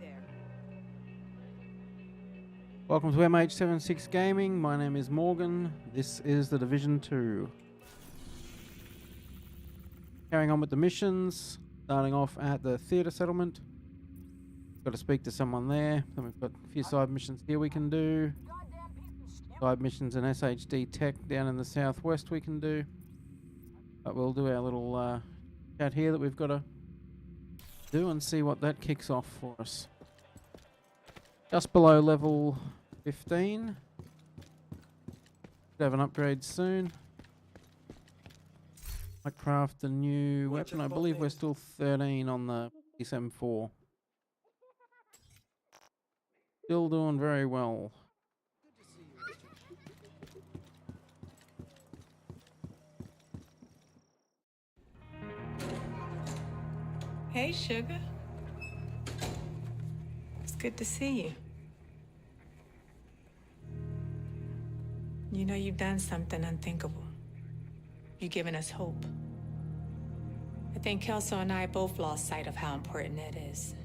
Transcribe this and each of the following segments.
there. Welcome to MH76 Gaming. My name is Morgan. This is the Division 2. Carrying on with the missions. Starting off at the theatre settlement. Got to speak to someone there. Then we've got a few side missions here we can do. Side missions in SHD Tech down in the southwest we can do. But we'll do our little chat here that we've got to do and see what that kicks off for us. Just below level 15. Should have an upgrade soon. I craft a new weapon. I believe we're still 13 on the SM4. Still doing very well. Hey, sugar. It's good to see you. You know you've done something unthinkable. You've given us hope. I think Kelso and I both lost sight of how important that is.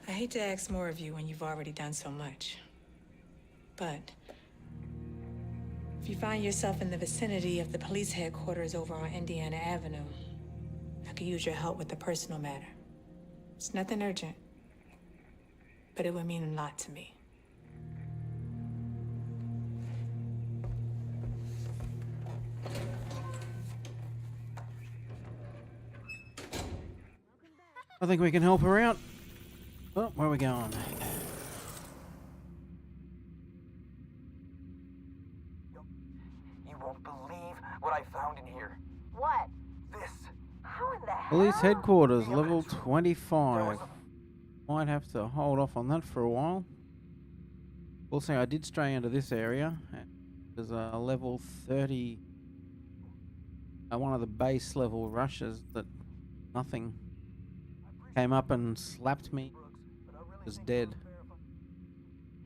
I hate to ask more of you when you've already done so much. But if you find yourself in the vicinity of the police headquarters over on Indiana Avenue, I could use your help with a personal matter. It's nothing urgent, but it would mean a lot to me. I think we can help her out. Oh, where are we going? You won't believe what I found in here. What? This. How in the hell? Police headquarters, level 25. Might have to hold off on that for a while. Also, I did stray into this area. There's a level 30. One of the base level rushes that nothing came up and slapped me. Was dead.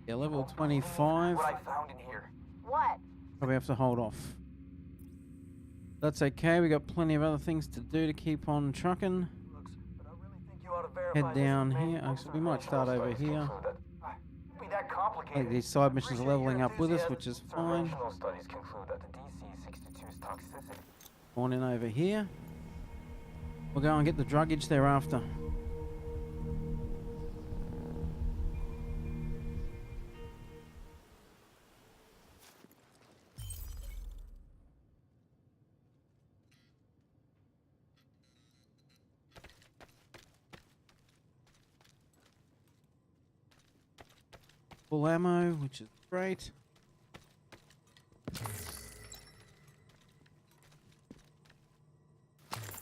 Yeah, level 25. What I found in here. What? Probably have to hold off. That's okay, we got plenty of other things to do to keep on trucking. Head down here. Actually, we might start over here. I think these side missions are leveling up with us, which is fine. On in over here. We'll go and get the druggage thereafter. Full ammo, which is great.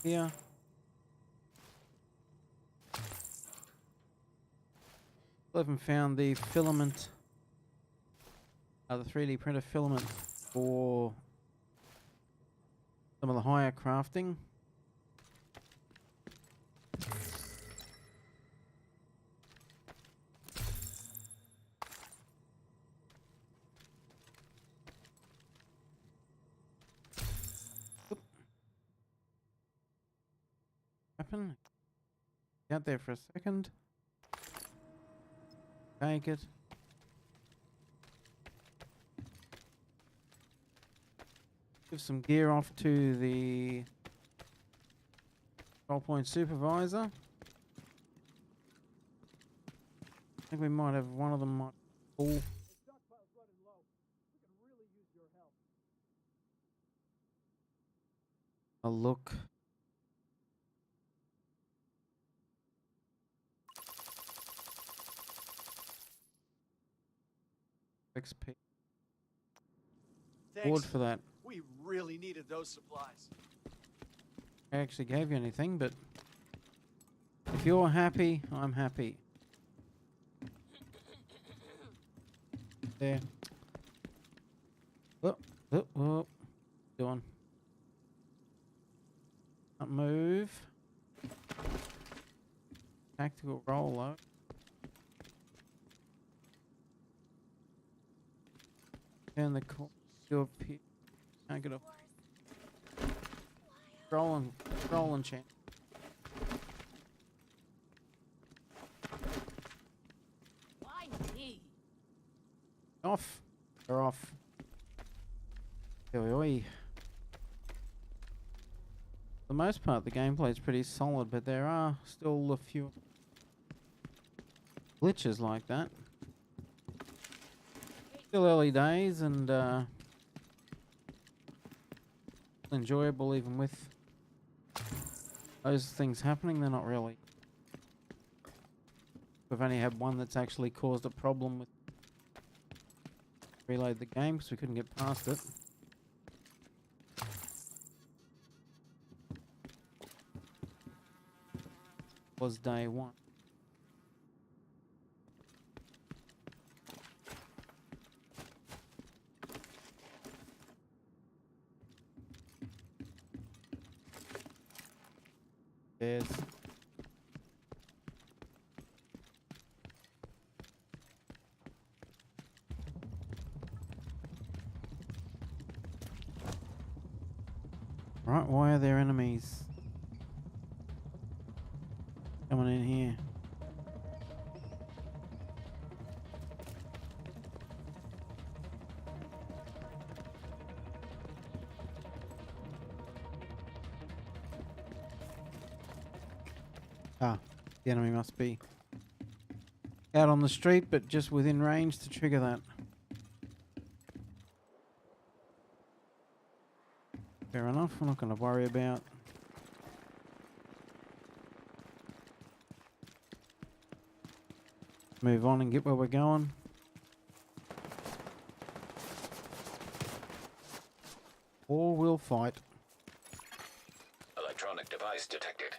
Here. Still haven't found the filament, the 3D printer filament for some of the higher crafting. Weapon. Out there for a second. Take it. Give some gear off to the control point supervisor. I think we might have one of them might pull. A look. XP. Award for that. We really needed those supplies. I actually gave you anything, but if you're happy, I'm happy. There. Oh. Doing. Can't move. Tactical roll out. Turn the corner. Go up here. Can't get up. Rolling chance. off. They're off. Oi, oi. For the most part, the gameplay is pretty solid, but there are still a few glitches like that. Still early days and enjoyable even with those things happening. They're not really. We've only had one that's actually caused a problem with reload the game because we couldn't get past it. Was day one. There's right, why are there enemies coming in here? Ah, the enemy must be out on the street, but just within range to trigger that. Fair enough, we're not going to worry about move on and get where we're going. Or we'll fight. Electronic device detected.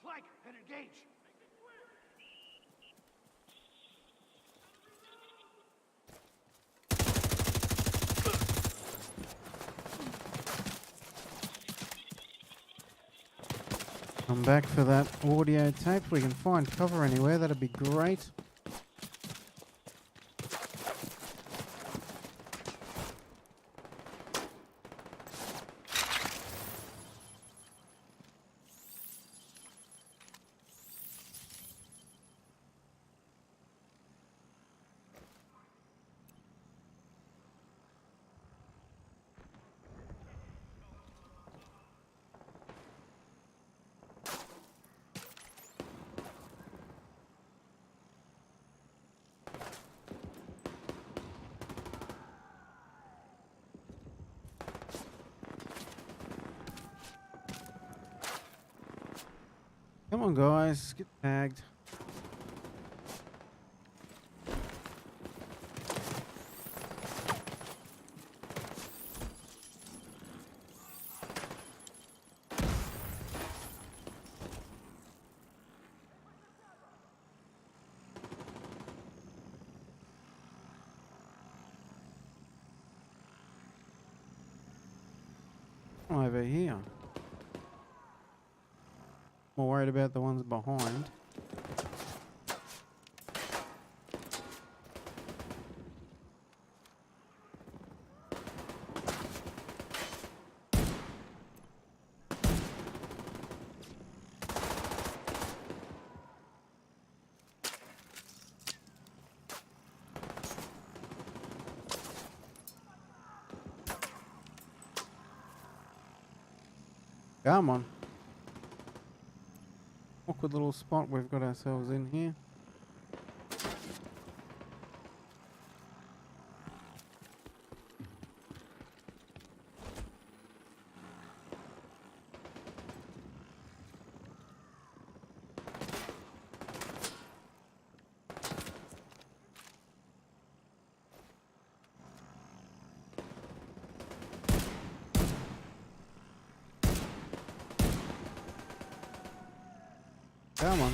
Flank and engage. I'm back for that audio tape. We can find cover anywhere. That'd be great. Come on, guys, get tagged. Over here. More worried about the ones behind. Come on. Awkward little spot we've got ourselves in here. Come on.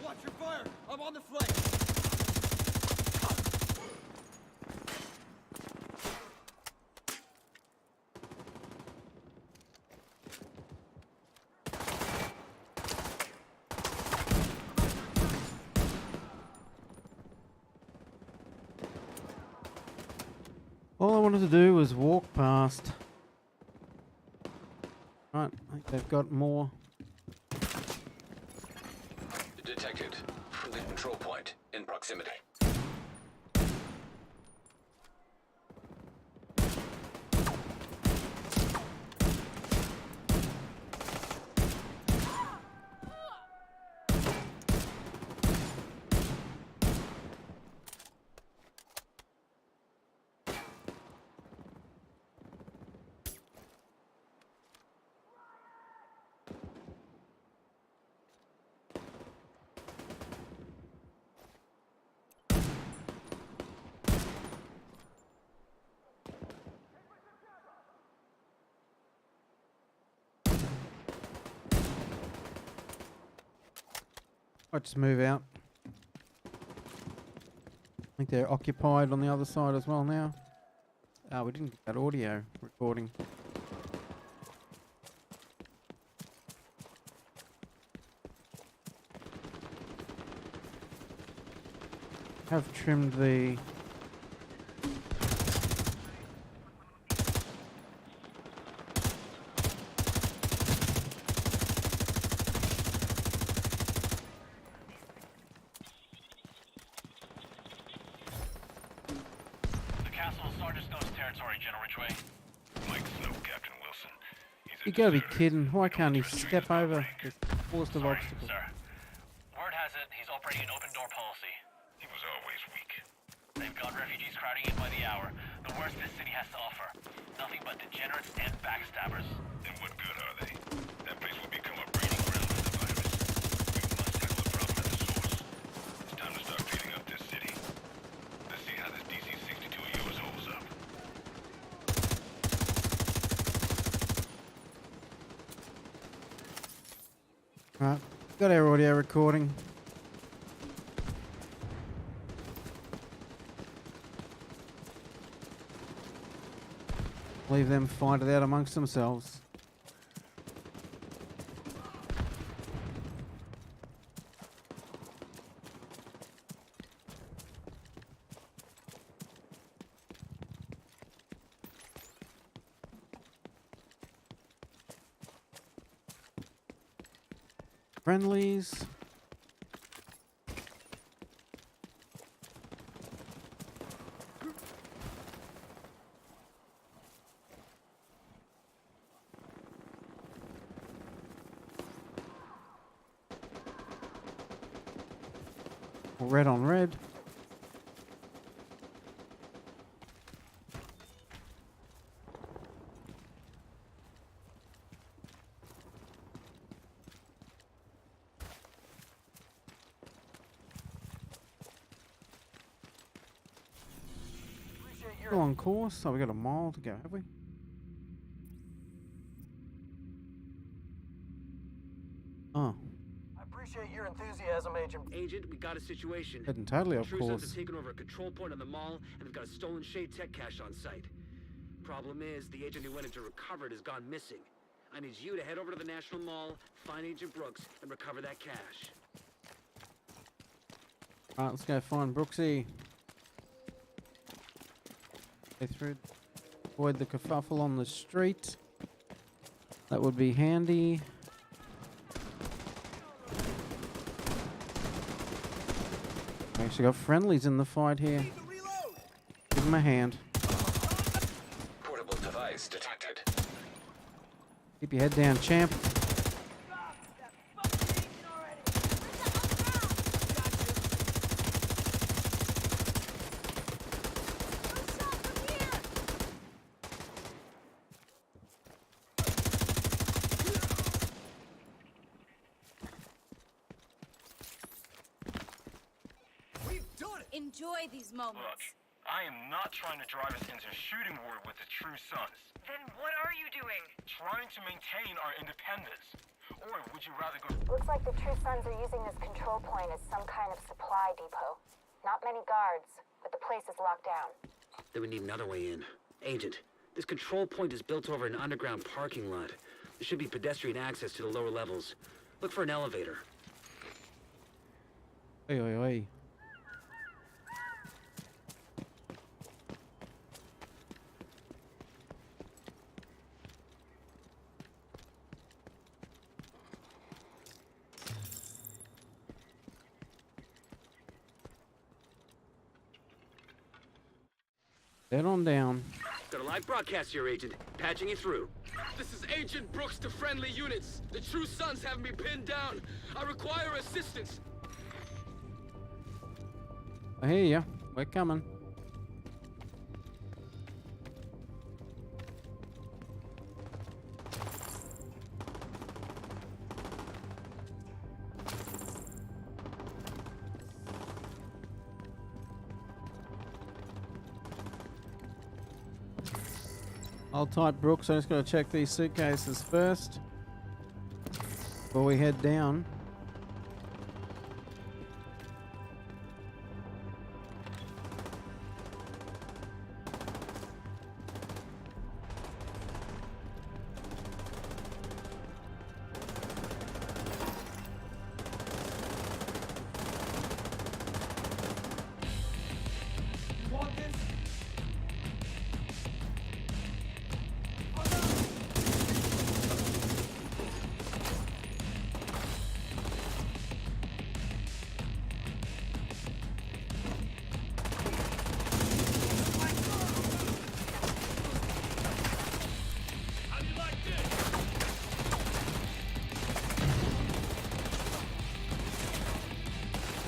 Watch your fire. I'm on the flank. All I wanted to do was walk past. Right, I think they've got more. Detected. Friendly control point in proximity. I'll just move out. I think they're occupied on the other side as well now. Oh, we didn't get that audio recording. Have trimmed the The castle is Sergeant Snow's territory, General Ridgway. Mike Snow, Captain Wilson. He's a You gotta be deserter. kidding. Why We don't can't he trust him step as an over outbreak. this forest of Sorry, obstacles? sir. Word has it he's operating an open door policy. He was always weak. They've got refugees crowding in by the hour. The worst this city has to offer. Nothing but degenerates and backstabbers. And what good are they? That place will become a breeding ground for the virus. We must tackle the problem at the source. It's time to start cleaning up this city. Let's see how this DC-62 of yours holds up. Right, got our audio recording. Leave them fight it out amongst themselves. Friendlies. Red on red. Appreciate your Still on course. So we got a mile to go, have we? Oh, I appreciate your enthusiasm, Agent. Agent, we got a situation. heading totally off True Sons course. have taken over a control point on the mall, and they've got a stolen Shade Tech cache on site. Problem is, the agent who went in to recover it has gone missing. I need you to head over to the National Mall, find Agent Brooks, and recover that cache. Alright, let's go find Brooksy. Go through, avoid the kerfuffle on the street. That would be handy. We actually got friendlies in the fight here. Give them a hand. Portable device detected. Keep your head down, champ. Enjoy these moments. Look, I am not trying to drive us into a shooting war with the True Sons. Then what are you doing? Trying to maintain our independence. Or would you rather go... Looks like the True Sons are using this control point as some kind of supply depot. Not many guards, but the place is locked down. Then we need another way in. Agent, this control point is built over an underground parking lot. There should be pedestrian access to the lower levels. Look for an elevator. Oi, oi, oi. Head on down. Got a live broadcast here, Agent. Patching you through. This is Agent Brooks to friendly units. The True Sons have me pinned down. I require assistance. I hear ya. We're coming. Hold tight, Brooks. I'm just going to check these suitcases first before we head down. You want this? How do you like this?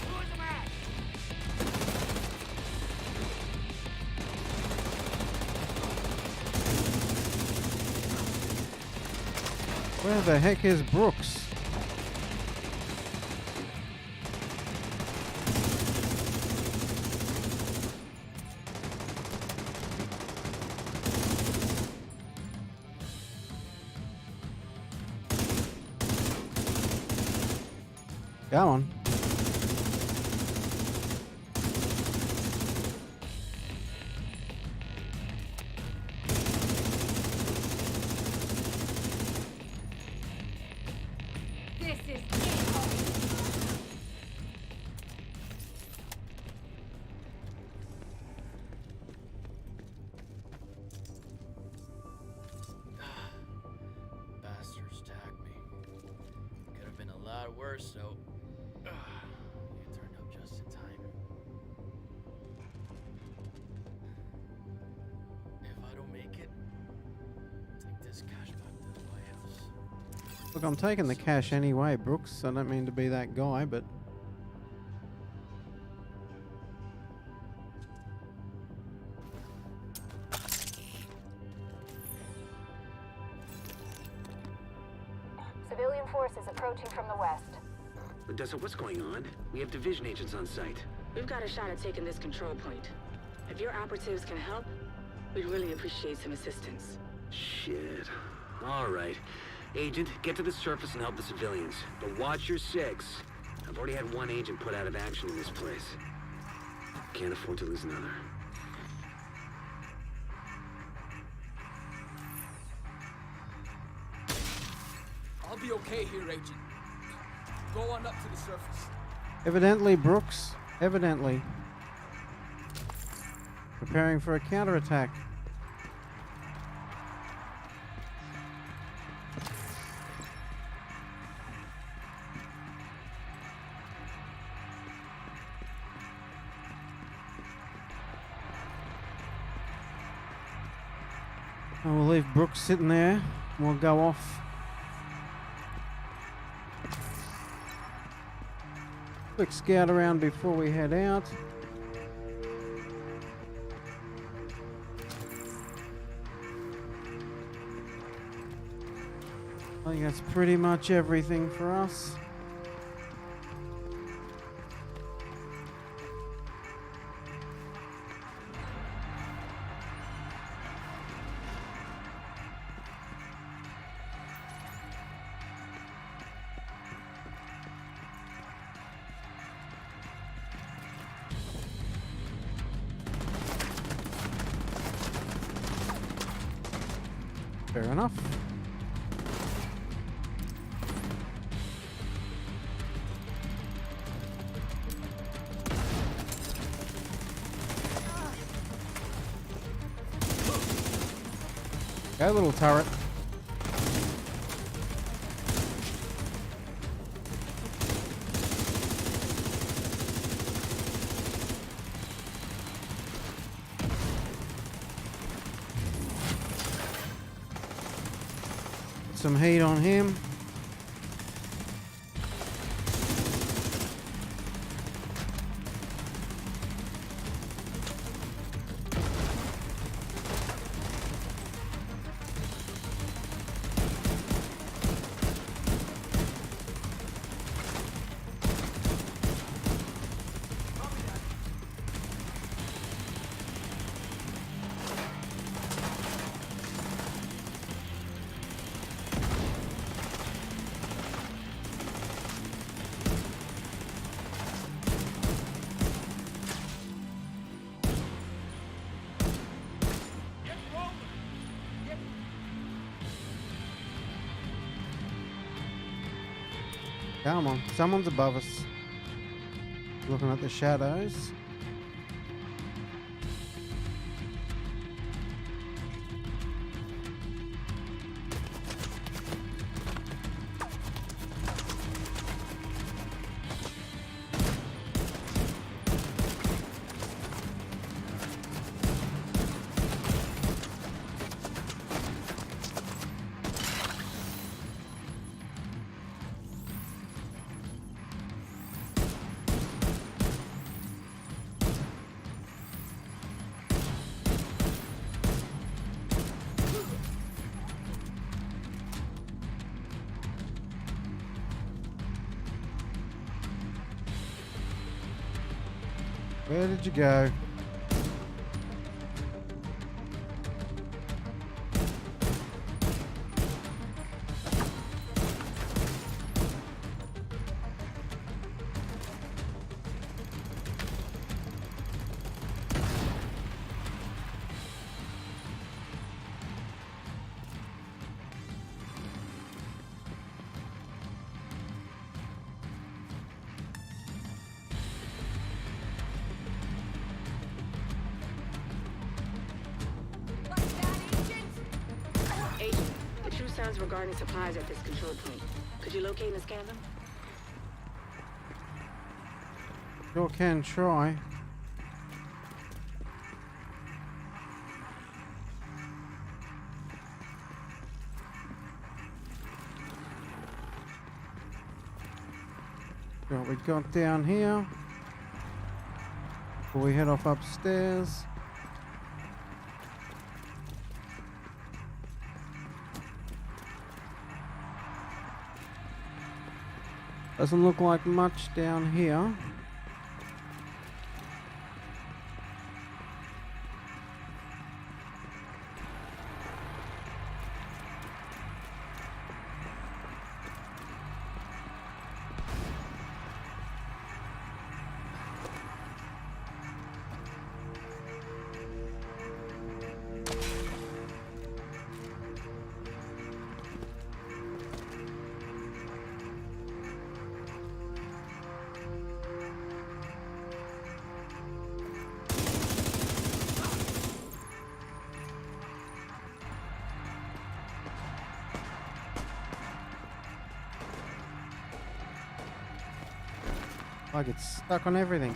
Who's the man? Where the heck is Brooks? Come on. This is it. Bastards attacked me. Could have been a lot worse, though. You turned up just in time. If I don't make it, take this cash back to the White House. Look, I'm taking the cash anyway, Brooks. I don't mean to be that guy, but Civilian forces approaching from the west. Odessa, what's going on? We have division agents on site. We've got a shot at taking this control point. If your operatives can help, we'd really appreciate some assistance. Shit. All right. Agent, get to the surface and help the civilians. But watch your six. I've already had one agent put out of action in this place. Can't afford to lose another. I'll be okay here, Agent. Go on up to the surface. evidently, Brooks, evidently. Preparing for a counterattack. And we'll leave Brooks sitting there. And we'll go off. Quick scout around before we head out. I think that's pretty much everything for us. Fair enough. Go, little turret. some heat on him. Come on, someone's above us. Looking at the shadows. Where did you go? Agent, the true sounds regarding supplies at this control point. Could you locate and scan them? Sure can try. What we got down here before we head off upstairs. Doesn't look like much down here. I get stuck on everything.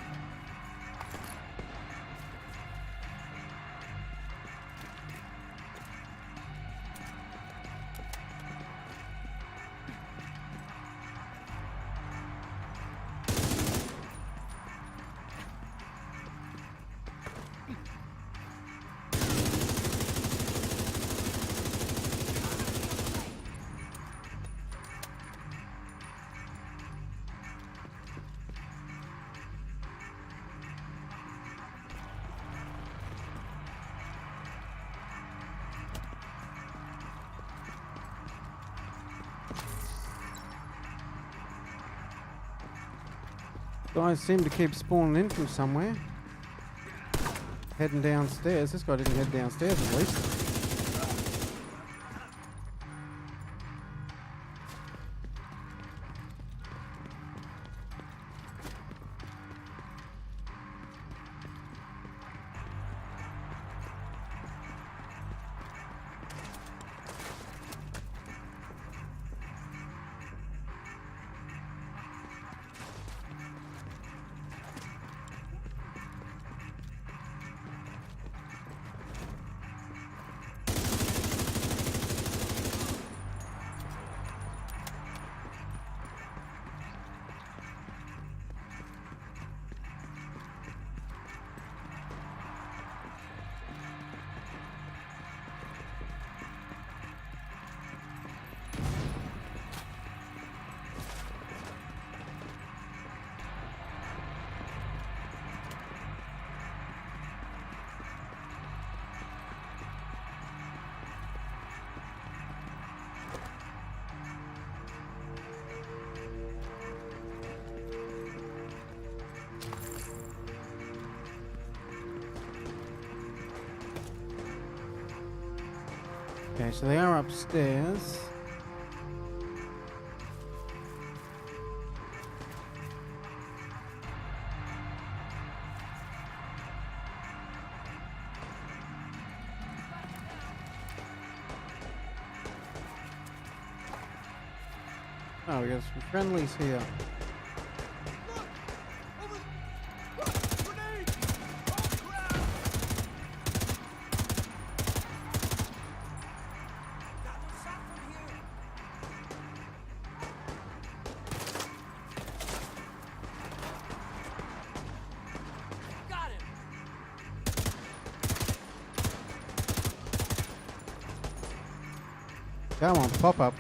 Guys seem to keep spawning in from somewhere. Heading downstairs. This guy didn't head downstairs at least. Okay, so they are upstairs. Oh, we got some friendlies here. Come on, pop up.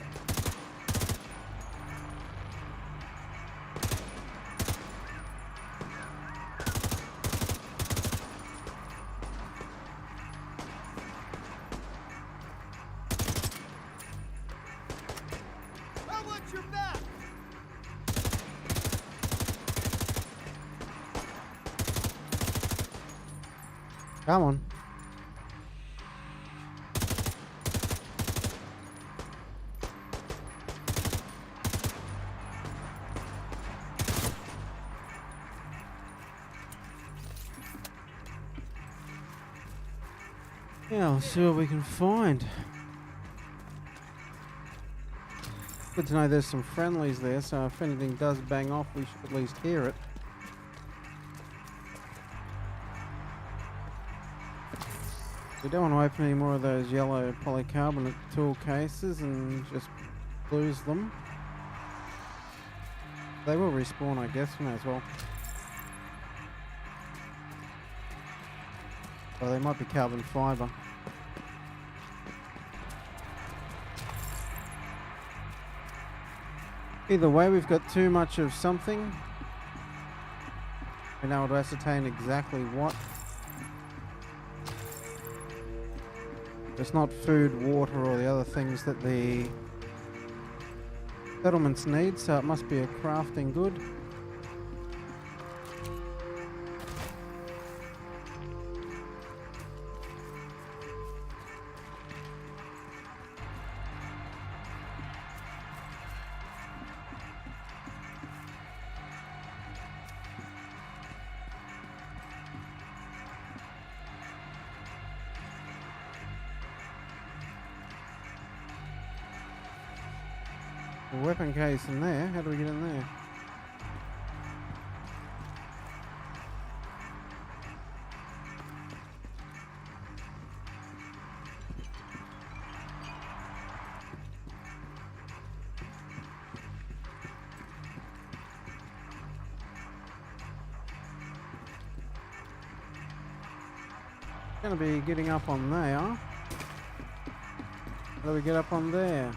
Come on. Yeah, I'll see what we can find. Good to know there's some friendlies there, so if anything does bang off, we should at least hear it. We don't want to open any more of those yellow polycarbonate tool cases and just lose them. They will respawn, I guess, we may as well. Well, they might be carbon fibre. Either way, we've got too much of something. We're now able to ascertain exactly what. It's not food, water, or the other things that the settlements need, so it must be a crafting good. A weapon case in there. How do we get in there? Gonna be getting up on there. How do we get up on there?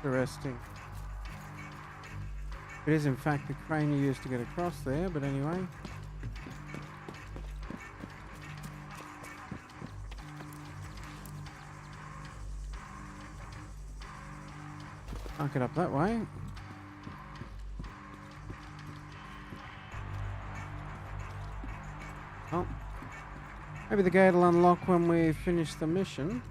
Interesting. It is in fact the crane you used to get across there, but anyway. Can't get up that way. Oh. Maybe the gate will unlock when we finish the mission.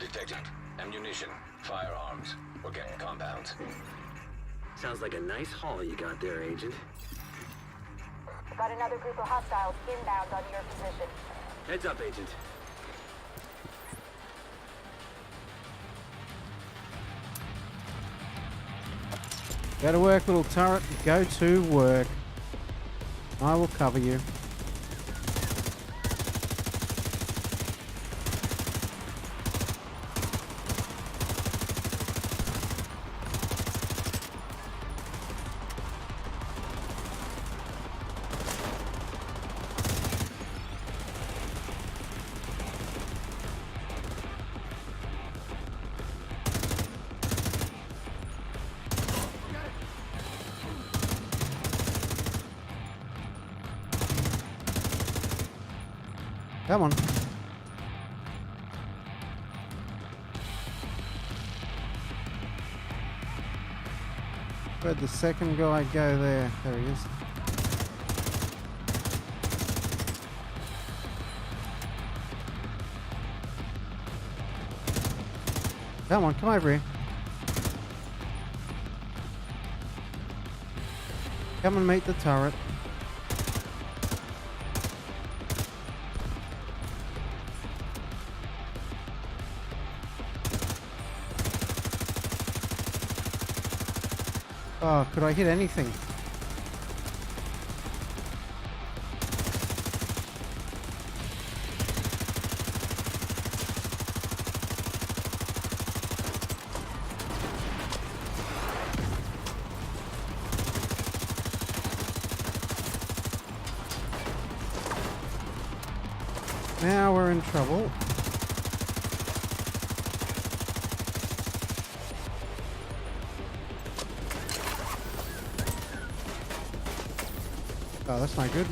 Detected. Ammunition. Firearms. We're getting compounds. Sounds like a nice haul you got there, Agent. Got another group of hostiles inbound on your position. Heads up, Agent. Go to work, little turret. Go to work. I will cover you. Come on. Where'd the second guy go there? There he is. Come on, come over here. Come and meet the turret. Oh, could I hit anything? Now we're in trouble. Oh, that's not good.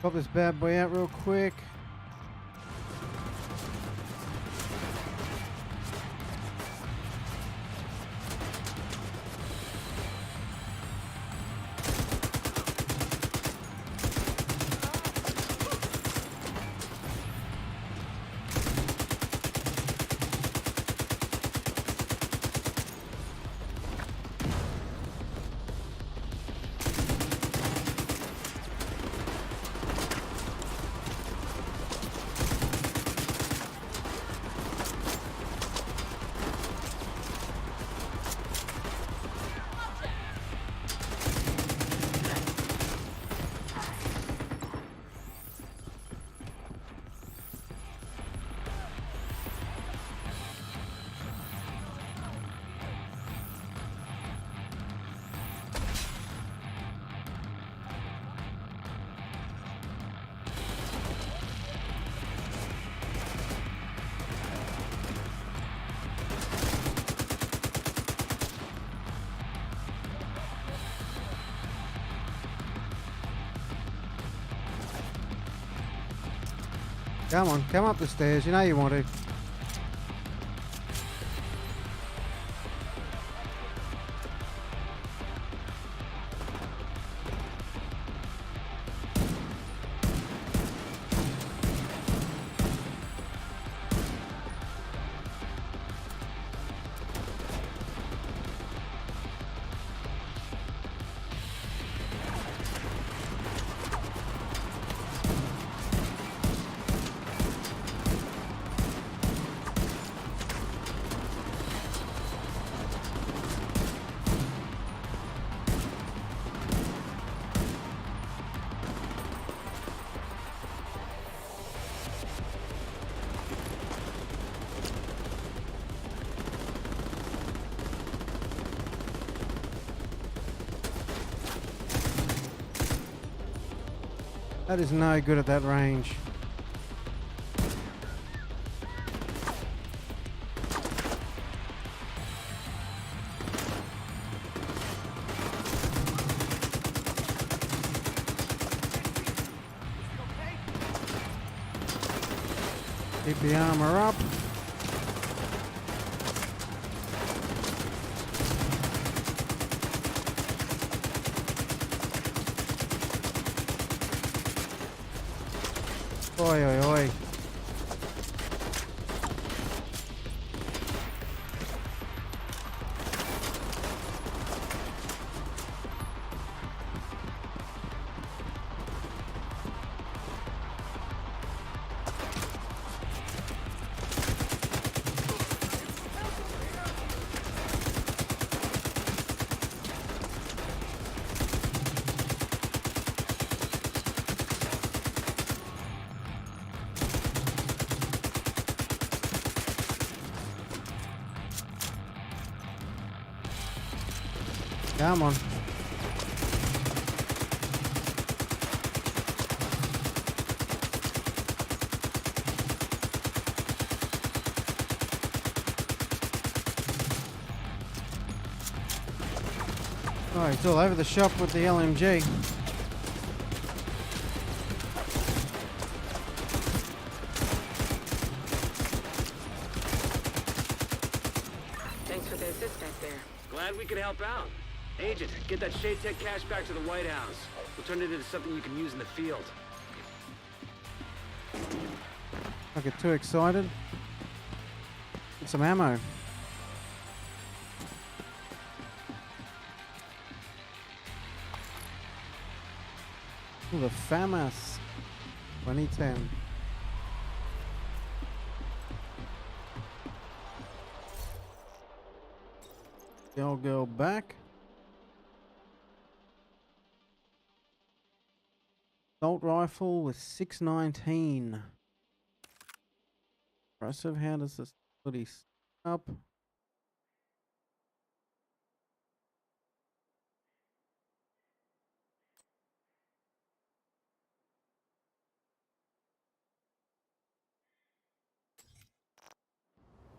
Pop this bad boy out real quick. Come on, come up the stairs. You know you want to. That is no good at that range. Keep the armor up. Oi, oi, oi. Come on. Oh, he's all over the shop with the LMG. Thanks for the assist back there. to help out. Agent, get that Shade Tech cash back to the White House. We'll turn it into something you can use in the field. Don't get too excited. Get some ammo. Ooh, the FAMAS 2010. The old girl back. Assault rifle with 619. Impressive. How does this footy up?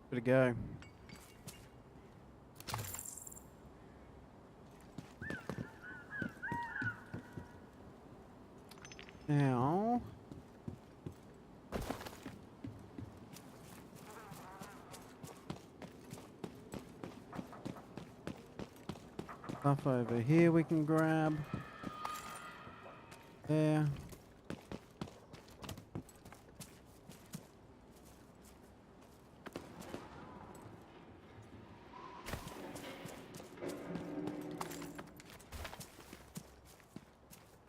Good to go. Now, stuff over here we can grab. There.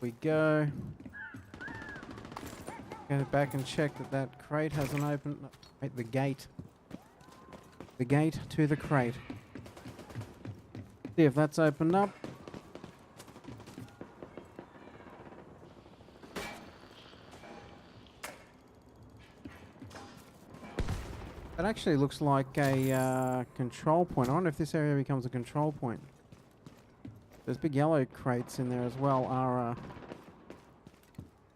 We go. Go back and check that that crate hasn't opened. No, wait, the gate. The gate to the crate. See if that's opened up. That actually looks like a control point. I wonder if this area becomes a control point. Those big yellow crates in there as well are a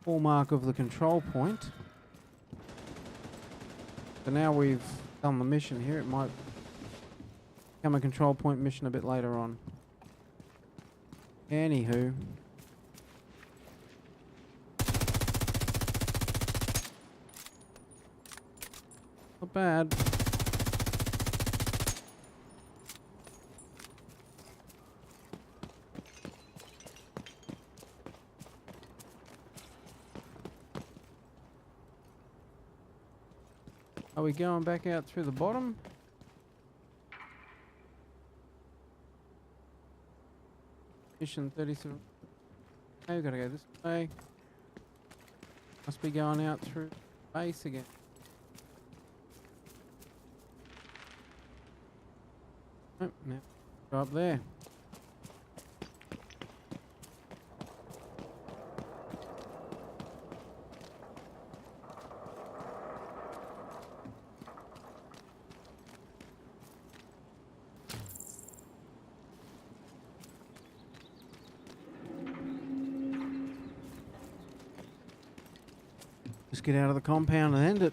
hallmark of the control point. So now we've done the mission here. It might become a control point mission a bit later on. Anywho. Not bad. Are we going back out through the bottom? Mission 37. Okay, we've got to go this way. Must be going out through base again. Oh, now go up there. Just get out of the compound and end it.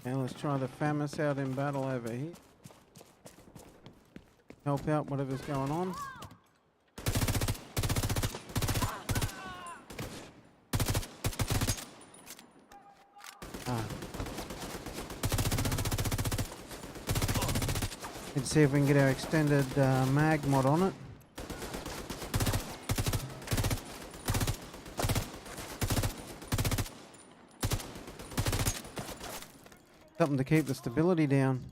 Now let's try the FAMAS out in battle over here. Help out whatever's going on. Let's see if we can get our extended mag mod on it. Something to keep the stability down.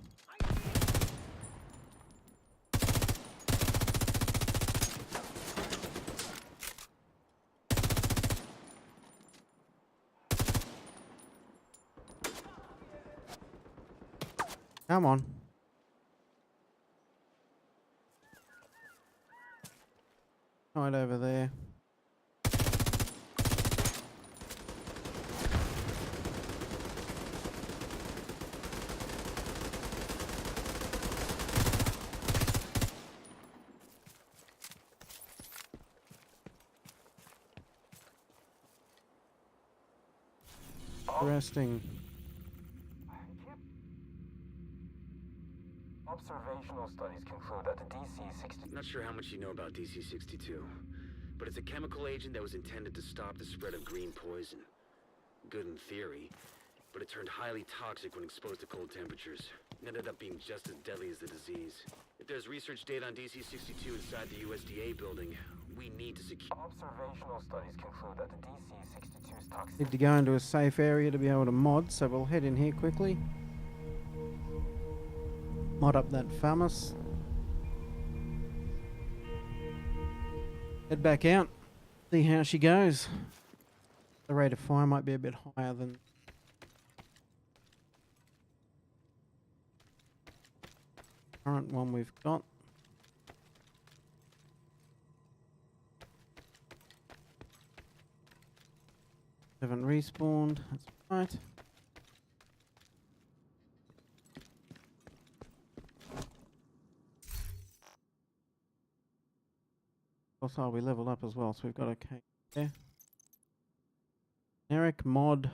Come on. Right over there. Interesting. Observational studies conclude that the DC-60... Not sure how much you know about DC-62, but it's a chemical agent that was intended to stop the spread of green poison. Good in theory, but it turned highly toxic when exposed to cold temperatures. Ended up being just as deadly as the disease. If there's research data on DC-62 inside the USDA building, we need to secure... Observational studies conclude that the DC-62's toxicity... Need to go into a safe area to be able to mod, so we'll head in here quickly. Mod up that FAMAS. Head back out. See how she goes. The rate of fire might be a bit higher than current one we've got. Haven't respawned. That's right. Also, we leveled up as well, so we've got a cake there. Generic mod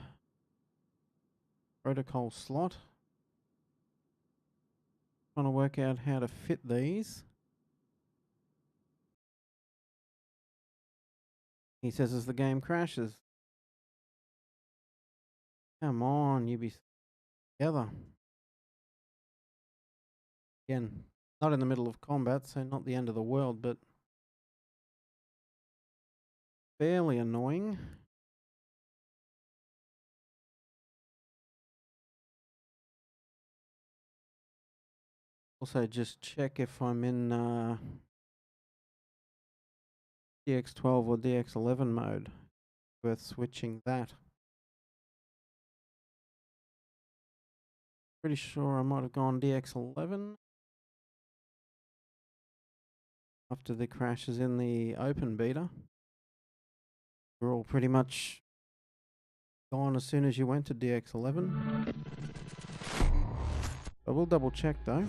protocol slot. Trying to work out how to fit these. He says as the game crashes. Come on, you be together. Again, not in the middle of combat, so not the end of the world, but fairly annoying. Also, just check if I'm in DX12 or DX11 mode. Worth switching that. Pretty sure I might have gone DX11 after the crashes in the open beta. We're all pretty much gone as soon as you went to DX11. I will double check though.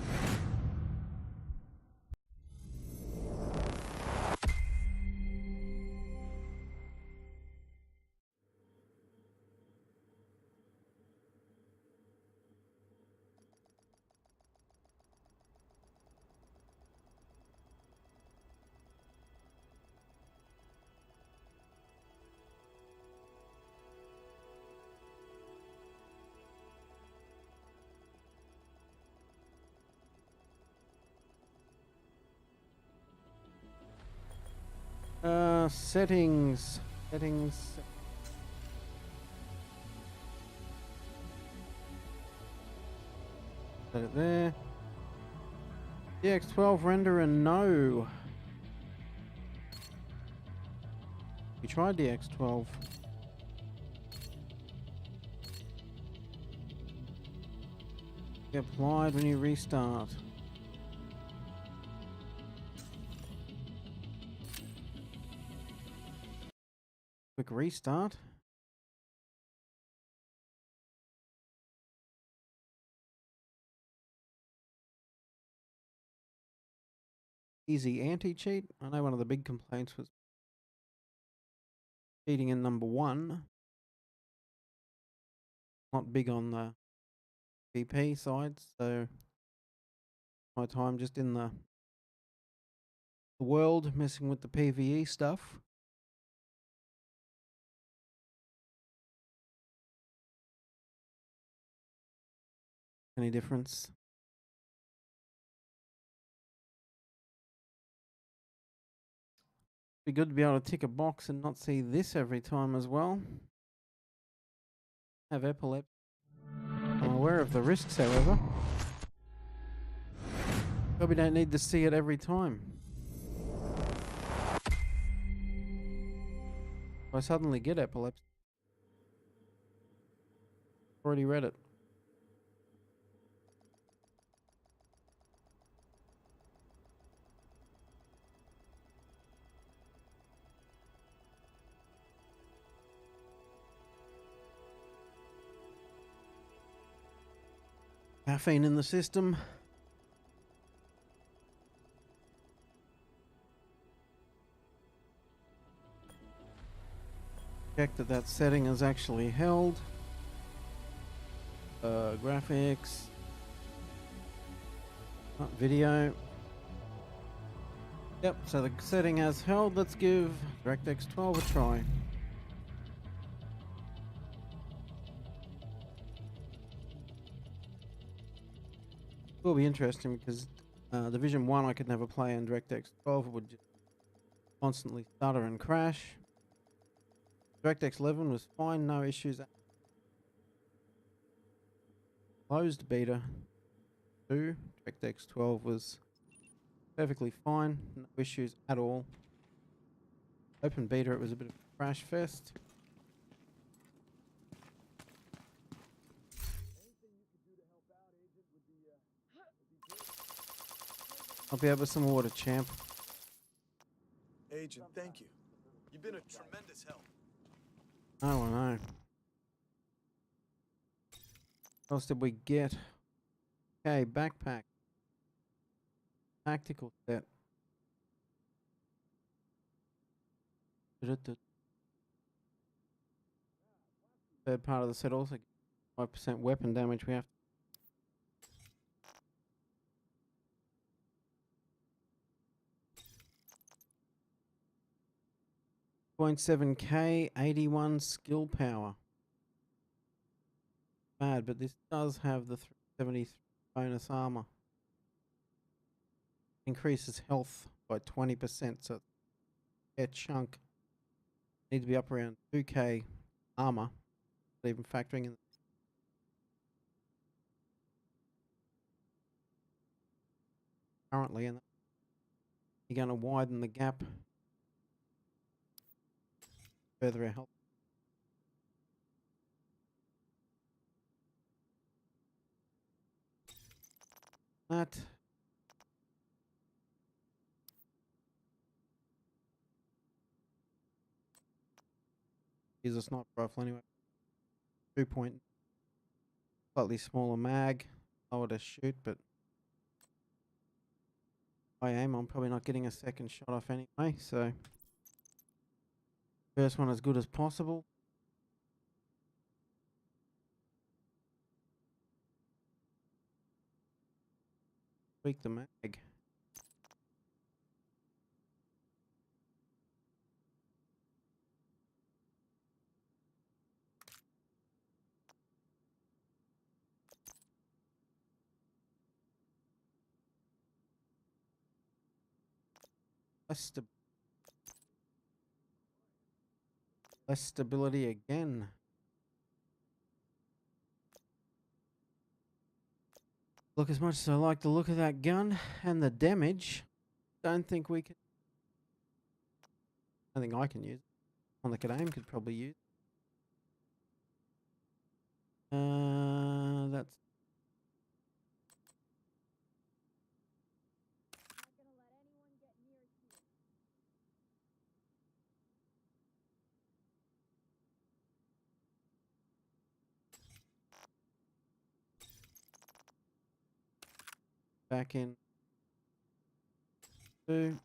Settings. Set it there. DX12 render and no. You tried DX12. Get applied when you restart. Quick restart. Easy anti-cheat. I know one of the big complaints was cheating in number 1. Not big on the VP side, so my time just in the world messing with the PvE stuff. Any difference? Be good to be able to tick a box and not see this every time as well. Have epilepsy. I'm aware of the risks, however. Probably don't need to see it every time. If I suddenly get epilepsy. Already read it. Caffeine in the system. Check that that setting is actually held. Graphics. Not video. Yep, so the setting has held. Let's give DirectX 12 a try. will be interesting because Division 1 I could never play, and DirectX 12 would just constantly stutter and crash. DirectX 11 was fine, no issues. Closed beta 2, DirectX 12 was perfectly fine, no issues at all. Open beta, it was a bit of a crash fest. I'll be able some water, champ. Agent, thank you. You've been a tremendous help. Oh, I know. What else did we get? Okay, backpack. Tactical set. Third part of the set also 5% weapon damage. We have 0.7k, 81 skill power. Bad, but this does have the 373 bonus armor. Increases health by 20%, so a chunk. Need to be up around 2k armor, not even factoring in. Currently, and you're going to widen the gap further out. That is a sniper rifle anyway. 2 point, slightly smaller mag, lower to shoot, but I aim. I'm probably not getting a second shot off anyway, so first one as good as possible. Tweak the mag. Less stability again. Look, as much as I like the look of that gun and the damage, don't think we can. I think I can use it. One that could aim could probably use. That's back in 2.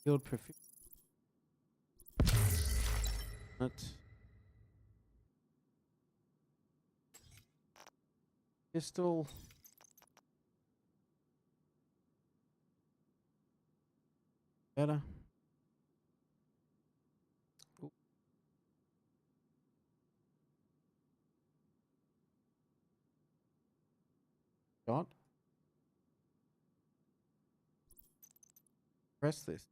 Field proficiency. Pistol. Better. Ooh. Shot. Press this.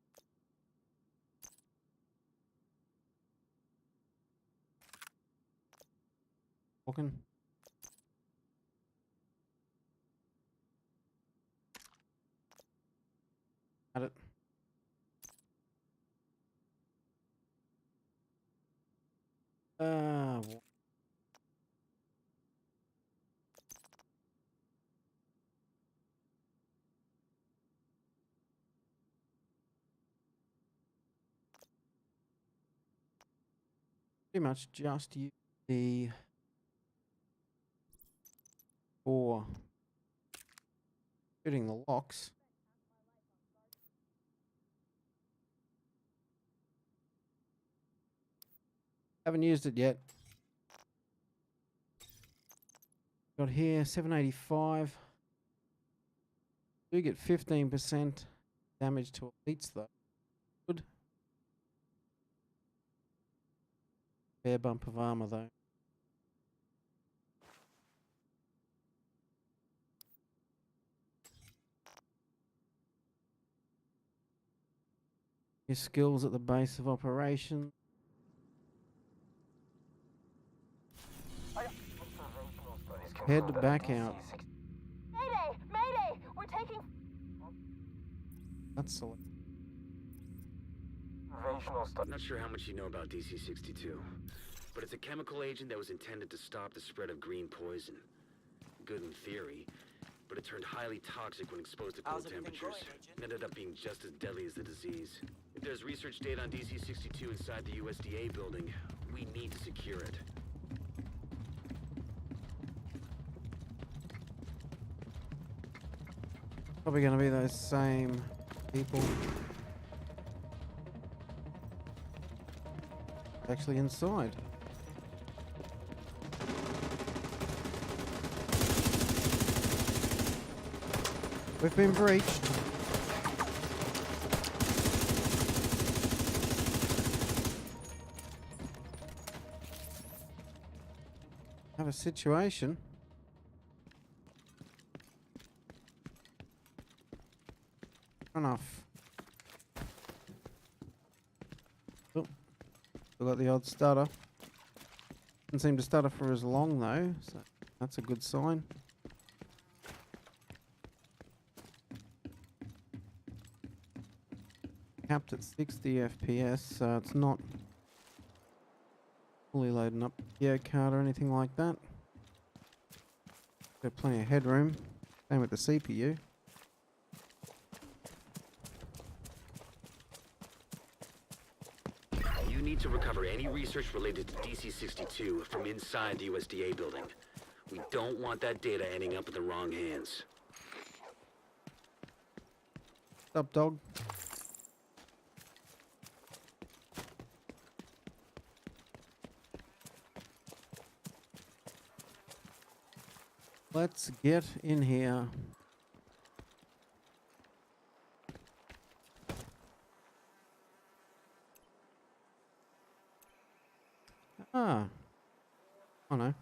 Walking. At it. Pretty much just use the 4 shooting the locks. Haven't used it yet. Got here 785. Do get 15% damage to elites though. Good. Fair bump of armor though. Your skills at the base of operation. Head back out. Mayday! Mayday! We're taking... That's select. I'm not sure how much you know about DC-62, but it's a chemical agent that was intended to stop the spread of green poison. Good in theory, but it turned highly toxic when exposed to cold temperatures. It ended up being just as deadly as the disease. If there's research data on DC-62 inside the USDA building, we need to secure it. Probably going to be those same people. Actually inside. We've been breached. Have a situation. Enough. Oh, still got the odd stutter. Didn't seem to stutter for as long though, so that's a good sign. Capped at 60 FPS, so it's not fully loading up the gear card or anything like that. Got plenty of headroom. Same with the CPU. You need to recover any research related to DC-62 from inside the USDA building. We don't want that data ending up in the wrong hands. What's up, dog? Let's get in here. Ah. Oh no. I'm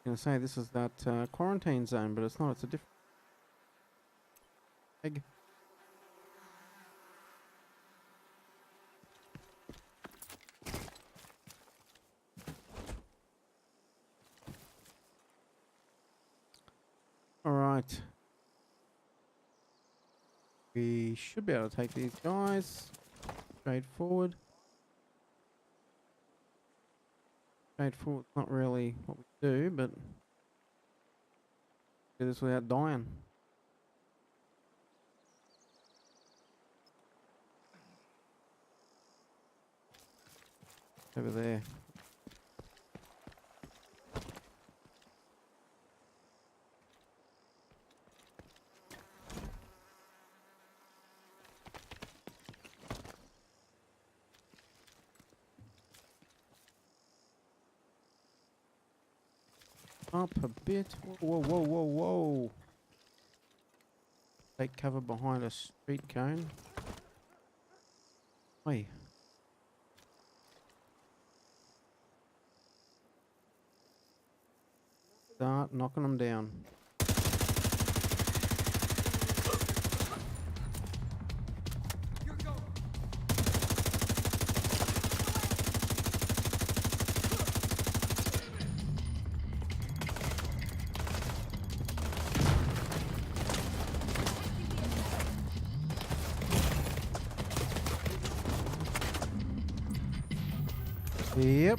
gonna say this is that quarantine zone, but it's not. It's a different egg. All right. We should be able to take these guys. Straightforward. Straightforward, not really what we do, but do this without dying. Over there. Up a bit. Whoa, whoa, whoa, whoa. Take cover behind a street cone. Oi. Start knocking them down. Yep.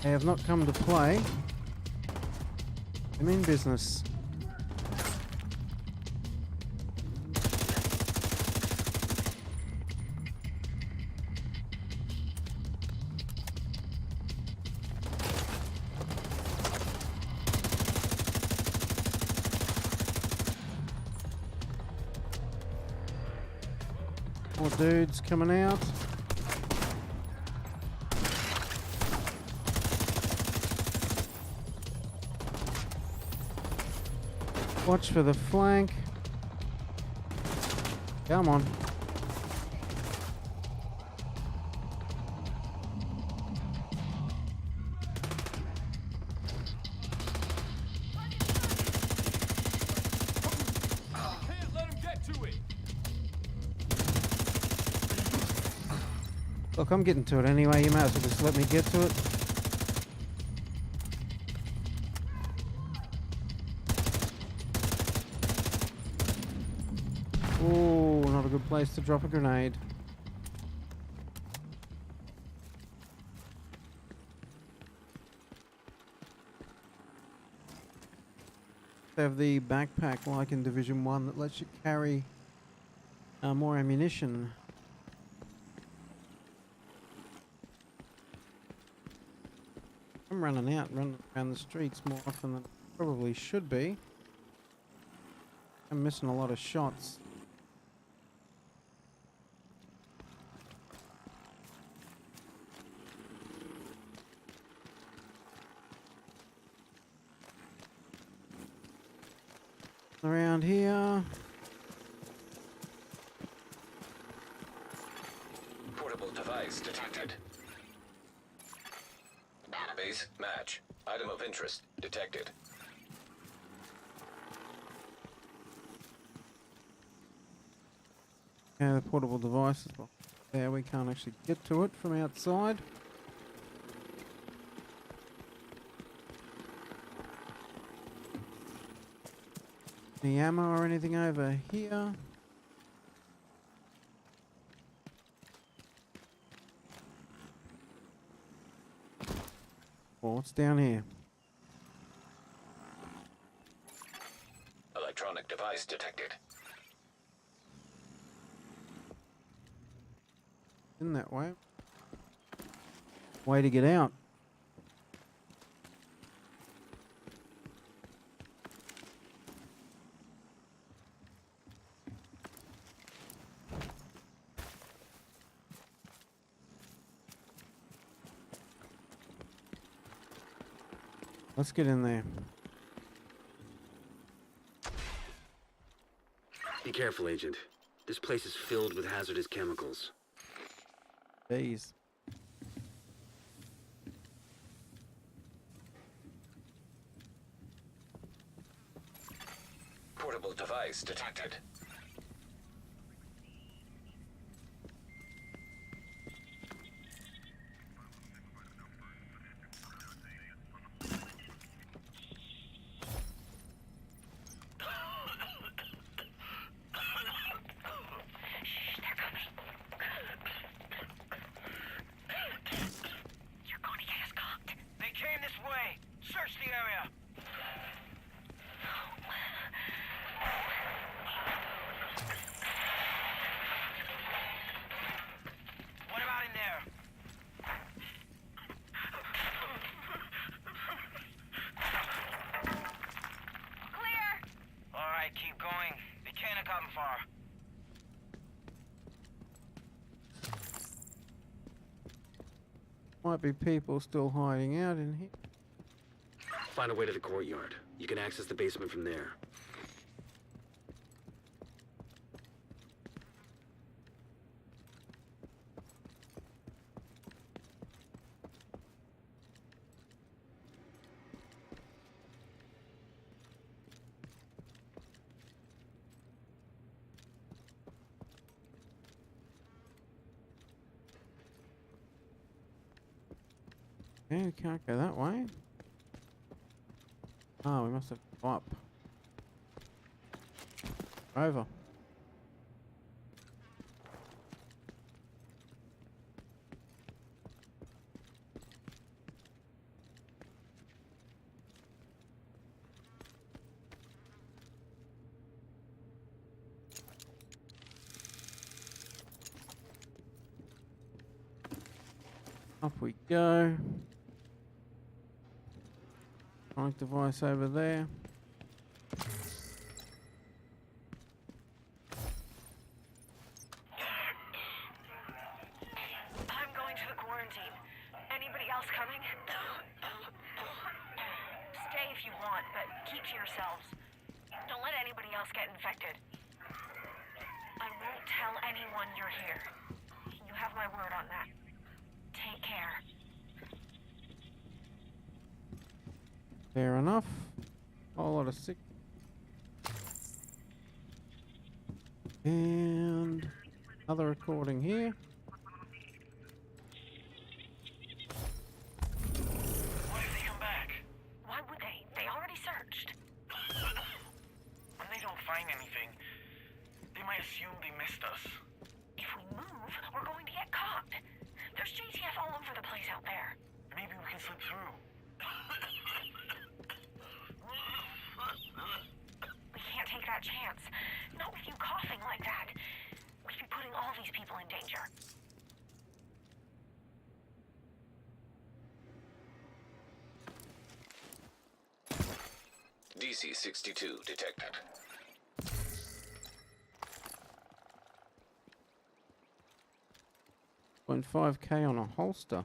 They have not come to play. I mean business. More dudes coming out. Watch for the flank. Come on. Can't let him get to it. Look, I'm getting to it anyway. You might as well just let me get to it. Oh, not a good place to drop a grenade. They have the backpack like in Division 1 that lets you carry more ammunition. I'm running around the streets more often than I probably should be. I'm missing a lot of shots. Around here. Portable device detected. Base match. Item of interest detected. Yeah, the portable device is there. We can't actually get to it from outside. Any ammo or anything over here? Well, what's down here? Electronic device detected. In that way. Way to get out. Let's get in there. Be careful, Agent. This place is filled with hazardous chemicals. Jeez. Portable device detected. Might be people still hiding out in here. Find a way to the courtyard. You can access the basement from there. Yeah, we can't go that way. Oh, we must have come up. Over. Up we go. Electronic device over there. I'm going to the quarantine. Anybody else coming? Stay if you want, but keep to yourselves. Don't let anybody else get infected. I won't tell anyone you're here. You have my word on that. Take care. Fair enough. A whole lot of sick. And another recording here. can slip through. We can't take that chance. Not with you coughing like that. We'd be putting all these people in danger. DC-62 detected. 0.5K on a holster.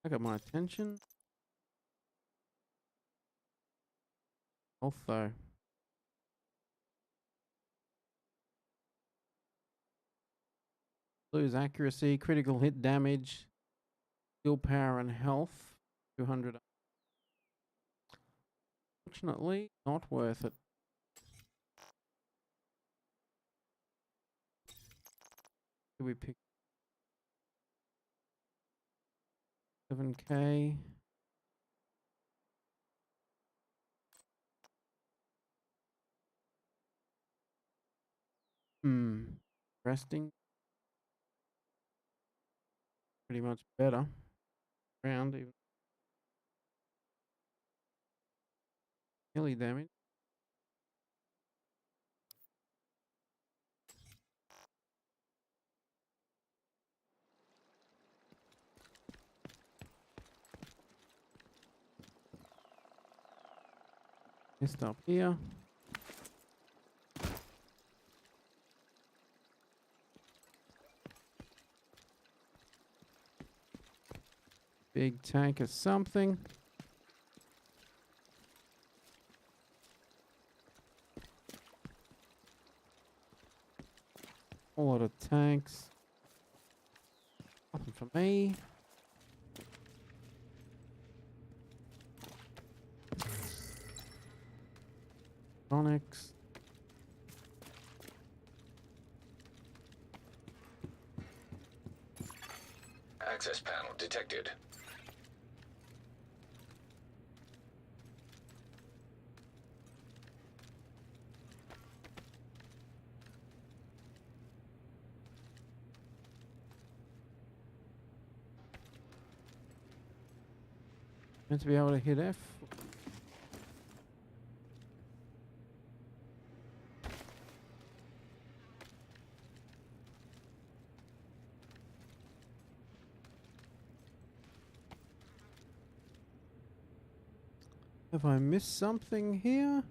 I got my attention. Health though. Lose accuracy, critical hit damage, skill power and health. 200. Fortunately, not worth it. Did we pick 7K? Resting. Pretty much better. Round even. Melee damage. Missed up here. Big tank of something. A lot of tanks. Nothing for me. Electronics. Access panel detected. Meant to be able to hit F. Have I missed something here?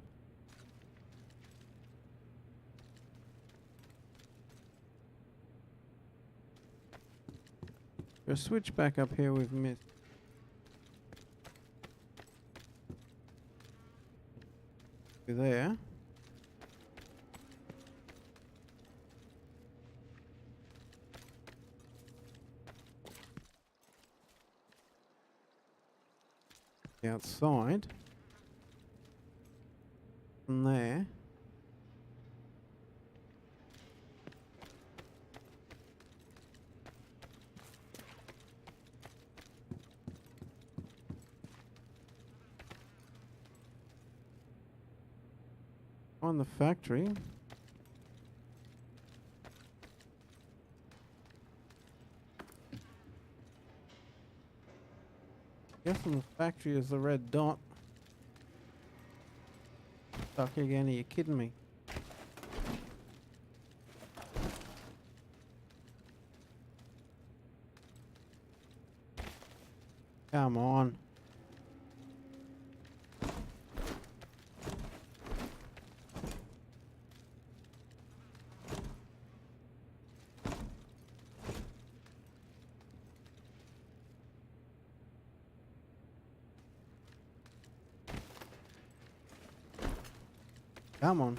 A switch back up here we've missed. There. Outside. From there. On the factory. Guessing the factory is the red dot. Stuck again, are you kidding me? Come on. Come on.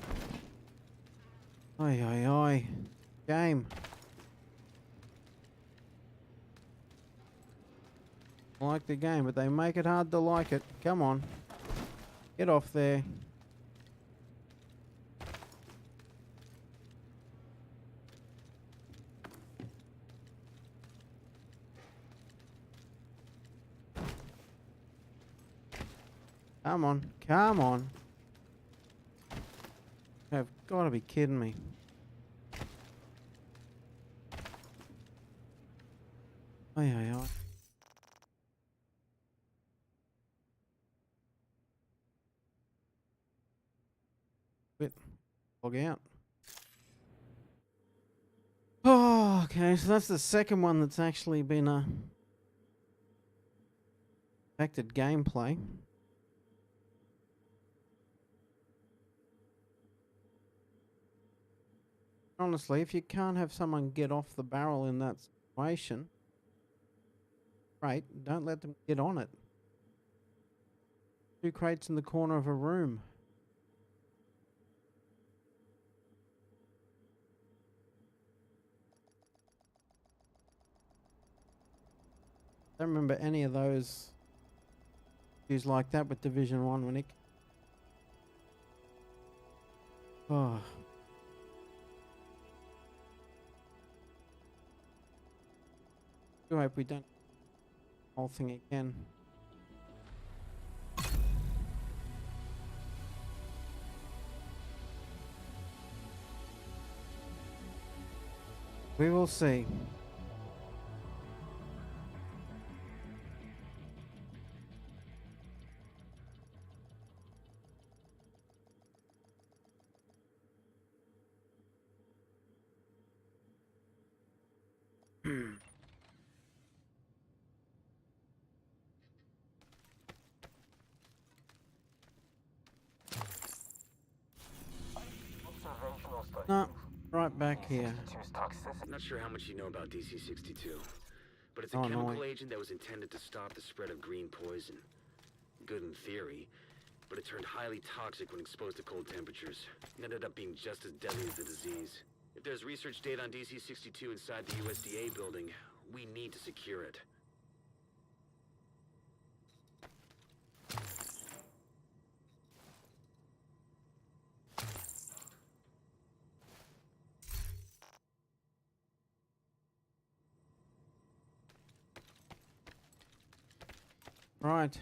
Oi, oi, oi. Game. I like the game, but they make it hard to like it. Come on. Get off there. Come on. Come on. You've got to be kidding me. Oi, oi, oi. Log out. Oh, okay, so that's the second one that's actually been affected gameplay. Honestly, if you can't have someone get off the barrel in that situation, great, don't let them get on it. 2 crates in the corner of a room. Don't remember any of those issues like that with Division 1 when it... Oh. I hope we don't do the whole thing again. We will see. No, right back here. I'm not sure how much you know about DC-62, but it's a Oh, chemical annoying. agent that was intended to stop the spread of green poison. Good in theory, but it turned highly toxic when exposed to cold temperatures. It ended up being just as deadly as the disease. If there's research data on DC-62 inside the USDA building, we need to secure it. Right.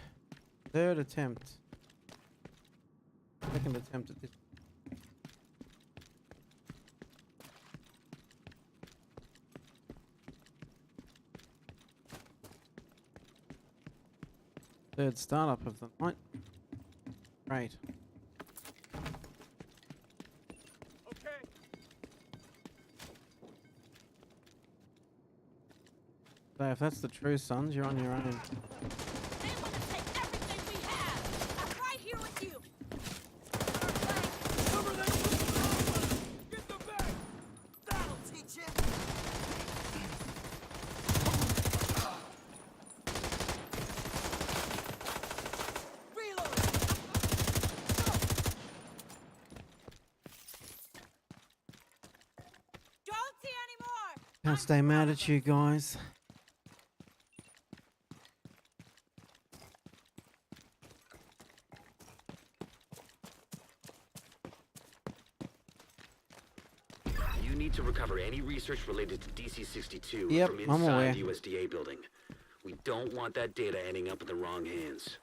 3rd attempt. 2nd attempt at this. Third startup of the night. Great. Okay. So if that's the true sons, you're on your own. Can't stay mad at you guys. You need to recover any research related to DC-62 Yep, from I'm aware. inside the USDA building. We don't want that data ending up in the wrong hands.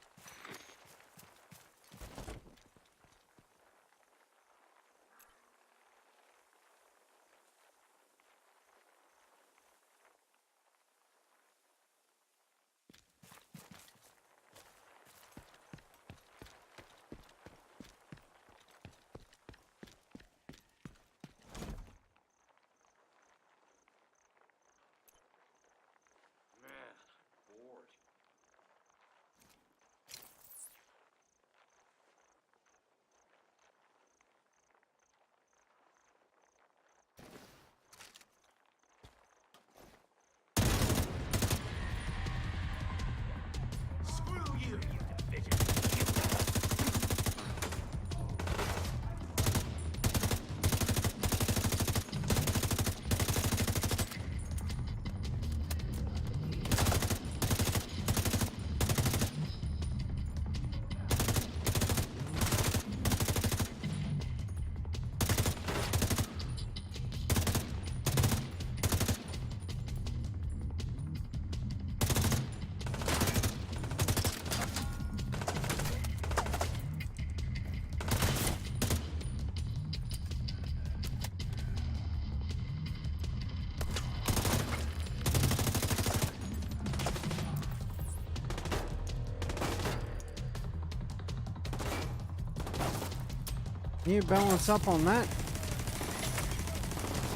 Can you balance up on that?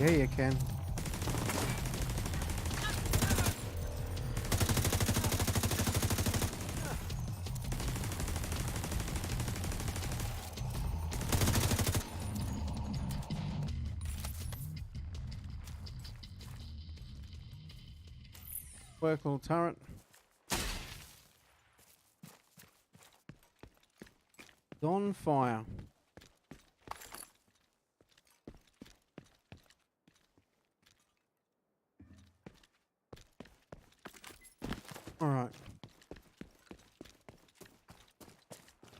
Yeah, you can. Vertical turret. On fire. All right.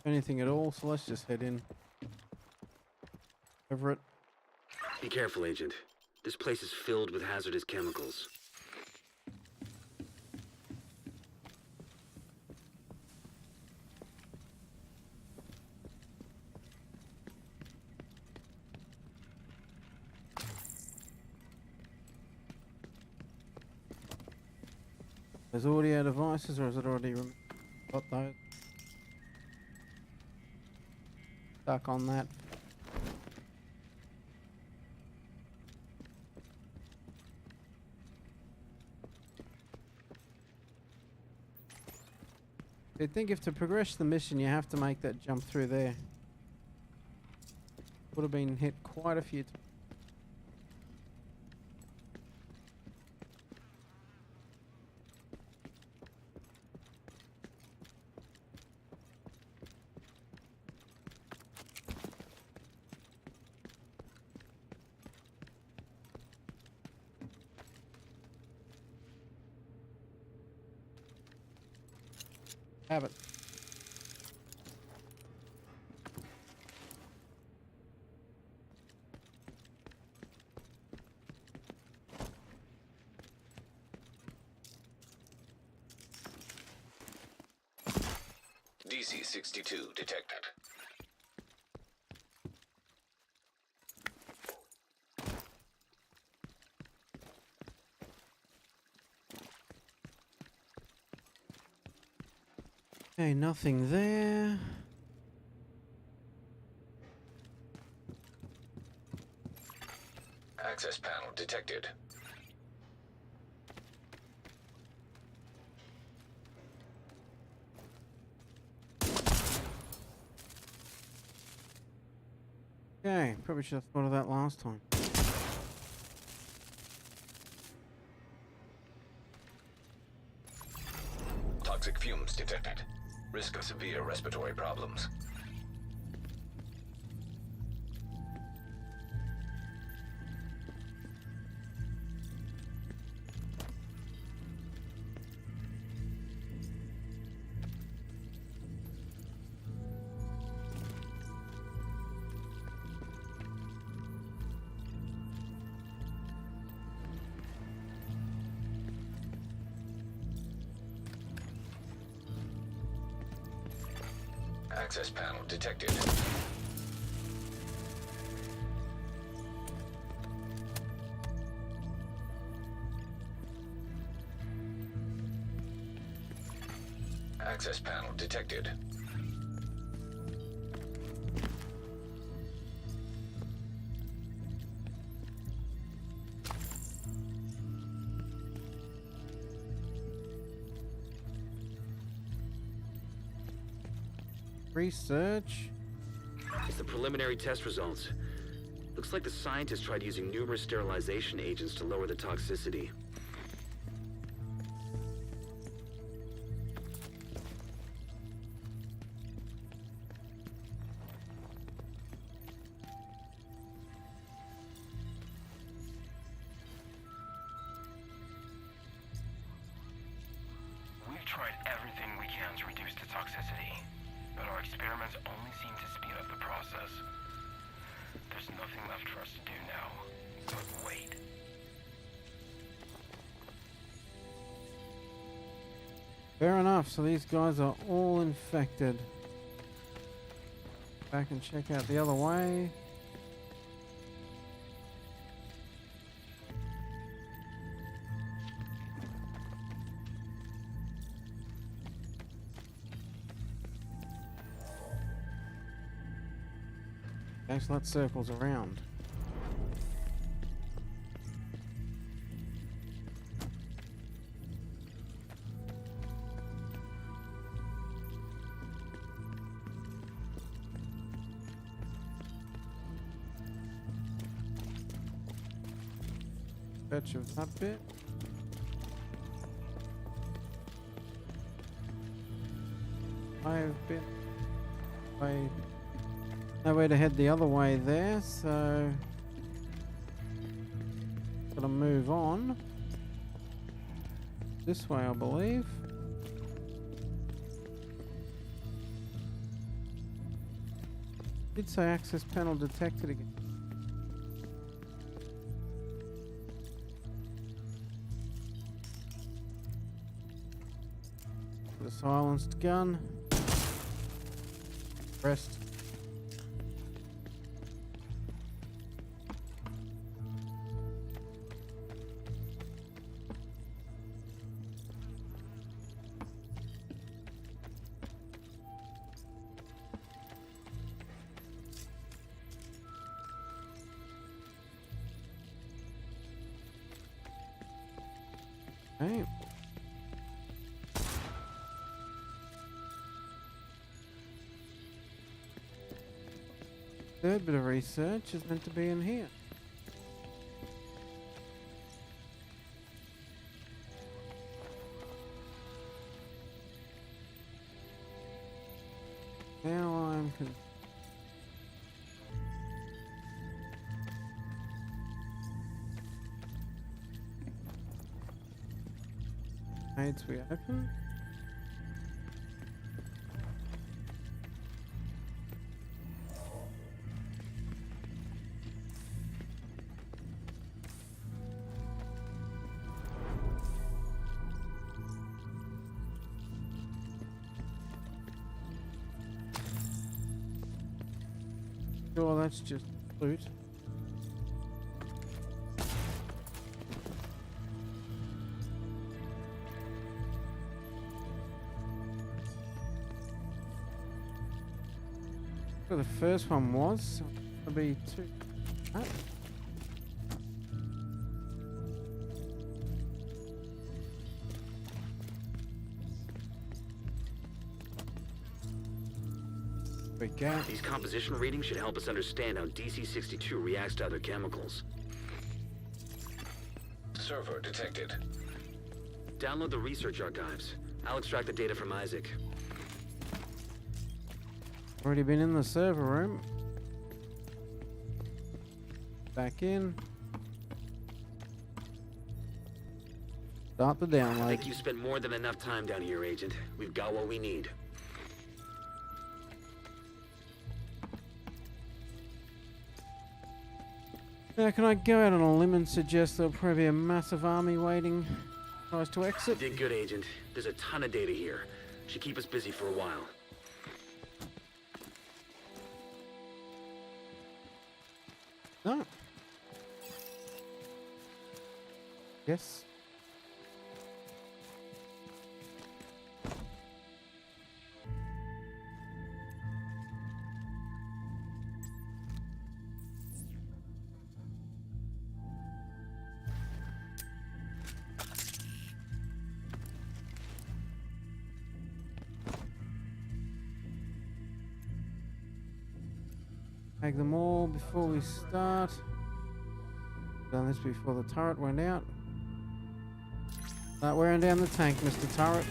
Anything at all, so let's just head in. Over it. Be careful, Agent. This place is filled with hazardous chemicals. There's audio devices, or is it already got those? Stuck on that. I think if to progress the mission, you have to make that jump through there. Would have been hit quite a few times. Have it. DC-62 detected. Okay, nothing there. Access panel detected. Okay, probably should have thought of that last time. Toxic fumes detected. Risk of severe respiratory problems. Access panel detected. Access panel detected. Research. It's the preliminary test results. Looks like the scientists tried using numerous sterilization agents to lower the toxicity. We've tried everything we can to reduce the toxicity, but our experiments only seem to speed up the process. There's nothing left for us to do now, but wait. Fair enough, so these guys are all infected. Back and check out the other way. Okay, so that circles around. Patch of that bit. I've been way no way to head the other way there, so gotta move on this way, I believe. Did say access panel detected again. The silenced gun. Rest. Okay. Third bit of research is meant to be in here. Now I'm Gates we open. Sure, that's just loot. So the first one was it'll be two. Ah. These composition readings should help us understand how DC-62 reacts to other chemicals. Server detected. Download the research archives. I'll extract the data from Isaac. Already been in the server room. Back in. Start the download. I think you spent more than enough time down here, Agent. We've got what we need. Now, can I go out on a limb and suggest there'll probably be a massive army waiting for us to exit? Did good, Agent. There's a ton of data here. Should keep us busy for a while. No. Yes. Take them all before we start. Done this before the turret went out. Start wearing down the tank, Mr. Turret.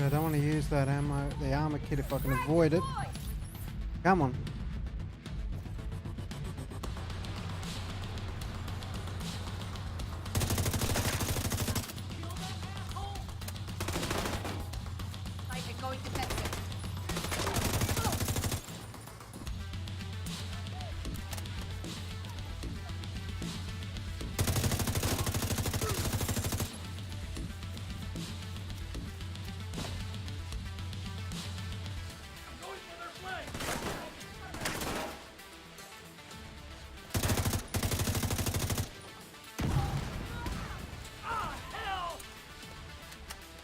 I don't want to use that ammo, the armor kit, if I can avoid it. Come on.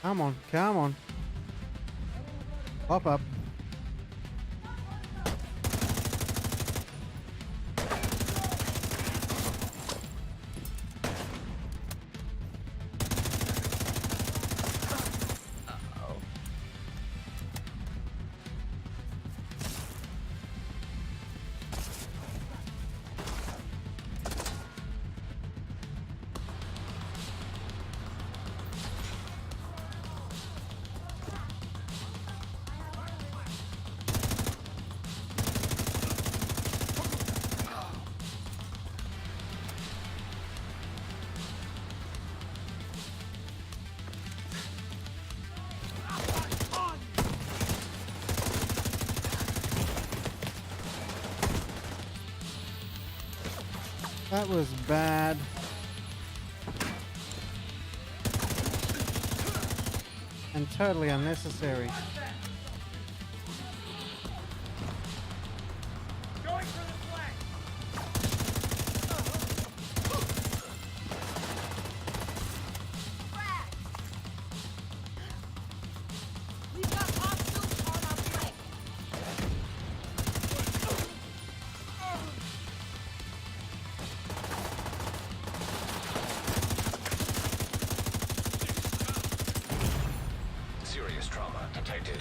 Come on, come on. Pop up. That was bad. And totally unnecessary. Going for the flag! We've got hostiles on our flank. Serious trauma detected.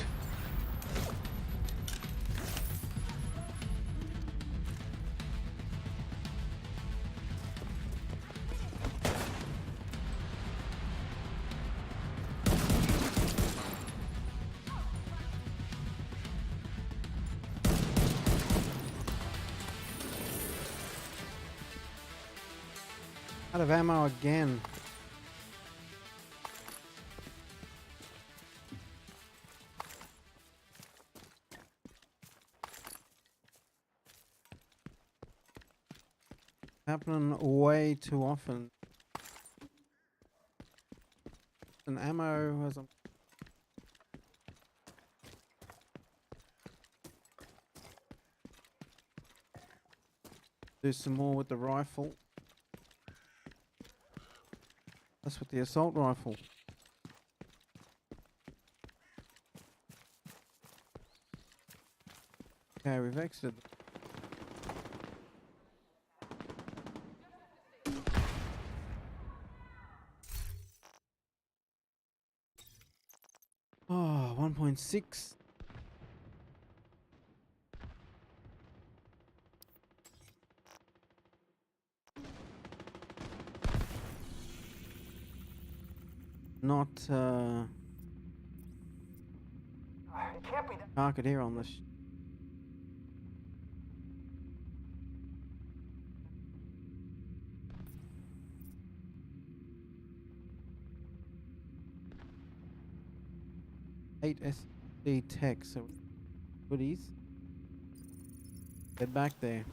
Out of ammo again. Happening way too often. And ammo has a do some more with the rifle. That's with the assault rifle. Okay, we've exited. Oh, 1.6. Not It can't be that. target here on this. Eight SD tech, so goodies. Get back there.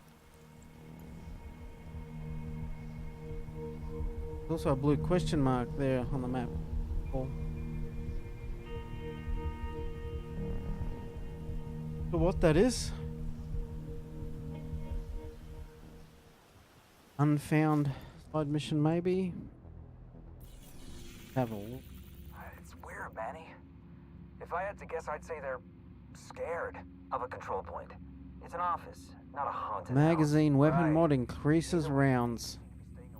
There's also a blue question mark there on the map. Cool. So what that is? Unfound side mission, maybe. Have a look. It's weird, Manny. If I had to guess, I'd say they're scared of a control point. It's an office, not a haunted Magazine house. weapon Right. mod increases rounds.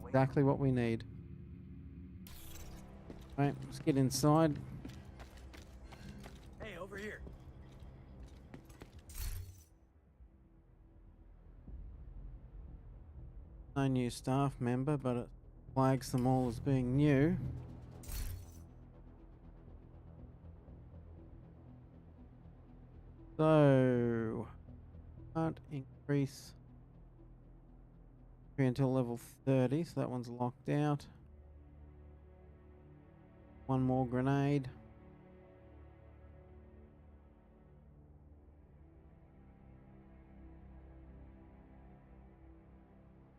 Exactly what we need. Right, let's get inside. Hey, over here. No new staff member, but it flags them all as being new. So can't increase until level 30, so that one's locked out. One more grenade.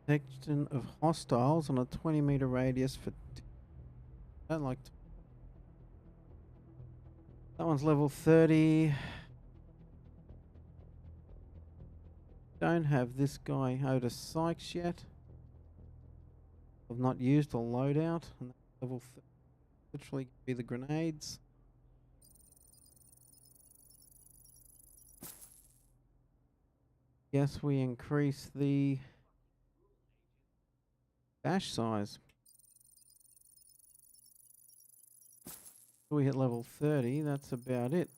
Detection of hostiles on a 20-meter radius for. I don't like. That one's level 30. Don't have this guy Otis Sykes yet. I've not used a loadout. And that's level 30. Literally be the grenades. Yes, we increase the dash size. We hit level 30. That's about it.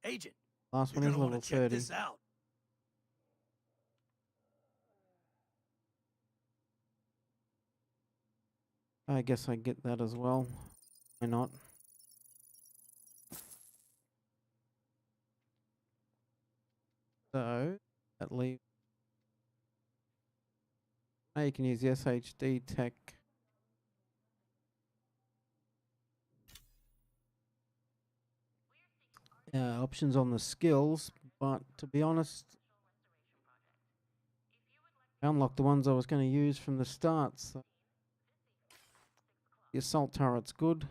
Agent, Last you're one is gonna level want to check 30. this out. I guess I get that as well. Why not? So that leaves. Now you can use the SHD tech. Options on the skills, but to be honest, I unlocked the ones I was going to use from the start. So the assault turret's good.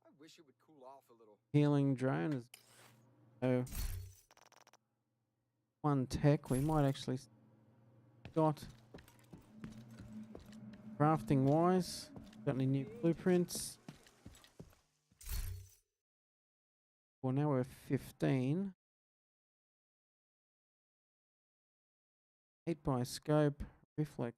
I wish it would cool off a little. Healing drone is. So one tech we might actually got. Crafting wise, got any new blueprints? Well, now we're 15. 8 by scope, reflex.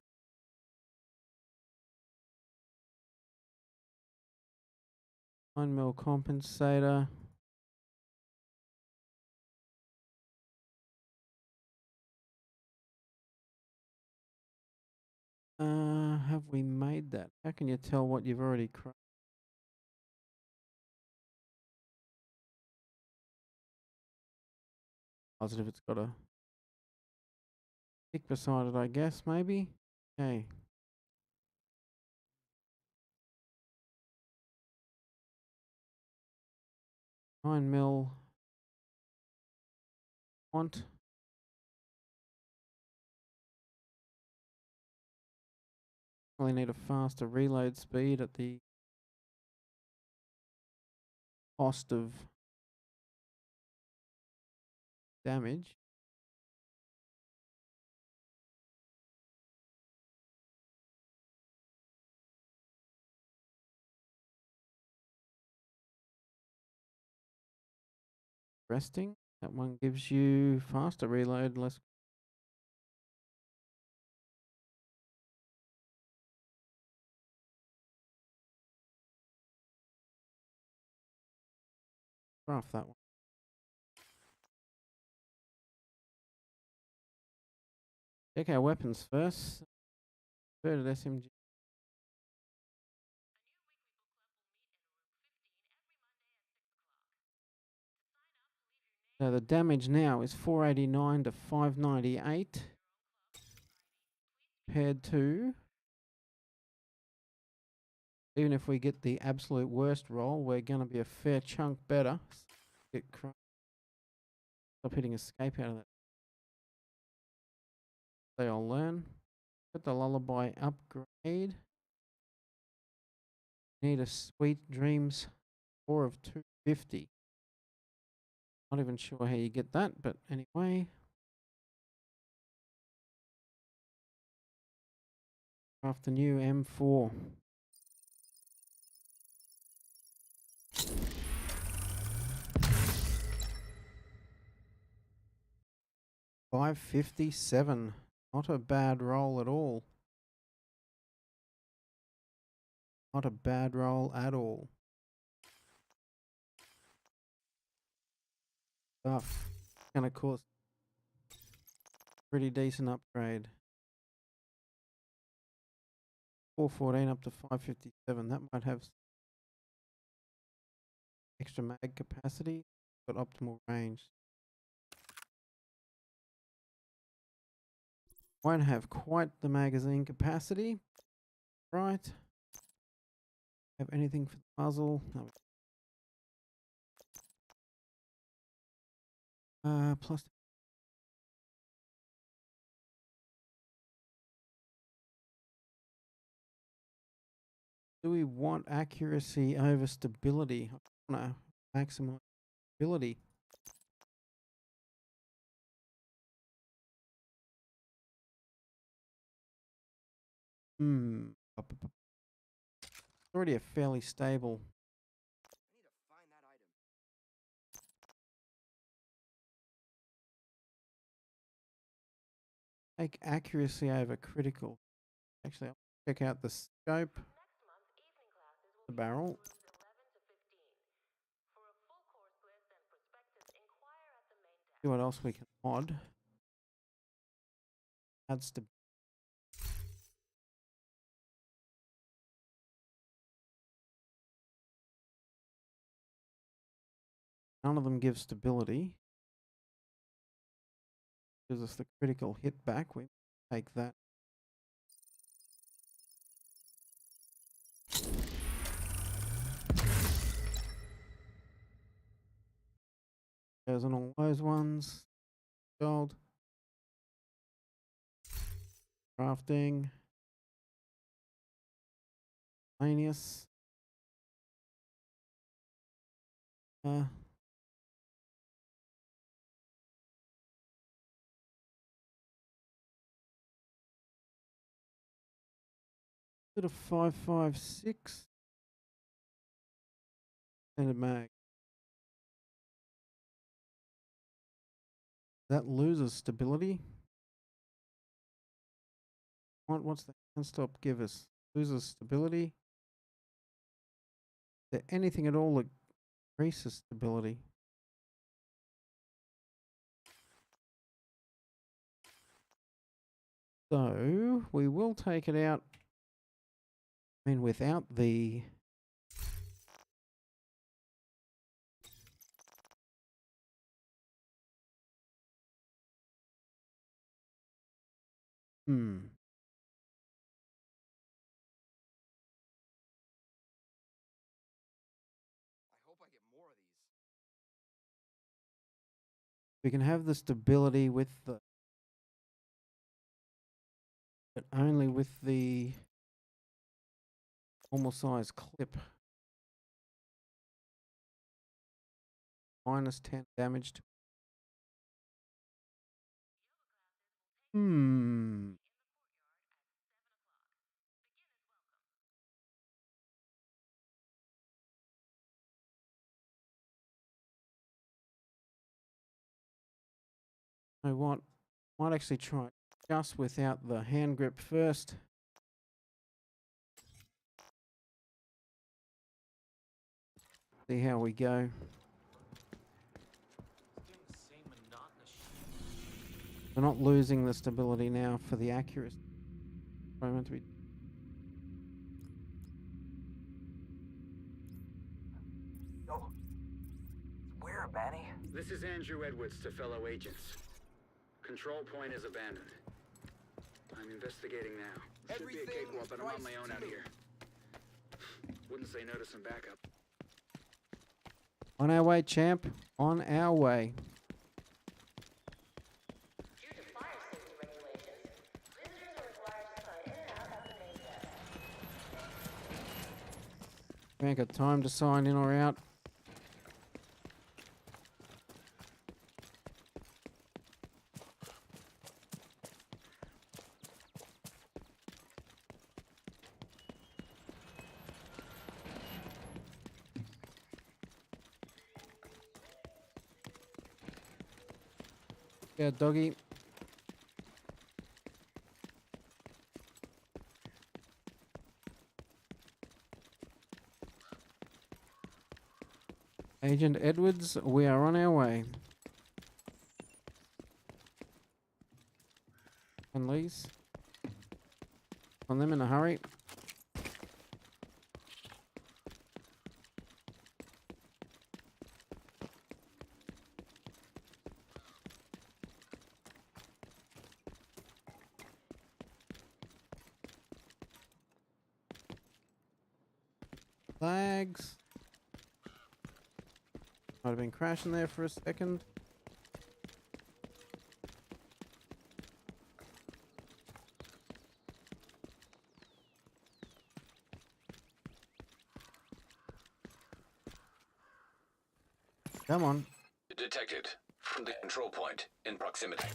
9mm compensator. Have we made that? How can you tell what you've already crafted? Positive it's got a tick beside it, I guess, maybe? Okay. Nine mil font. Really need a faster reload speed at the cost of damage. Resting. That one gives you faster reload, less. Craft that one. Check our weapons first. Converted SMG. So the damage now is 489 to 598. Compared to, even if we get the absolute worst roll, we're going to be a fair chunk better. Stop hitting escape out of that. They all learn. Put the lullaby upgrade. Need a sweet dreams score of 250. Not even sure how you get that, but anyway. Craft the new M4. $557. Not a bad roll at all. Not a bad roll at all. Stuff. Gonna cost pretty decent upgrade. 414 up to 557. That might have extra mag capacity, but optimal range. Won't have quite the magazine capacity, right? Have anything for the muzzle? No. Plus. Do we want accuracy over stability? I want to maximize stability. Hmm. It's already a fairly stable. I need to find that item. Take accuracy over critical. Actually, I'll check out the scope, the barrel. See what else we can mod. Add stability. None of them give stability. Gives us the critical hit back. We take that. Goes on all those ones. Gold. Crafting. Manius. Bit of 5.56 and a mag. That loses stability. What's the hand stop give us? Loses stability. Is there anything at all that increases stability? So we will take it out. I mean, without the I hope I get more of these. we can have the stability with the, but only with the normal size clip. Minus 10 damage to. I might actually try it just without the hand grip first. See how we go. We're not losing the stability now for the accuracy. I'm meant to be. Yo, where, Manny? This is Andrew Edwards to fellow agents. Control point is abandoned. I'm investigating now. Should be a cakewalk, but I'm on my own out here. Wouldn't say no to some backup. On our way, champ. On our way. We ain't got time to sign in or out. Yeah, doggy. Agent Edwards, we are on our way. Unleash. On them in a hurry. Flags. Might have been crashing there for a second. Come on. Detected. From the control point in proximity.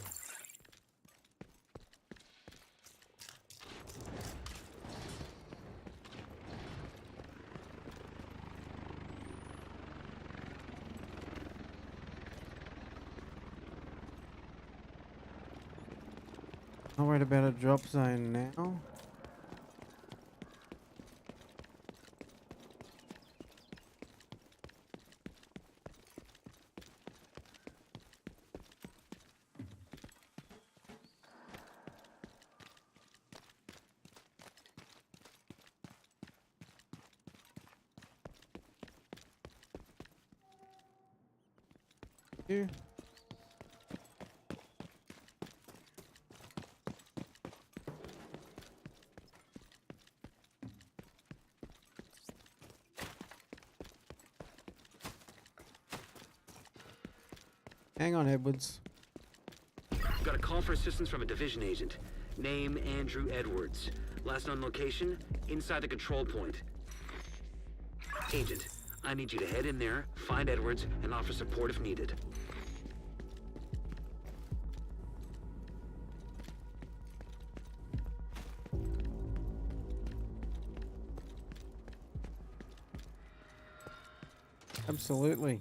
Not worried about a drop zone now. You. Hang on, Edwards. Got a call for assistance from a division agent. Name Andrew Edwards. Last known location, inside the control point. Agent, I need you to head in there, find Edwards, and offer support if needed. Absolutely.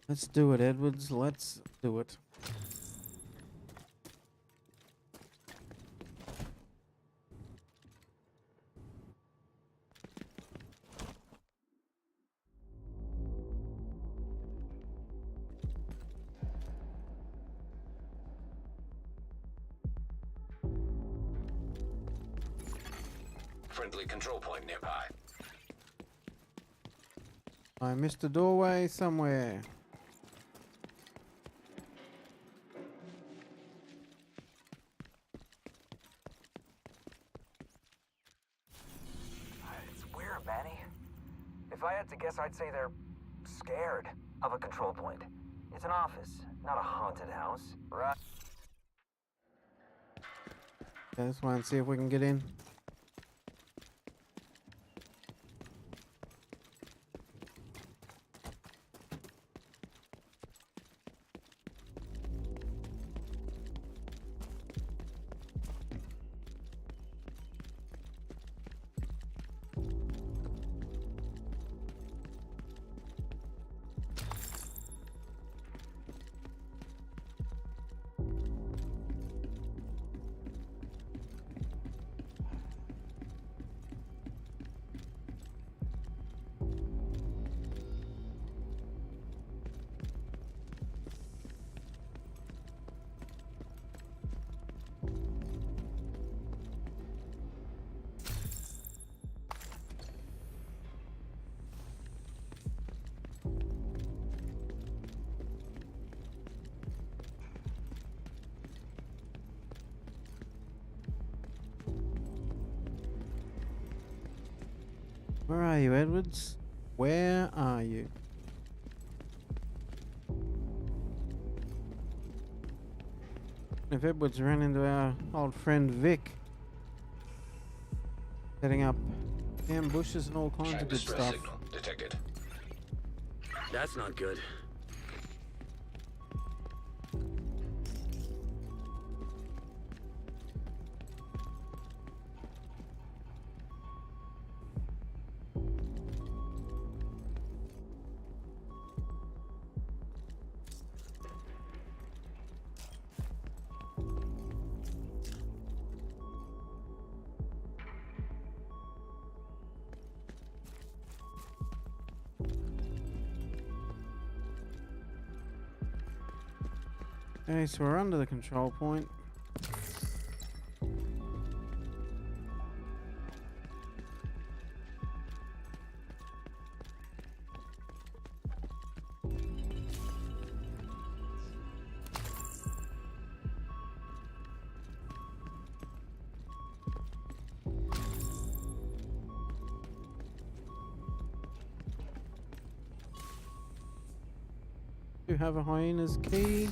Let's do it, Edwards. Let's do it. Friendly control point nearby. I missed a doorway somewhere. It's weird, Manny. If I had to guess, I'd say they're scared of a control point. It's an office, not a haunted house, right? Okay, this one, see if we can get in. Where are you, Edwards? Where are you? If Edwards ran into our old friend Vic, setting up ambushes and all kinds of good Distress stuff. signal detected. That's not good. Okay, so we're under the control point. to have a hyena's key.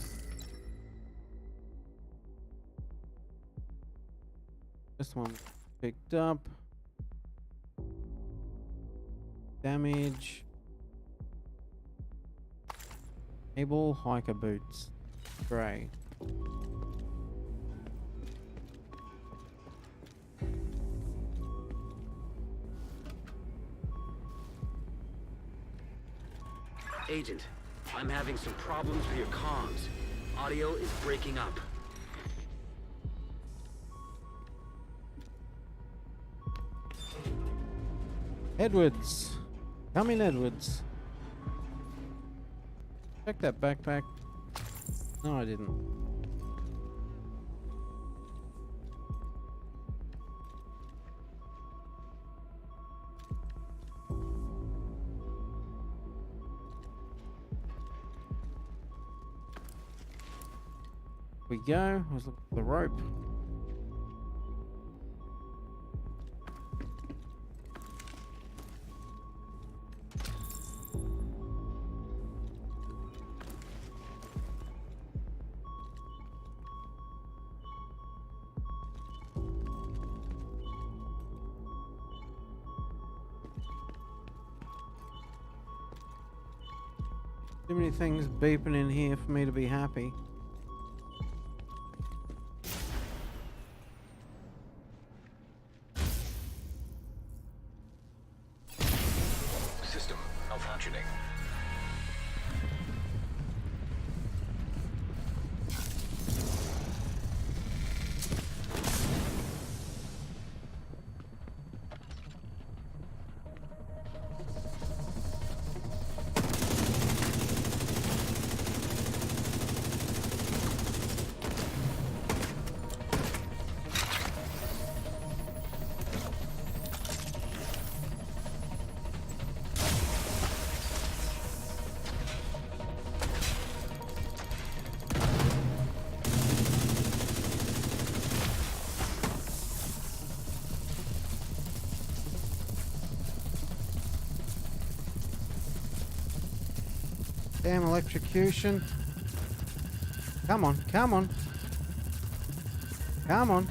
This one picked up. Damage. Able hiker boots. Grey. Agent, I'm having some problems with your comms. Audio is breaking up. Edwards. Come in, Edwards. Check that backpack. No, I didn't. We go. Let's look at the rope. Too many things beeping in here for me to be happy. System malfunctioning. Damn electrocution. Come on, come on. Come on.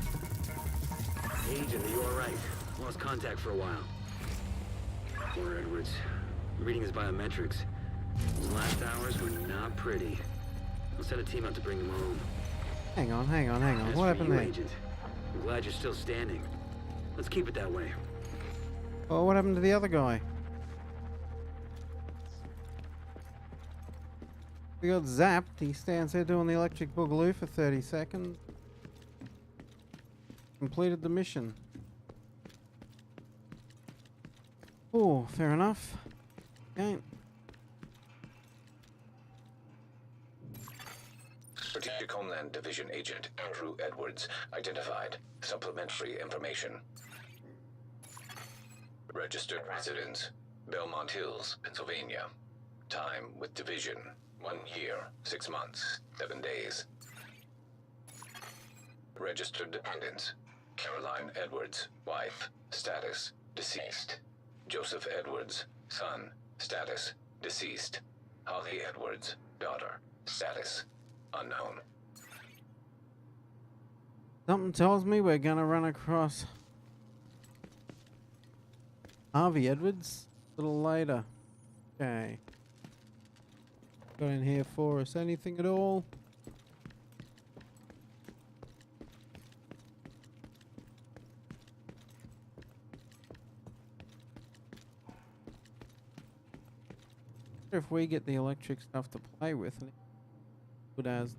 Agent, are you alright? Lost contact for a while. Poor Edwards. I'm reading his biometrics. His last hours were not pretty. I'll send a team out to bring him home. Hang on, hang on, hang on. As What for happened you, there? Agent, I'm glad you're still standing. Let's keep it that way. Oh, what happened to the other guy? We got zapped. He stands there doing the electric boogaloo for 30 seconds. Completed the mission. Oh, fair enough. Okay. Strategic Homeland Division Agent Andrew Edwards identified. Supplementary information. Registered residence, Belmont Hills, Pennsylvania. Time with Division, 1 year, 6 months, 7 days. Registered dependents, Caroline Edwards, wife, status, deceased. Joseph Edwards, son, status, deceased. Holly Edwards, daughter, status, unknown. Something tells me we're gonna run across Harvey Edwards a little later. Okay. Got in here for us? Anything at all? If we get the electric stuff to play with, and good as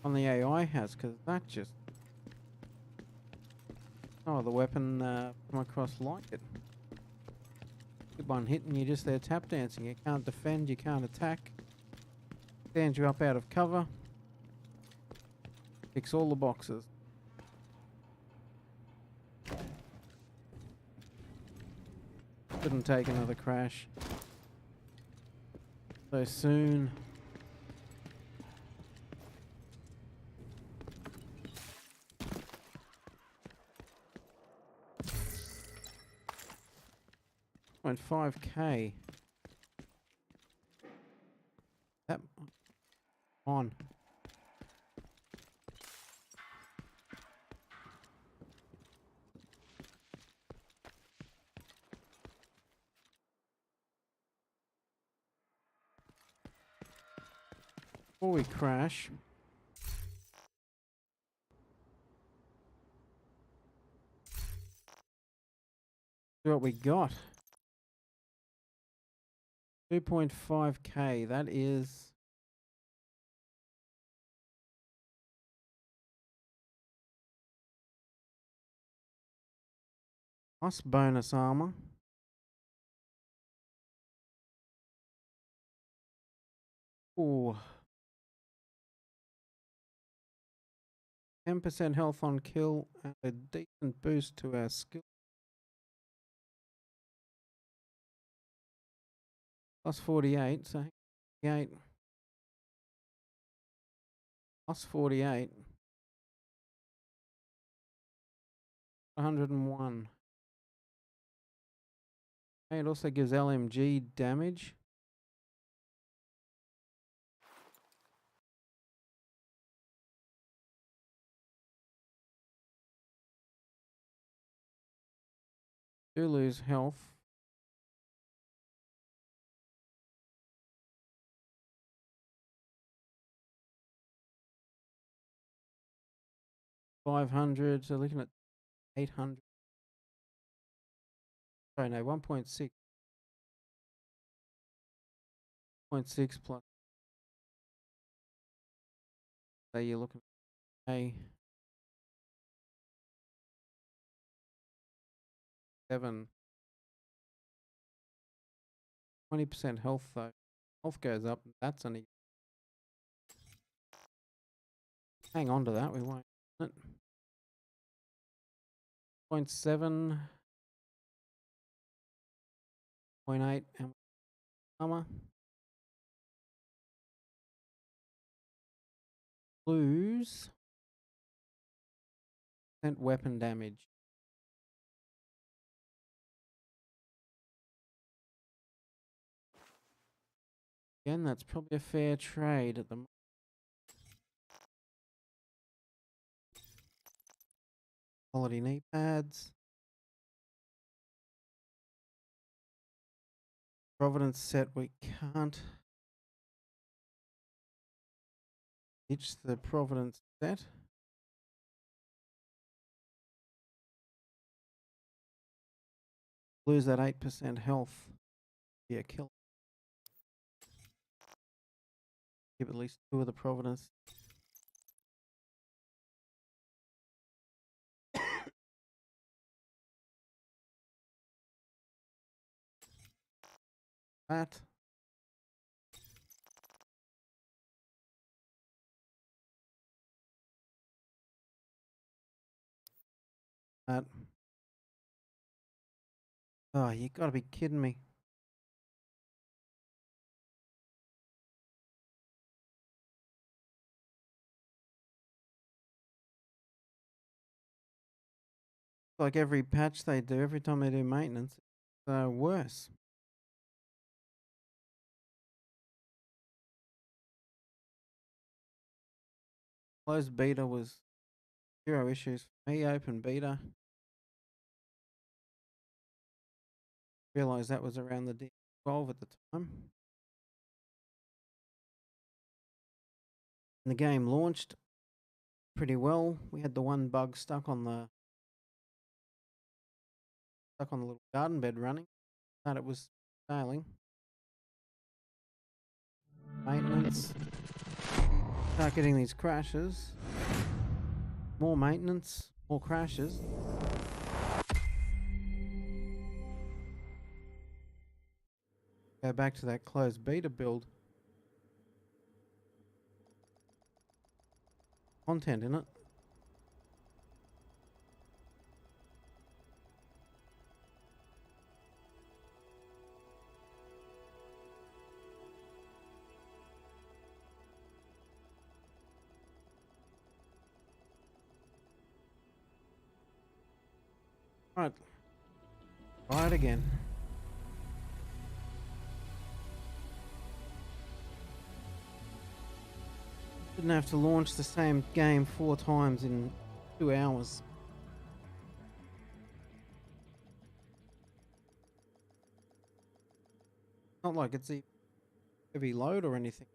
on the AI has, because that just no other weapon come across like it. Keep on hitting you, just there tap dancing. You can't defend, you can't attack. Stands you up out of cover. Ticks all the boxes. Couldn't take another crash so soon. $5K. On. Before we crash, see what we got. 2.5k. That is plus bonus armor. Ooh. 10% health on kill and a decent boost to our skill. Plus 48, so 48. Plus 48. 101. Okay, it also gives LMG damage. Do lose health. $500, so looking at 800. Sorry, no, 1.6. 0.6 plus. So you're looking at a 7. 20% health though. Health goes up. That's only. Hang on to that. We won't. 0.7. 0.8 and armor. Lose % weapon damage. Again, that's probably a fair trade at the moment. Quality knee pads. Providence set, we can't ditch the Providence set. Lose that 8% health. Yeah, kill. Give at least 2 of the Providence. That. That. Oh, you gotta be kidding me. Like every patch they do, every time they do maintenance, it's worse. Closed beta was 0 issues for me. Open beta. Realized that was around the D12 at the time. And the game launched pretty well. We had the one bug stuck on the little garden bed running. Thought it was failing. Maintenance. Start getting these crashes. More maintenance, more crashes. Go back to that closed beta build. Content in it. Right. Try it again. Didn't have to launch the same game 4 times in 2 hours. Not like it's a heavy load or anything.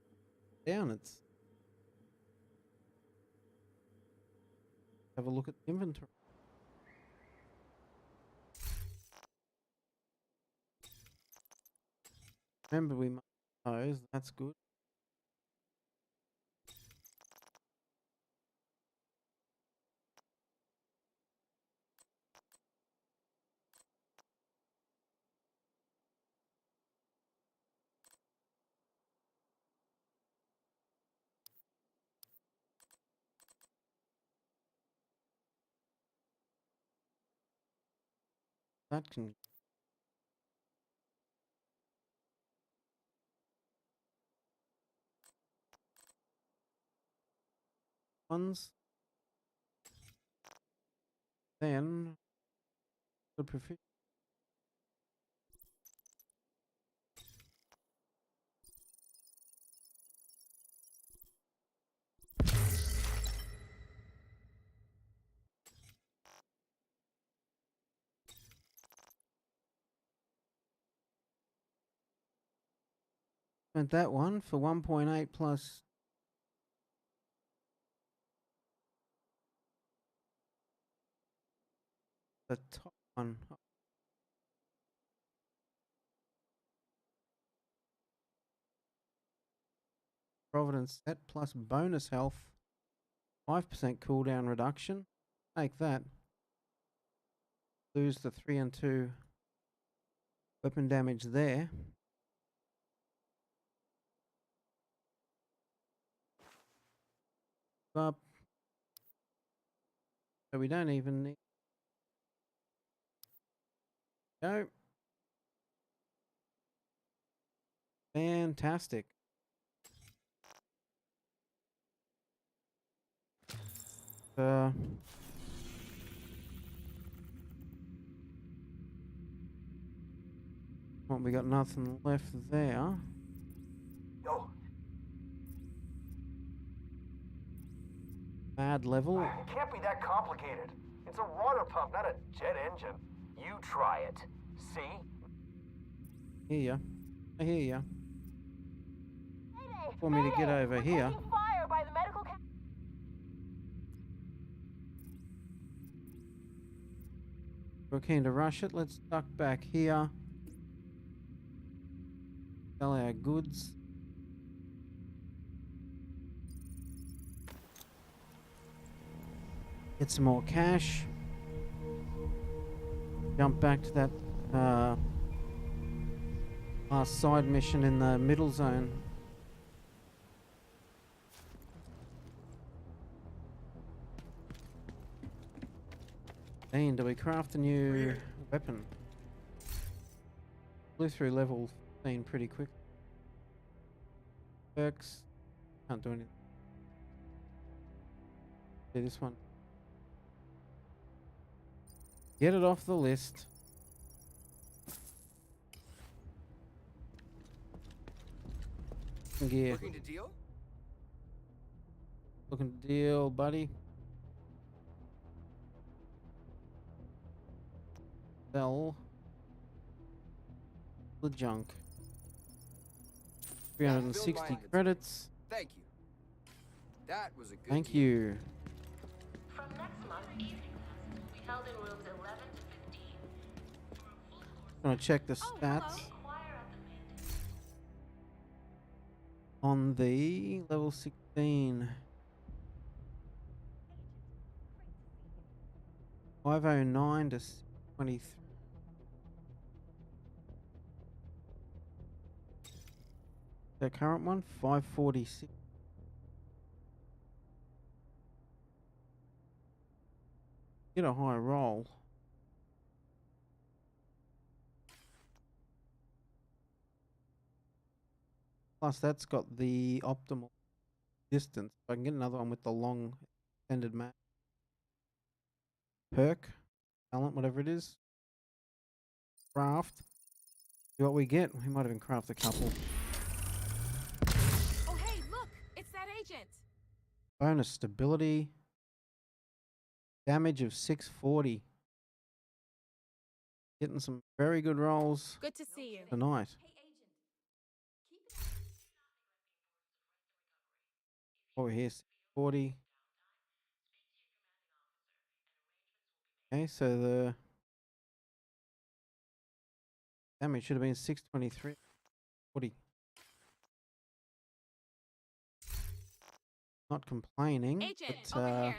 Down, it's. Have a look at the inventory. Remember, we made those. That's good. That can. Ones. Then. The profi. Spent that one for 1.8 plus. The top one. Providence set plus bonus health. 5% cooldown reduction. Take that. Lose the 3 and 2 weapon damage there. Up. So we don't even need. Go. Fantastic. Well, we got nothing left there. Yo. Bad level. It can't be that complicated. It's a water pump, not a jet engine. You try it. See? Hear ya. I hear ya. For me to get over here. Fire by the medical We're keen to rush it. Let's duck back here. Sell our goods. Get some more cash. Jump back to that last side mission in the middle zone. Dean, do we craft a new weapon? Blew through level 15 pretty quick. Perks. Can't do anything. Do this one. Get it off the list. Gear. Looking to deal? Looking to deal, buddy. Sell the junk. 360 credits. Thank you. That was a good Thank deal. you. From next month, evening classes will be held in rooms 11 to 15. Gonna check the stats on the level 16. 509 to 23. The current one, 546. Get a high roll. Plus that's got the optimal distance. I can get another one with the long extended map. Perk, talent, whatever it is. Craft. See what we get. We might even craft a couple. Oh, hey, look! It's that agent! Bonus stability. Damage of 640. Getting some very good rolls. Good to see you. Tonight. Over here, 640. Okay, so the damage should have been 623. 40. Not complaining. Agent, but, over here.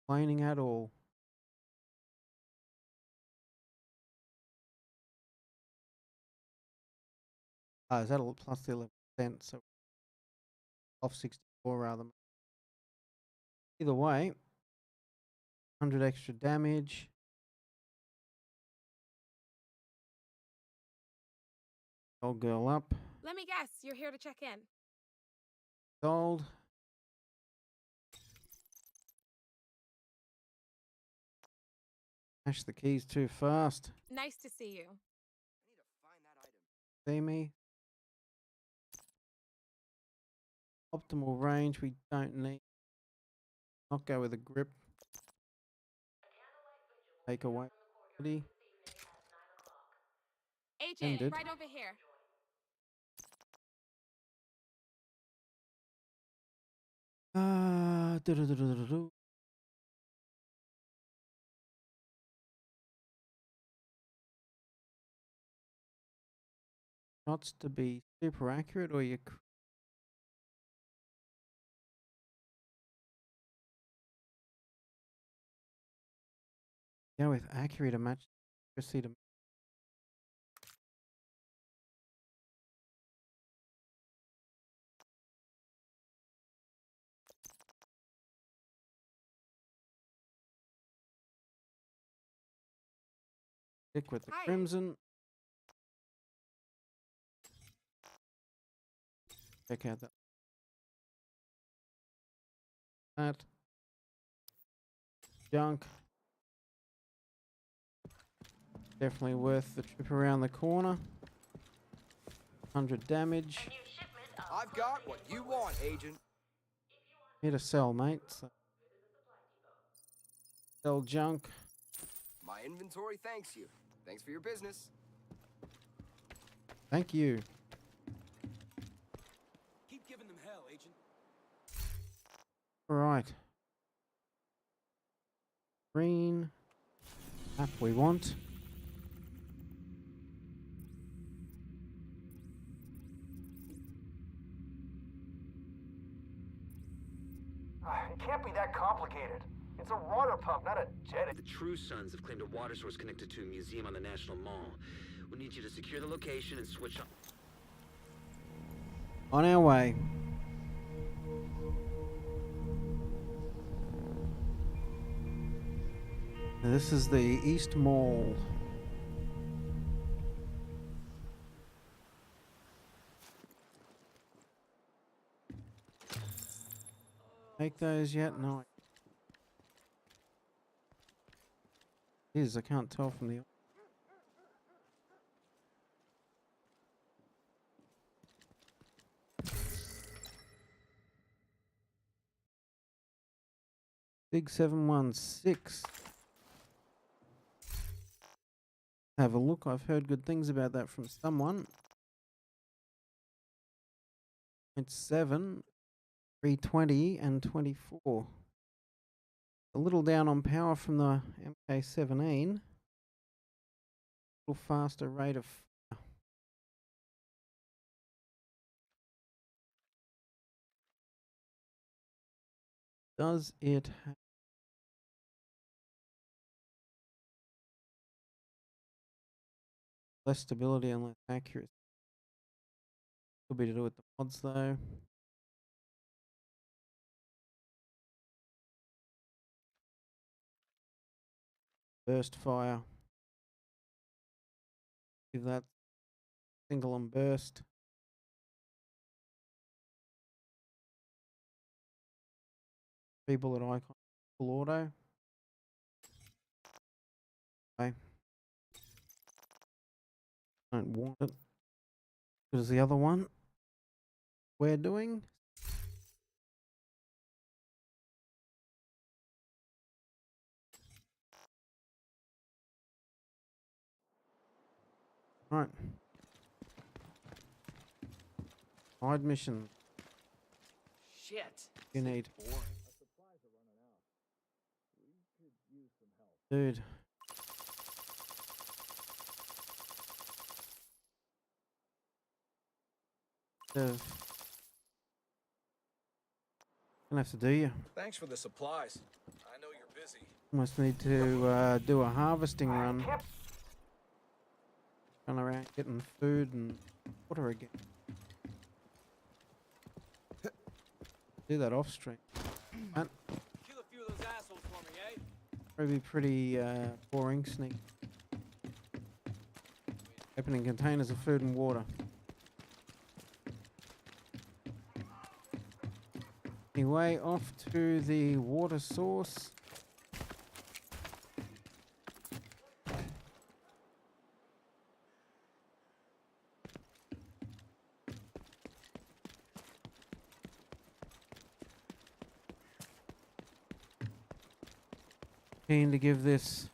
complaining at all. Is that plus the 11%? So off 64 rather. Either way, 100 extra damage. Old girl up. Let me guess, you're here to check in. Gold. Smash the keys too fast. Nice to see you. See me. Optimal range we don't need. Not go with a grip. Take away. Agent, Ended. right over here. Do-do-do-do-do-do. Shots to be super accurate, or you go with accurate to match accuracy to. Stick with the Hi. crimson. Check out that junk. Definitely worth the trip around the corner. 100 damage. I've got what you want, Agent. Here to sell, mate. So sell junk. My inventory thanks you. Thanks for your business. Thank you. Keep giving them hell, Agent. All right. Green. Map we want. It can't be that complicated. It's a water pump, not a jet. The True Sons have claimed a water source connected to a museum on the National Mall. We need you to secure the location and switch on. On our way. Now this is the East Mall. Make those yet? No. I can't tell from the. Big 716. Have a look. I've heard good things about that from someone. It's 7, 320, and 24. A little down on power from the MK17. A little faster rate of fire. Does it have less stability and less accuracy? Could be to do with the mods though. Burst fire. Give that single and burst. People at icon full auto. Okay. Don't want it. Because the other one we're doing Right. Side mission. Shit. You need. Boring. Dude. Gonna have to do you. Thanks for the supplies. I know you're busy. Almost need to do a harvesting run. Run around getting food and water again. Do that off stream. Kill a few of those assholes for me, eh? Probably pretty boring, sneak. Opening containers of food and water. Anyway, off to the water source. Keen to give this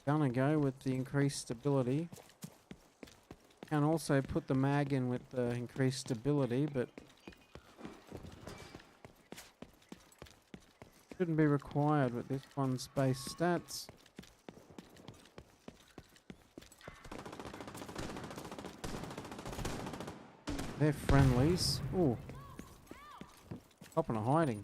gun a go with the increased stability. Can also put the mag in with the increased stability, but shouldn't be required with this one's base stats. They're friendlies. Ooh. Popping a hiding.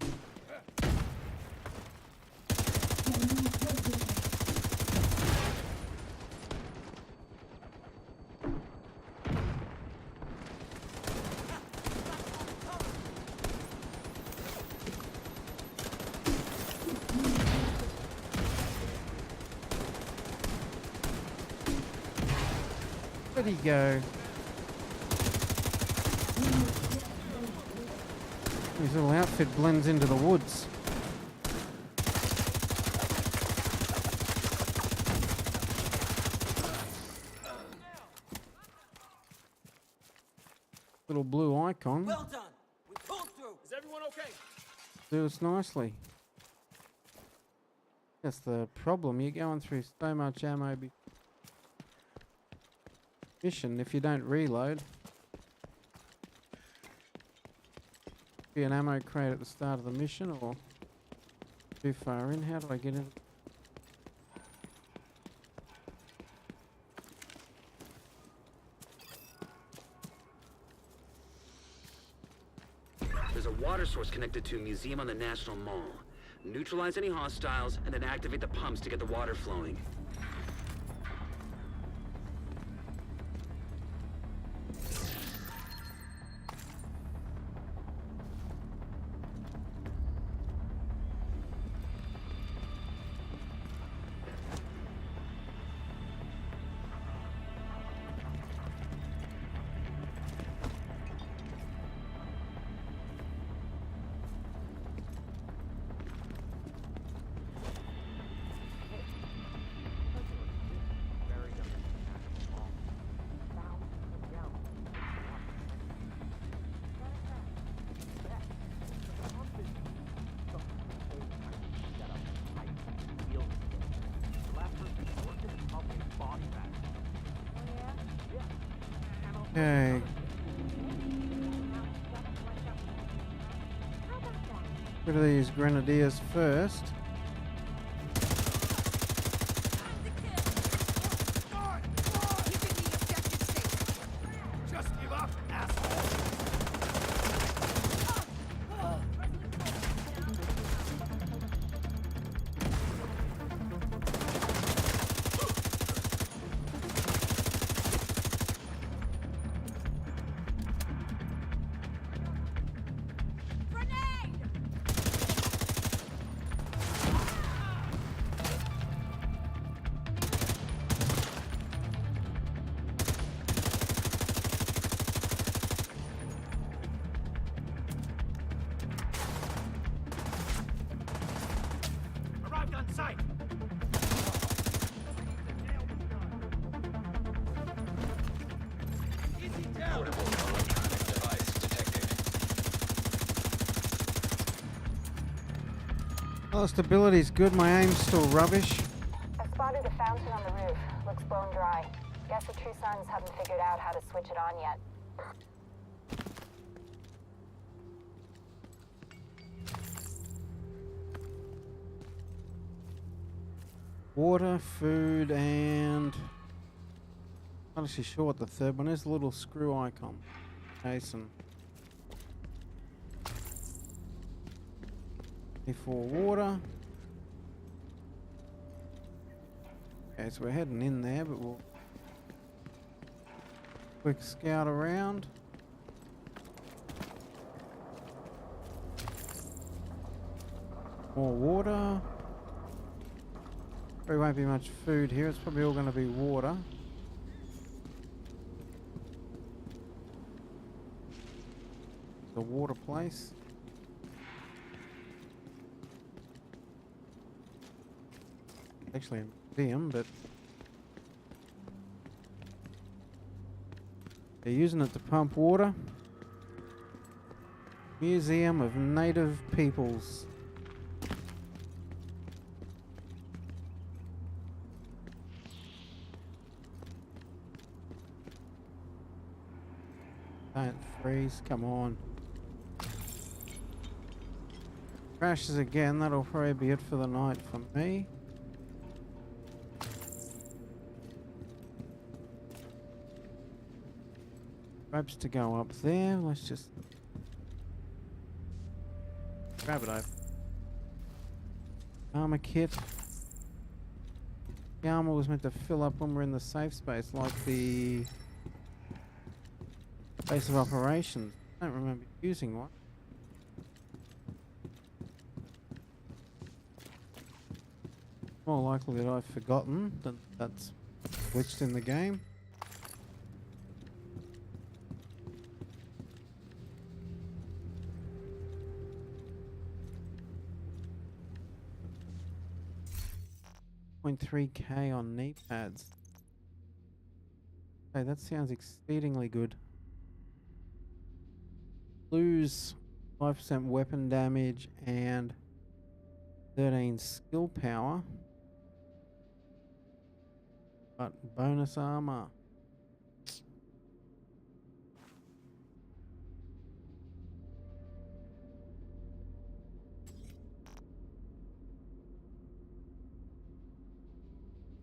Where'd he go? His little outfit blends into the woods. Little blue icon. Well done. We pulled through. Is everyone okay? Do us nicely. That's the problem. You're going through so much ammo mission if you don't reload. Be an ammo crate at the start of the mission or too far in. How do I get in? There's a water source connected to a museum on the National Mall. Neutralize any hostiles and then activate the pumps to get the water flowing. Okay. Rid of these grenadiers first. Just give up, asshole. Arrived on site. Easy down. Portable electronic device detected. Well, stability's good. My aim's still rubbish. I spotted a fountain on the roof. bone dry. Guess the True Sons haven't figured out how to switch it on yet. Water, food, and... Not actually sure what the third one is. The little screw icon. Jason. For water. Okay, so we're heading in there, but we'll quick scout around. More water. There won't be much food here. It's probably all going to be water. The water place. Actually a museum, but they're using it to pump water. Museum of Native Peoples. Don't freeze, come on. Crashes again, that'll probably be it for the night for me. Ropes to go up there, let's just grab it over. Armor kit. The armor was meant to fill up when we're in the safe space, like the base of operations. I don't remember using one. More likely that I've forgotten that that's glitched in the game. .3k on knee pads. Okay, that sounds exceedingly good. Lose 5% weapon damage and 13 skill power. But bonus armor.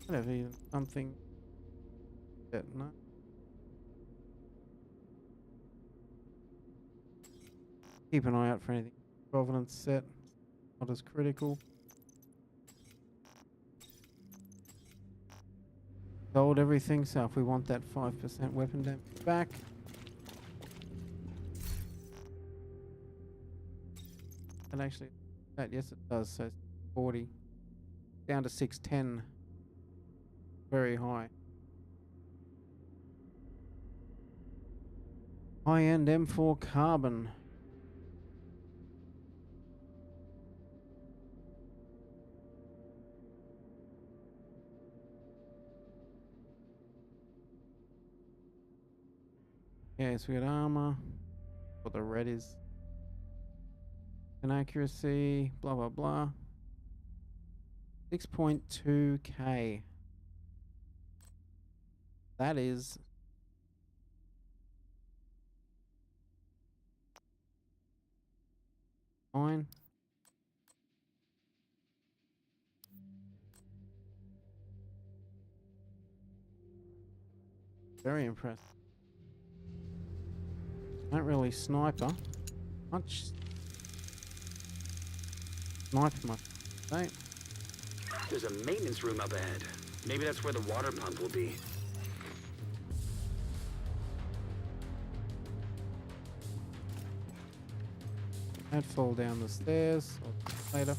Whatever, even something that no. Keep an eye out for anything. Provenance set, not as critical. Sold everything, so if we want that 5% weapon damage back. And actually, yes it does, so it's 40. Down to 610. Very high. High-end M4 carbon. Okay, so we got armor. What the red is. And accuracy, blah blah blah. 6.2k. That is fine. Very impressed. Not really sniper. Much sniper much. Right? There's a maintenance room up ahead. Maybe that's where the water pump will be. Don't fall down the stairs or later.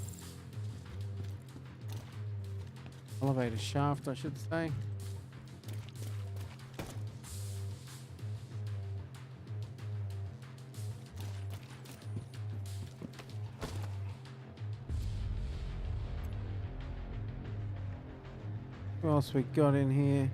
Elevator shaft, I should say. What else we got in here?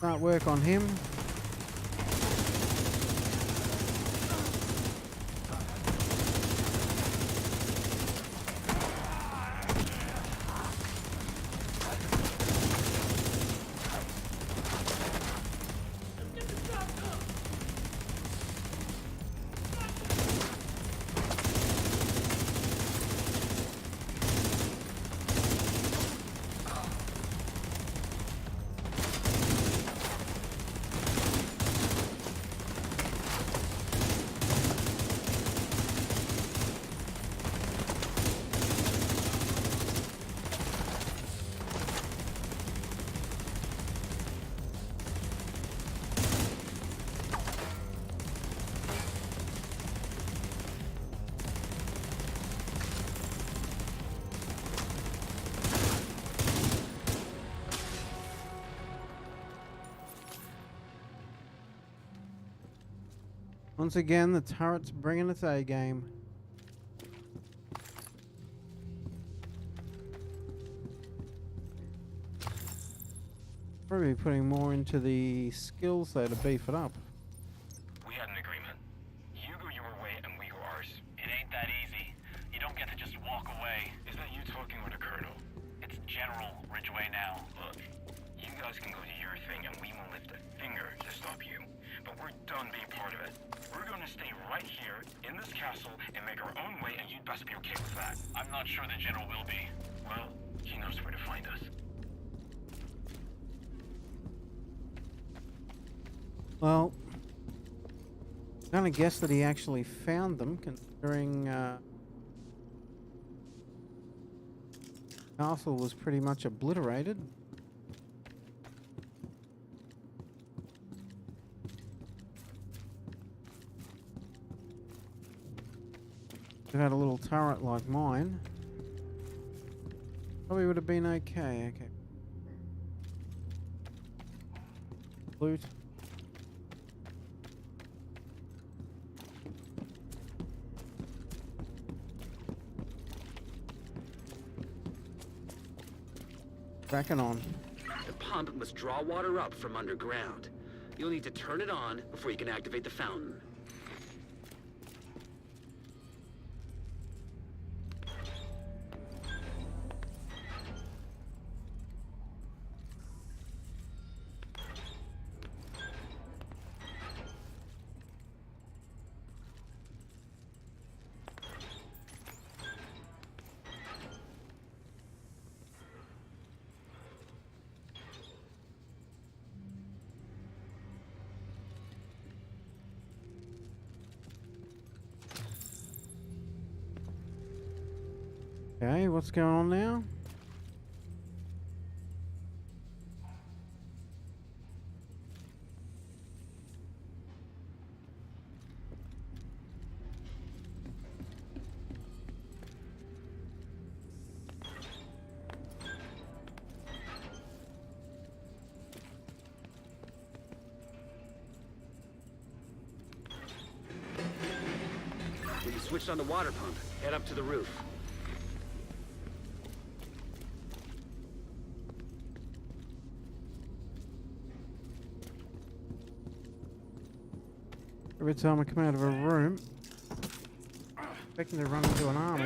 Start work on him. Once again, the turret's bringing its A game. Probably putting more into the skills though to beef it up. We had an agreement. You go your way and we go ours. It ain't that easy. You don't get to just walk away. Is that you talking or the Colonel? It's General Ridgway now. Look, you guys can go do your thing and we won't lift a finger to stop you. But we're done being part of it. We're gonna stay right here in this castle and make our own way, and you'd best be okay with that. I'm not sure the General will be. Well, he knows where to find us. Well, I'm gonna guess that he actually found them, considering castle was pretty much obliterated. If it had a little turret like mine, probably would have been okay. Okay. Loot. Cracking on. The pump must draw water up from underground. You'll need to turn it on before you can activate the fountain. Okay, what's going on now? When you switched on the water pump, head up to the roof. Every time I come out of a room, expecting to run into an army.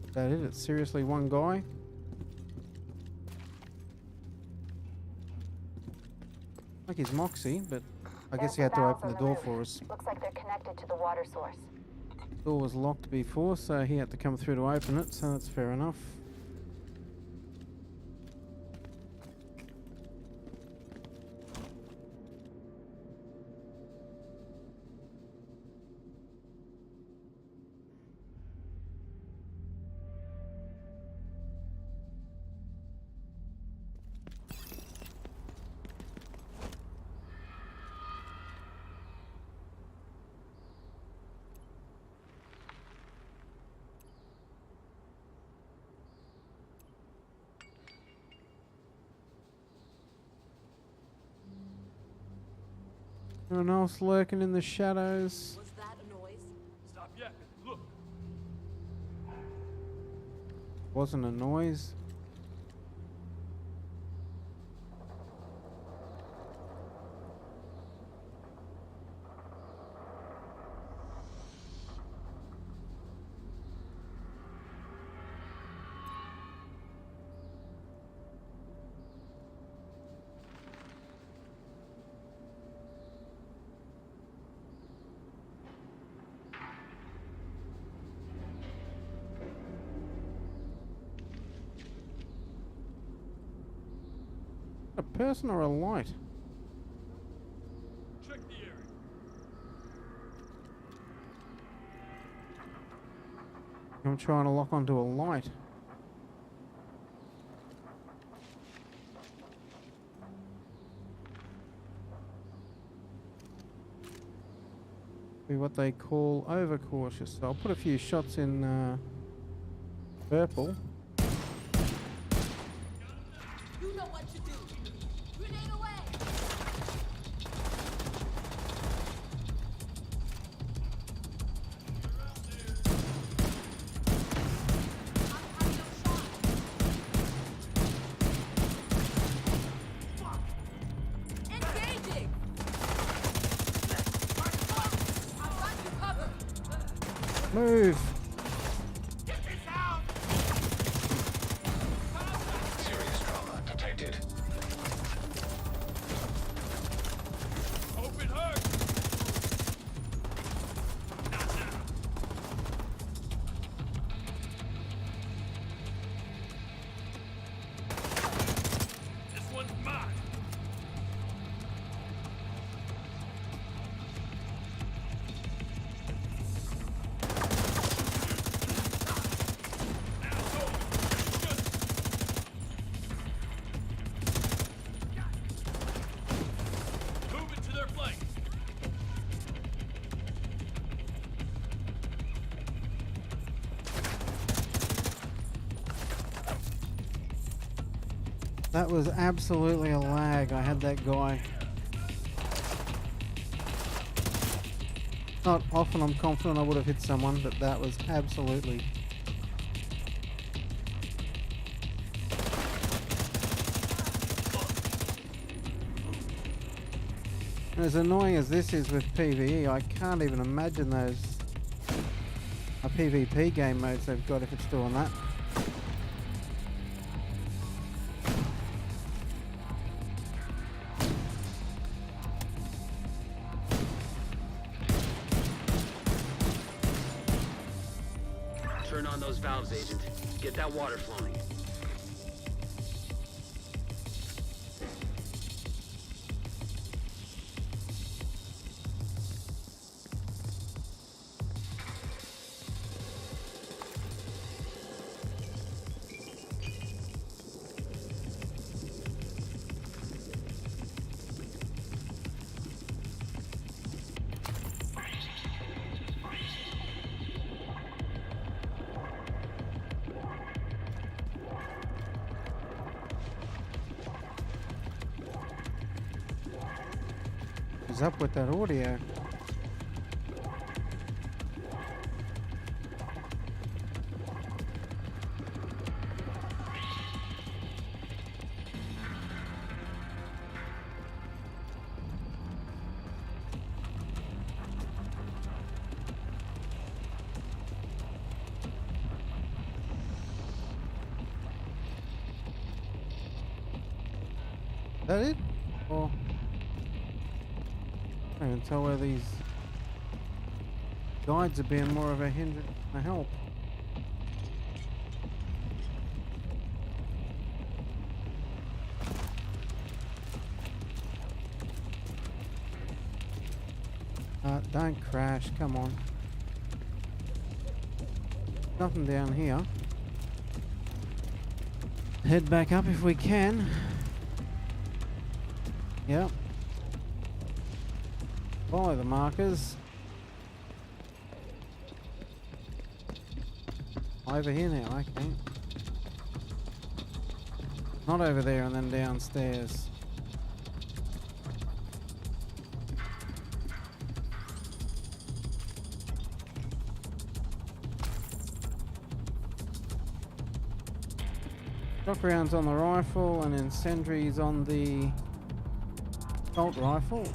Is that it? It's seriously one guy? Like he's Moxie, but I guess he had to open the door for us. Looks like they're connected to the water source. Door was locked before, so he had to come through to open it, so that's fair enough. Anyone else lurking in the shadows? Was that a noise? Stop yapping. Look. Wasn't a noise. A person or a light? Check the area. I'm trying to lock onto a light. Be what they call overcautious. So I'll put a few shots in purple. You know what to do. Grenade away. Engaging. I've got you covered. Move! Serious trauma detected. Hope it hurts. This one's mine. Move it to their flank. That was absolutely a lag. I had that guy. Not often I'm confident I would have hit someone, but that was absolutely. And as annoying as this is with PvE, I can't even imagine those PvP game modes they've got if it's doing that. Turn on those valves, Agent. Get that water flowing. What's up with that audio? Is that it? Or I can tell where these guides are being more of a hindrance than a help. Don't crash, come on. Nothing down here. Head back up if we can. Yep. Follow the markers. Over here now, okay. Not over there and then downstairs. Shock rounds on the rifle and then sentries on the assault rifle.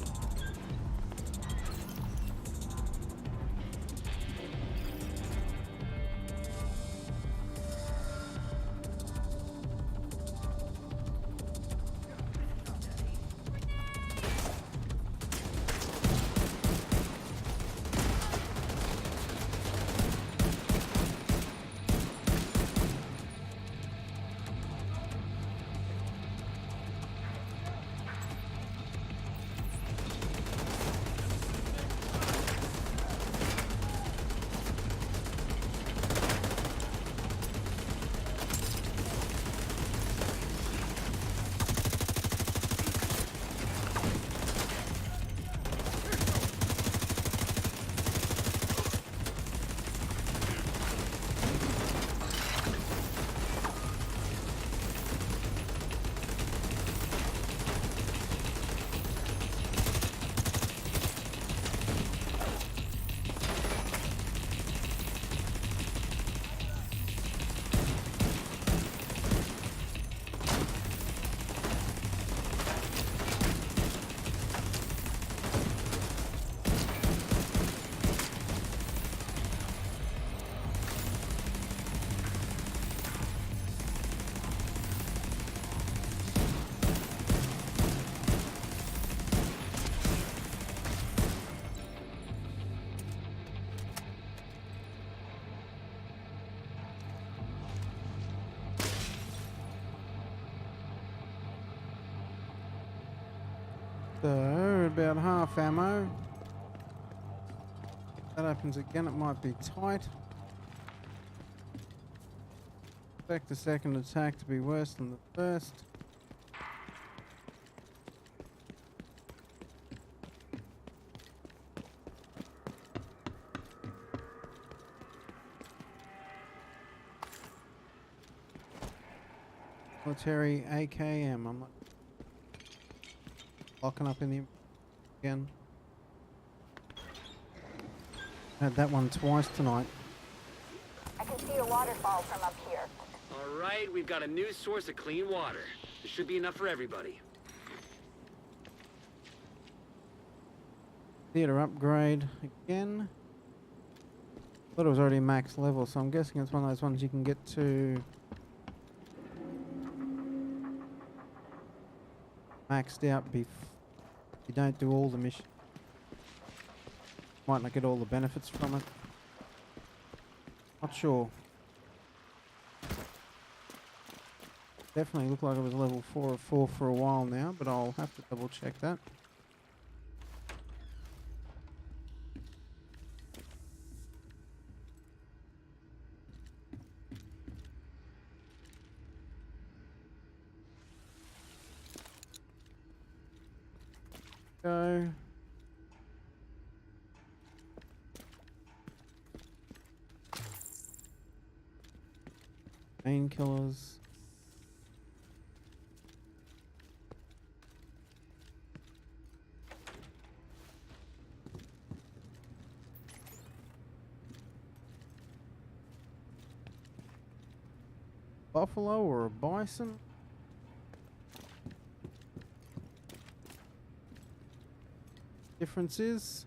So, about half ammo. If that happens again, it might be tight. Expect the second attack to be worse than the first. Military AKM. I'm not locking up in the again. Had that one twice tonight. I can see a waterfall from up here. All right, we've got a new source of clean water. There should be enough for everybody. Theater upgrade again. Thought it was already max level, so I'm guessing it's one of those ones you can get to maxed out before you don't do all the missions. Might not get all the benefits from it. Not sure. Definitely looked like it was level 4 or 4 for a while now, but I'll have to double check that. Go. Painkillers. Buffalo or a bison? Difference is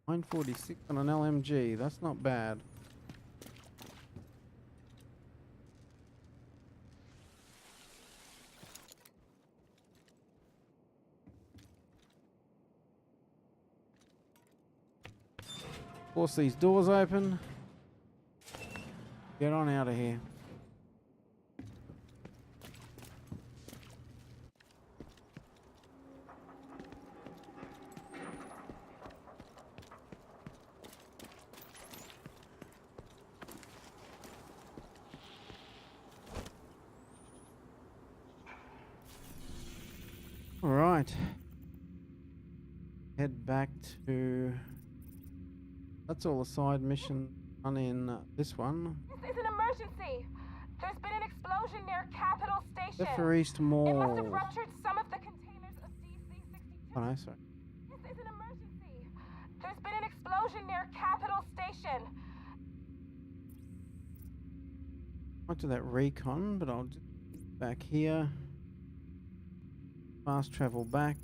946 on an LMG. That's not bad. Force these doors open. Get on out of here. All right. Head back to... That's all the side mission done in this one. This is an emergency. There's been an explosion near Capitol Station. Zephyr East Mall. It must have ruptured some of the containers of DC-62. Oh no, sorry. This is an emergency. There's been an explosion near Capitol Station. Might do that recon, but I'll just back here. Fast travel back.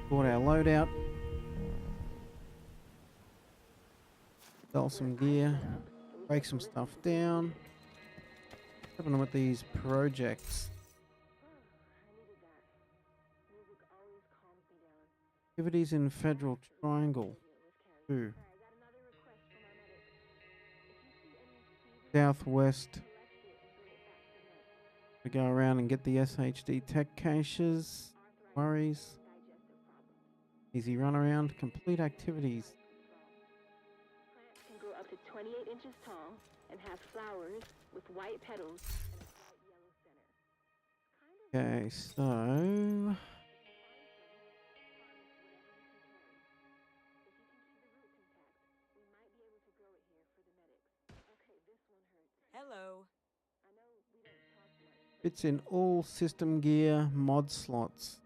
Bought our loadout. Sell some gear. Break some stuff down. What's happening with these projects? Activities in Federal Triangle. 2. Southwest. We go around and get the SHD tech caches. Worries. Easy run around. Complete activities. Plants can grow up to 28 inches tall and have flowers with white petals and a bright yellow center. Okay, so Hello. fits in all system gear mod slots.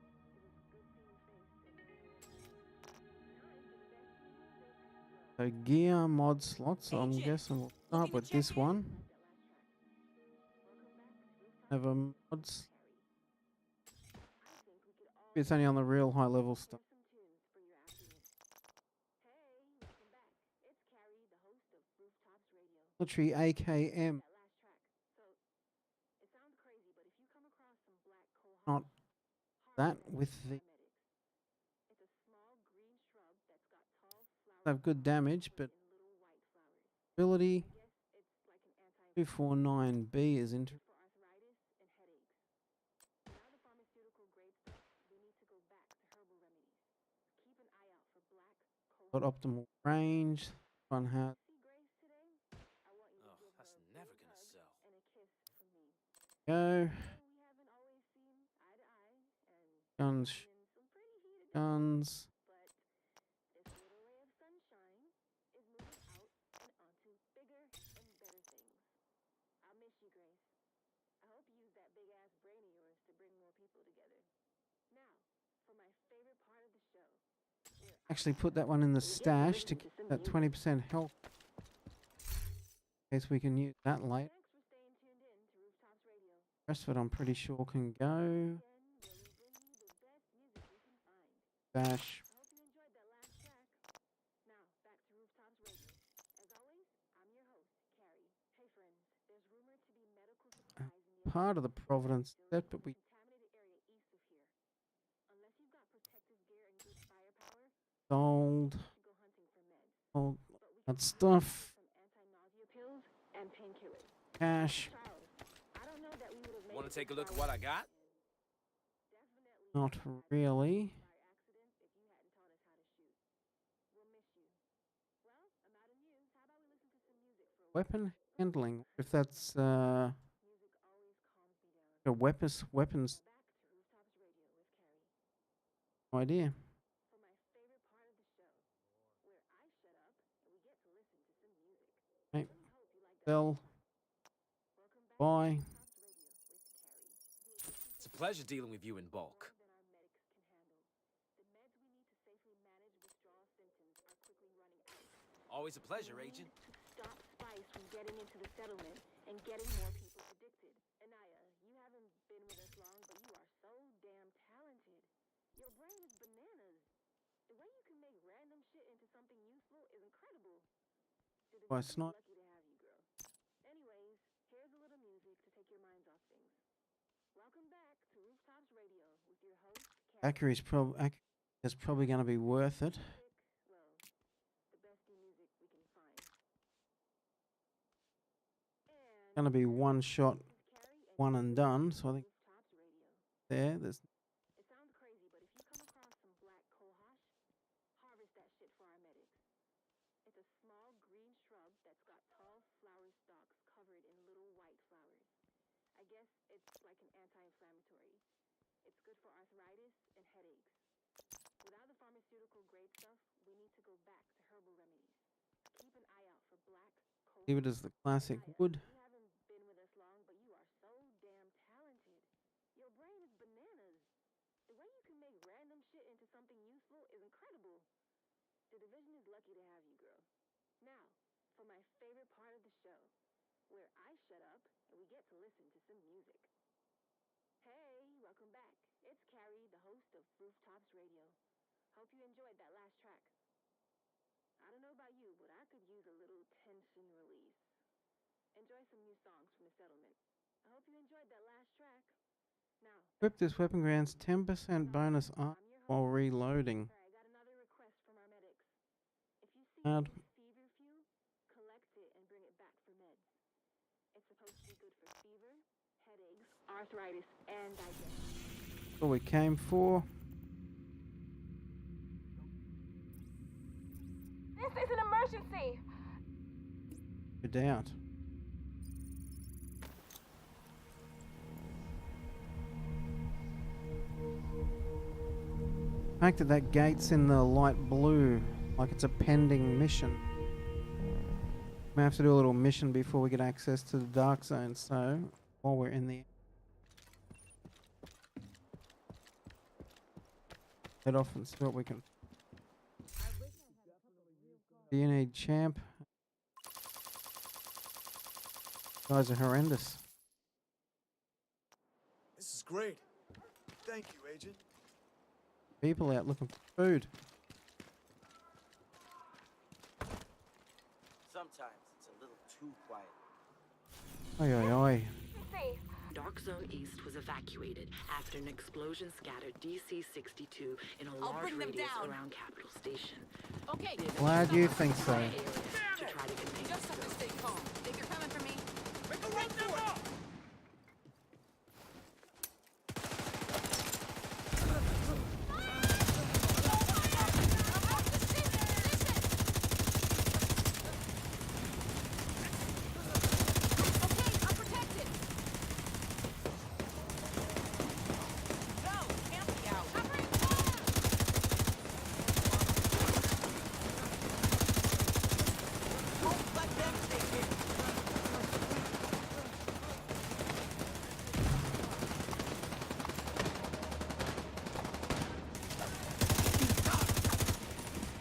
So gear mod slots, so I'm guessing we'll start with this one. Have a mods. It's only on the real high level stuff. Military AKM. Not that with the have good damage, but ability 249B is interesting. Got optimal range. One hat. Oh, that's never gonna sell. Go. Guns. Guns. Actually put that one in the stash to get that 20% health. In case we can use that later. Rest of it I'm pretty sure can go. Dash. Part of the Providence set, but we sold all that stuff. Cash. Want to take a look at what I got? Not really. Weapon handling. If that's a weapons. No idea. Okay. Sell. Buy. It's a pleasure dealing with you in bulk. Always a pleasure, Agent. Stop Spice from getting into the settlement and getting more people addicted. Anaya, you haven't been with us long, but you are so damn talented. Your brain is bananas. The way you can make random shit into something useful is incredible. Well, it's not. Lucky to have you, girl. Anyways, here's a little music to take your minds off things. Welcome back to Rooftops Radio with your host, Accuracy is probably going to be worth it. Going to be one shot, one and done. So I think there's. It sounds crazy, but if you come across some black cohosh, harvest that shit for our medics. It's a small green shrub that's got tall flower stalks covered in little white flowers. I guess it's like an anti-inflammatory. It's good for arthritis and headaches. Without the pharmaceutical grade stuff, we need to go back to herbal remedies. Keep an eye out for black cohosh. Leave it as the classic wood. You haven't been with us long, but you are so damn talented. Your brain is bananas. The way you can make random shit into lucky to have you, girl. Now, for my favorite part of the show, where I shut up and we get to listen to some music. Hey, welcome back. It's Carrie, the host of Rooftops Radio. Hope you enjoyed that last track. I don't know about you, but I could use a little tension release. Enjoy some new songs from the settlement. I hope you enjoyed that last track. Now, Equip this weapon grants 10% bonus armor while reloading. I got another request from our medics. If you see Add. any feverfew, collect it and bring it back for meds. It's supposed to be good for fever, headaches, arthritis, and digestion. What we came for. This is an emergency! No doubt. The fact that that gate's in the light blue, like it's a pending mission. We have to do a little mission before we get access to the dark zone, so while we're in the head off and see what we can. Do you need champ? Guys are horrendous. This is great. Thank you, Agent. People out looking for food. Sometimes it's a little too quiet. Oi, oi, oi. Dark Zone East was evacuated after an explosion scattered DC-62 in a large radius around Capital Station. Okay. Glad you think so. To try to contain Just have to stay calm. Think you're coming for me? Make a run for it!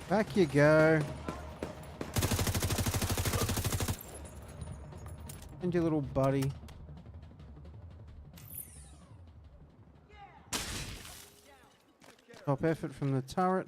Back you go. And your little buddy. Top effort from the turret.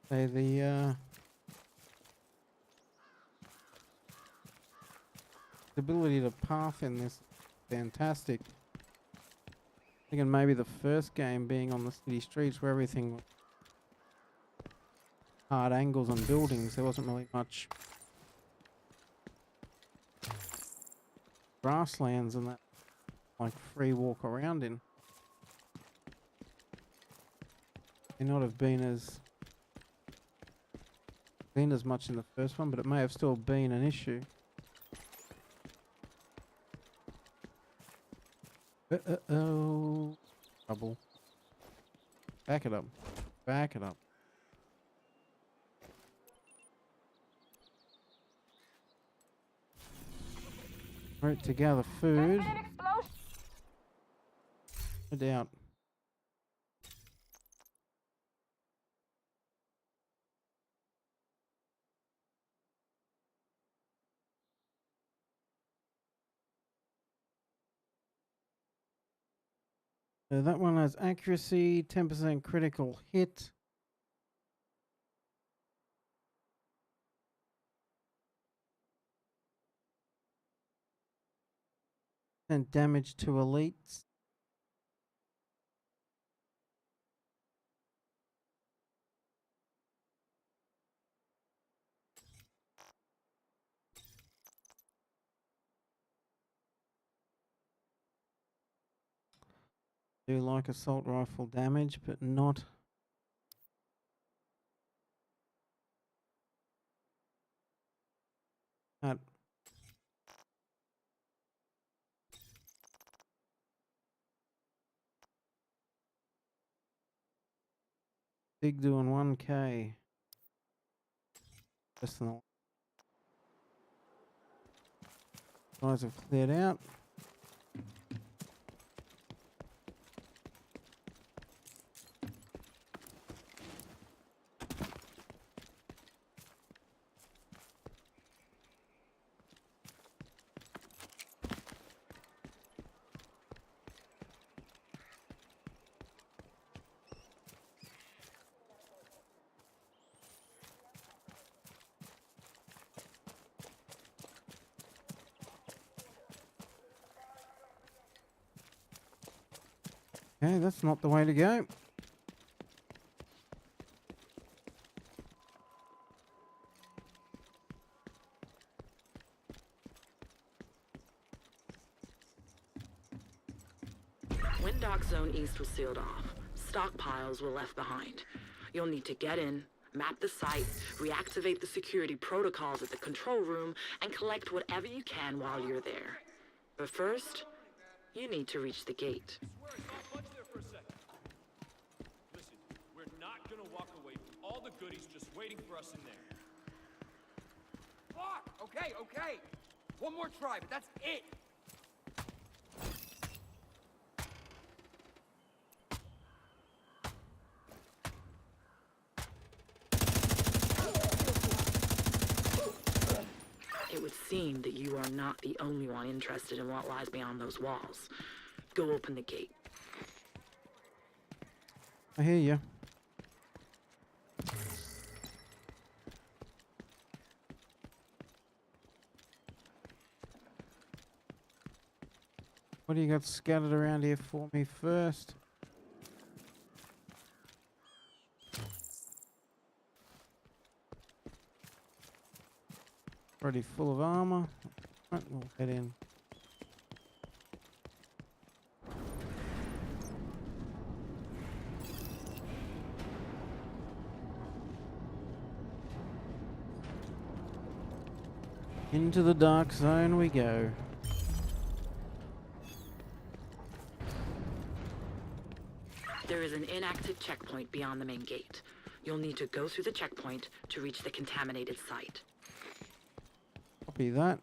Say the ability to path in this is fantastic. Thinking maybe the first game being on the city streets where everything was hard angles on buildings, there wasn't really much grasslands and that like free walk around in. May not have been as much in the first one, but it may have still been an issue. Uh-oh. Trouble. Back it up. Back it up. Right, to gather food. No doubt. So that one has accuracy, 10% critical hit. And damage to elites. Do like assault rifle damage, but not at Dig doing 1K. Personal. Guys have cleared out. Okay, that's not the way to go. When Dock Zone East was sealed off, stockpiles were left behind. You'll need to get in, map the site, reactivate the security protocols at the control room, and collect whatever you can while you're there. But first, you need to reach the gate. Listen, we're not gonna walk away from all the goodies just waiting for us in there. Fuck! Okay, okay. One more try, but that's it. It would seem that you are not the only one interested in what lies beyond those walls. Go open the gate. I hear you. What do you got scattered around here for me first? Already full of armor. Right, we'll head in. Into the dark zone we go. There is an inactive checkpoint beyond the main gate. You'll need to go through the checkpoint to reach the contaminated site. Copy that.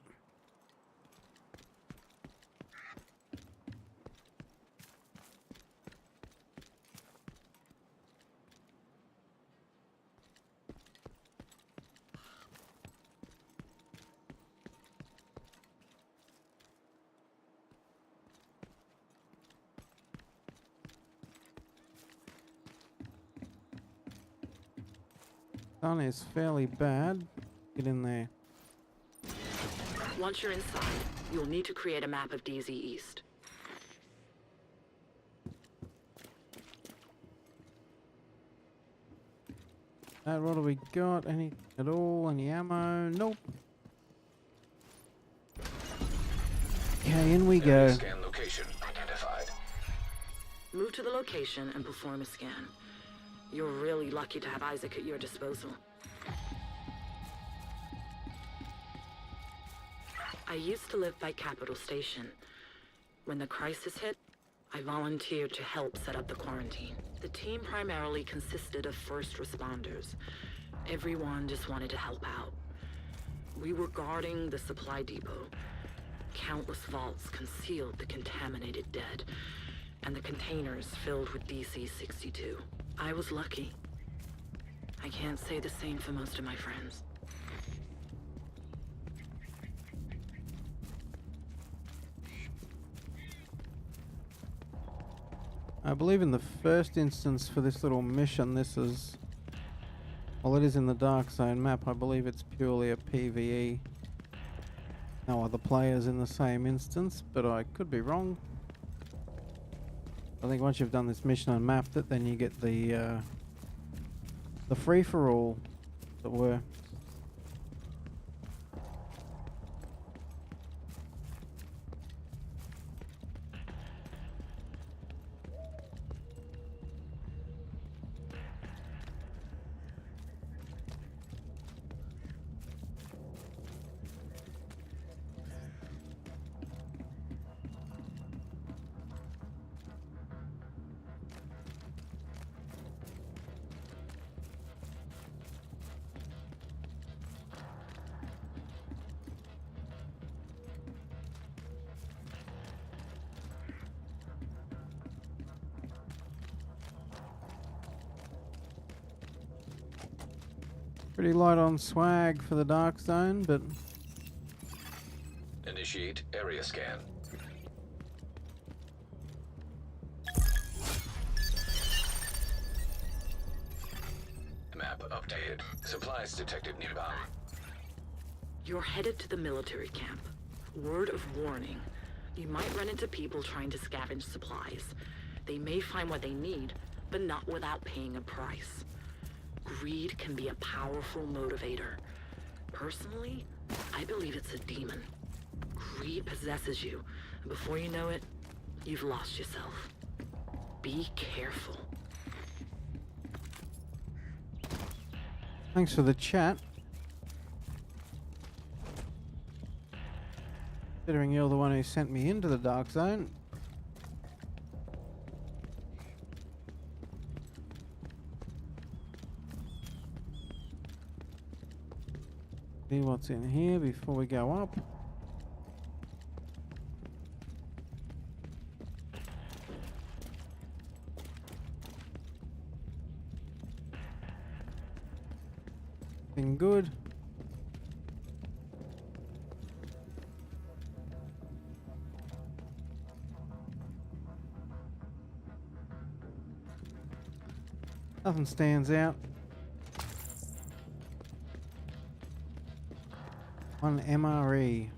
Sun is fairly bad. Get in there. Once you're inside, you'll need to create a map of DZ East. What do we got? Any at all? Any ammo? Nope. Okay, in we go. Scan location identified. Move to the location and perform a scan. You're really lucky to have Isaac at your disposal. I used to live by Capital Station. When the crisis hit, I volunteered to help set up the quarantine. The team primarily consisted of first responders. Everyone just wanted to help out. We were guarding the supply depot. Countless vaults concealed the contaminated dead, and the containers filled with DC-62. I was lucky. I can't say the same for most of my friends. I believe in the first instance for this little mission, this is... Well, it is in the Dark Zone map. I believe it's purely a PvE. No other players in the same instance, but I could be wrong. I think once you've done this mission and mapped it, then you get the free-for-all, as it were. Pretty light on swag for the dark zone, but Initiate area scan. Map updated. Supplies detected nearby. You're headed to the military camp. Word of warning. You might run into people trying to scavenge supplies. They may find what they need, but not without paying a price. Greed can be a powerful motivator. Personally, I believe it's a demon. Greed possesses you, and before you know it, you've lost yourself. Be careful. thanks for the chat. Considering you're the one who sent me into the dark zone. See what's in here before we go up. Been good. Nothing stands out. One MRE.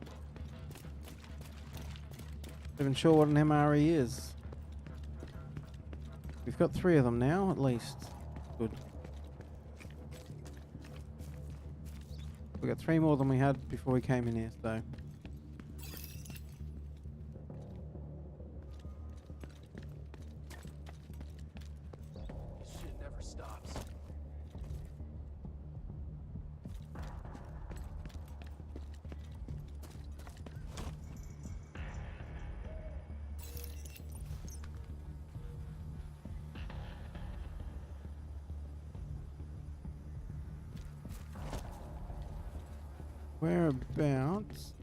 Not even sure what an MRE is. We've got 3 of them now, at least. Good. We got 3 more than we had before we came in here, so. Shit never stops. Whereabouts?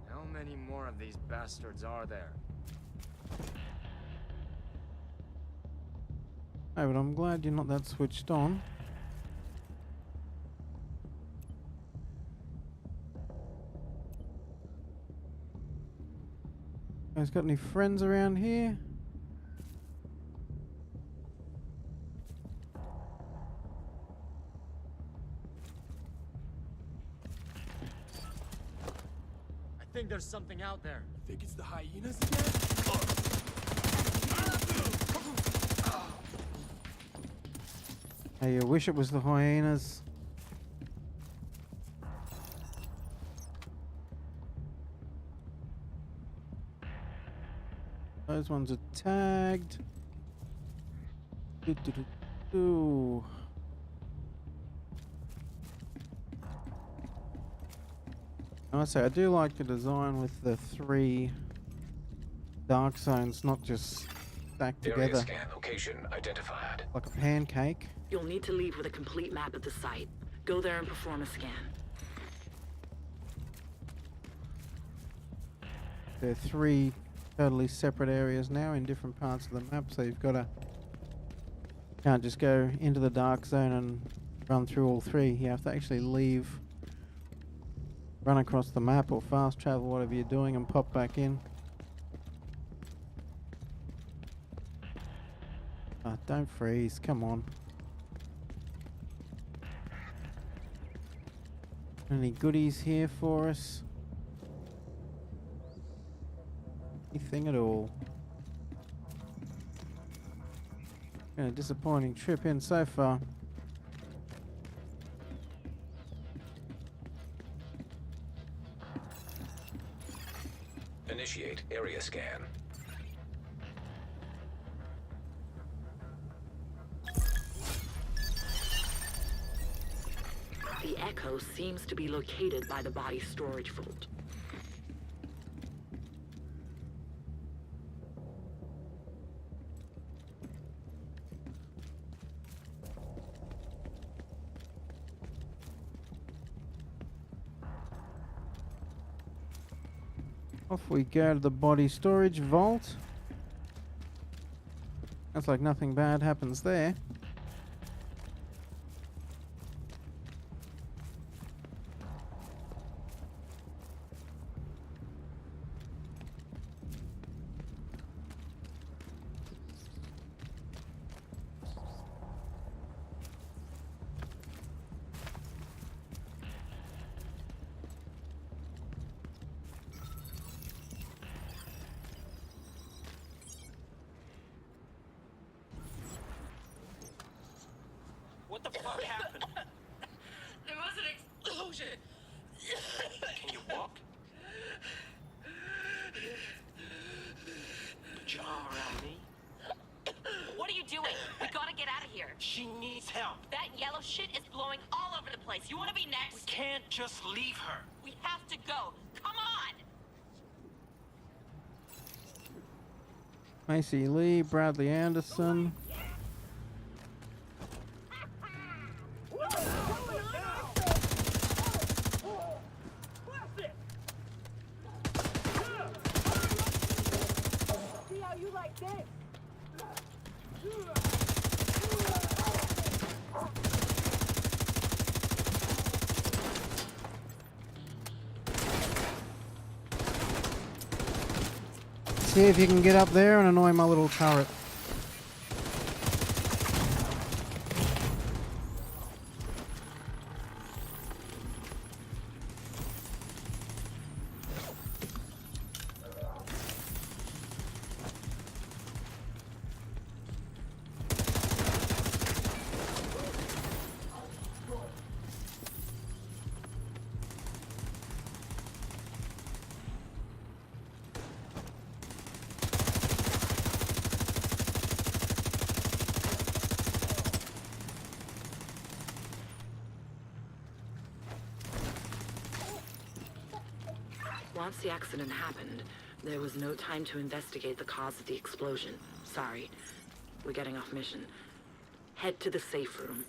How many more of these bastards are there? Oh, but I'm glad you're not that switched on. Guys, got any friends around here? I think there's something out there. Think it's the hyenas again? Hey, I wish it was the hyenas. Those ones are tagged. Ooh. I say I do like the design with the 3 dark zones, not just stacked Area together scan location identified. like a pancake. You'll need to leave with a complete map of the site. Go there and perform a scan. There are 3 totally separate areas now in different parts of the map, so you've got to can't just go into the dark zone and run through all 3. You have to actually leave, run across the map or fast travel, whatever you're doing, and pop back in. Ah, don't freeze, come on. Any goodies here for us? Anything at all? Been a disappointing trip in so far. Initiate area scan. The Echo seems to be located by the body storage vault. Off we go to the body storage vault. Sounds like nothing bad happens there. What the fuck happened? There was an explosion. Can you walk? Put your arm around me. What are you doing? We gotta get out of here. She needs help. That yellow shit is blowing all over the place. You wanna be We next? can't just leave her. We have to go. Come on! Macy Lee, Bradley Anderson. See how you like this? See if you can get up there and annoy my little turret. Once the accident happened, there was no time to investigate the cause of the explosion. Sorry. We're getting off mission. Head to the safe room.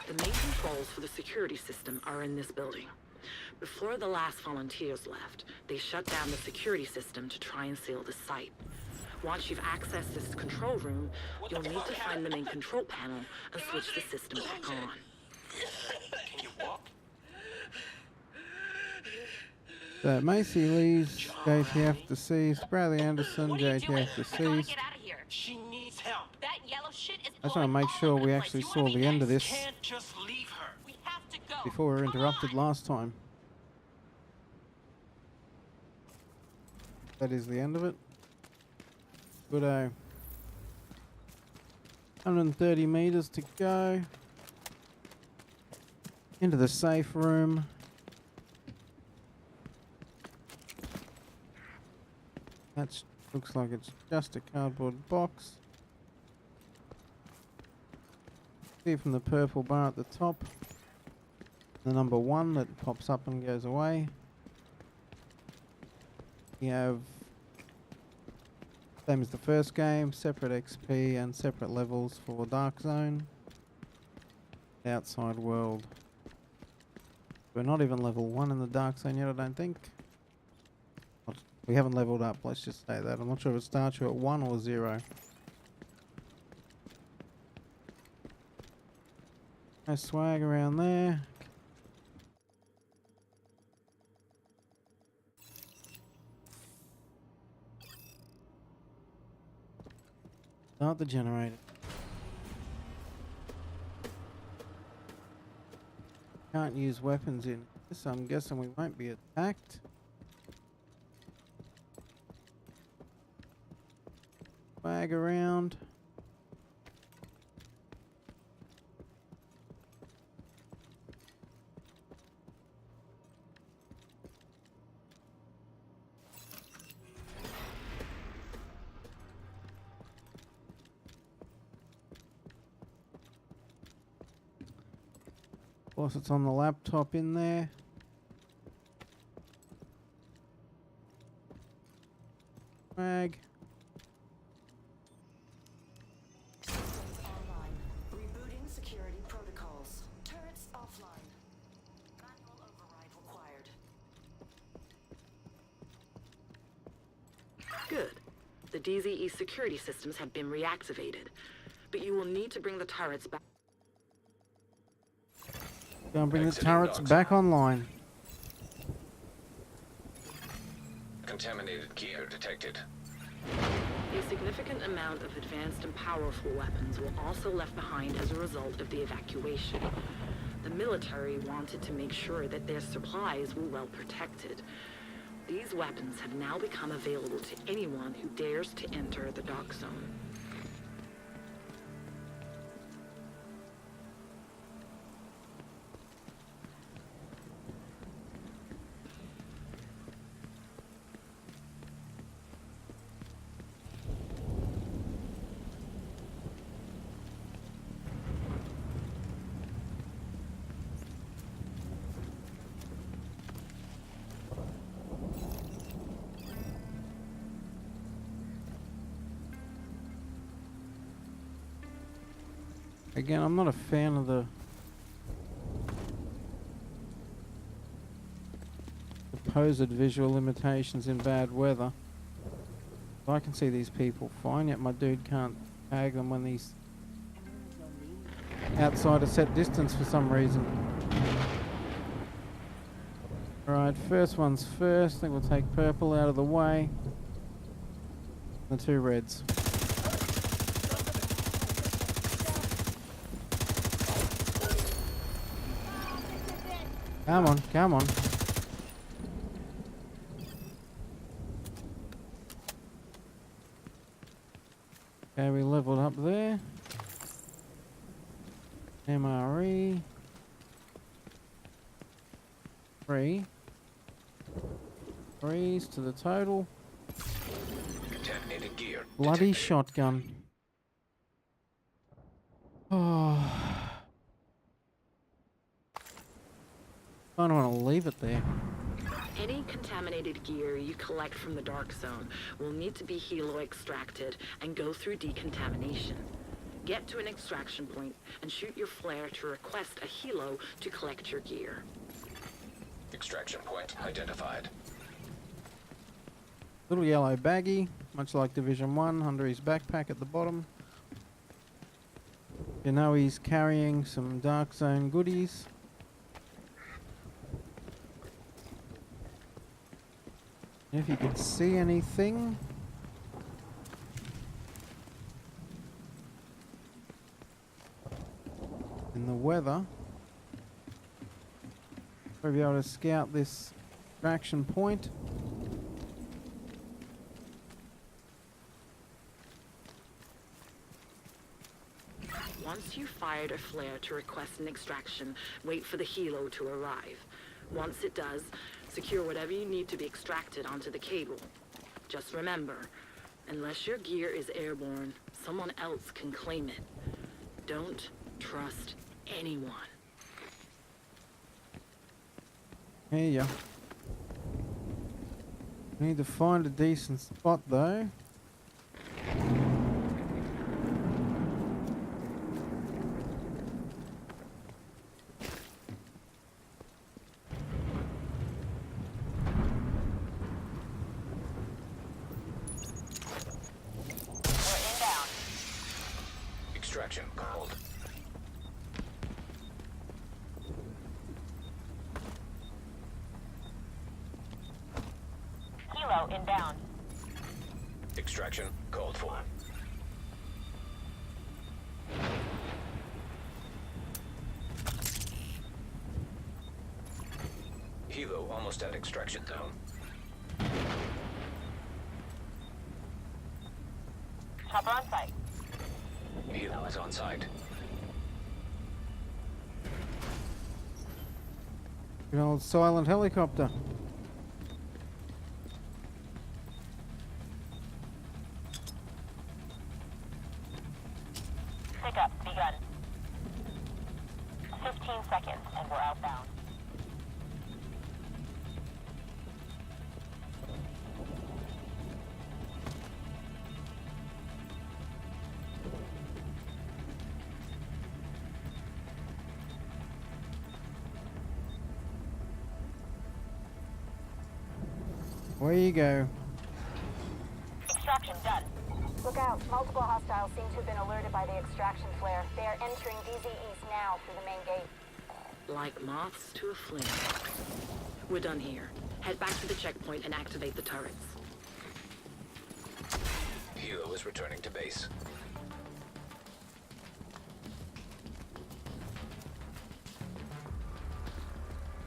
The main controls for the security system are in this building. Before the last volunteers left, they shut down the security system to try and seal the site. Once you've accessed this control room, you'll need to find the main control panel and switch the system back on. Can you walk? So Macy Lee's JTF deceased, Bradley Anderson JTF deceased. She needs help. That yellow shit is I just want to make sure we actually saw the end of this Can't just leave her. We have to go. before we were interrupted last time. That is the end of it. Good-o. 130 meters to go. Into the safe room. That looks like it's just a cardboard box. See from the purple bar at the top, the number 1 that pops up and goes away. You have, same as the first game, separate XP and separate levels for Dark Zone. Outside world. We're not even level 1 in the Dark Zone yet, I don't think. We haven't leveled up, let's just say that. I'm not sure if it starts you at 1 or 0. No swag around there. Start the generator. Can't use weapons in this, I'm guessing we won't be attacked. Swag around. Of course, it's on the laptop in there. Swag. Online. Rebooting security protocols. Turrets offline. Manual override required. Good. The DZE security systems have been reactivated. But you will need to bring the turrets back. Go and bring the Exiting turrets docks. back online. Contaminated gear detected. A significant amount of advanced and powerful weapons were also left behind as a result of the evacuation. The military wanted to make sure that their supplies were well protected. These weapons have now become available to anyone who dares to enter the dark zone. Again, I'm not a fan of the supposed visual limitations in bad weather. I can see these people fine, yet my dude can't tag them when he's outside a set distance for some reason. Alright, first one's first. I think we'll take purple out of the way. The two reds. Come on, come on. Okay, we leveled up there. MRE. 3. 3s to the total. Contaminated gear. Bloody shotgun. Oh. I don't want to leave it there. Any contaminated gear you collect from the dark zone will need to be helo extracted and go through decontamination. Get to an extraction point and shoot your flare to request a helo to collect your gear. Extraction point identified. Little yellow baggie, much like Division 1, under his backpack at the bottom. You know he's carrying some dark zone goodies. If you could see anything. In the weather. We'll be able to scout this extraction point. Once you've fired a flare to request an extraction, wait for the helo to arrive. Once it does, secure whatever you need to be extracted onto the cable. Just remember, unless your gear is airborne, someone else can claim it. Don't trust anyone. Here you. Need to find a decent spot though. Extraction called. Helo inbound. Extraction called for. Helo almost at extraction zone. Chopper on site. Helo is on site. Good old silent helicopter. Pickup begun. 15 seconds and we're outbound. Where you go? Extraction done. Look out. Multiple hostiles seem to have been alerted by the extraction flare. They are entering DZ East now through the main gate. Like moths to a flame. We're done here. Head back to the checkpoint and activate the turrets. Hilo is returning to base.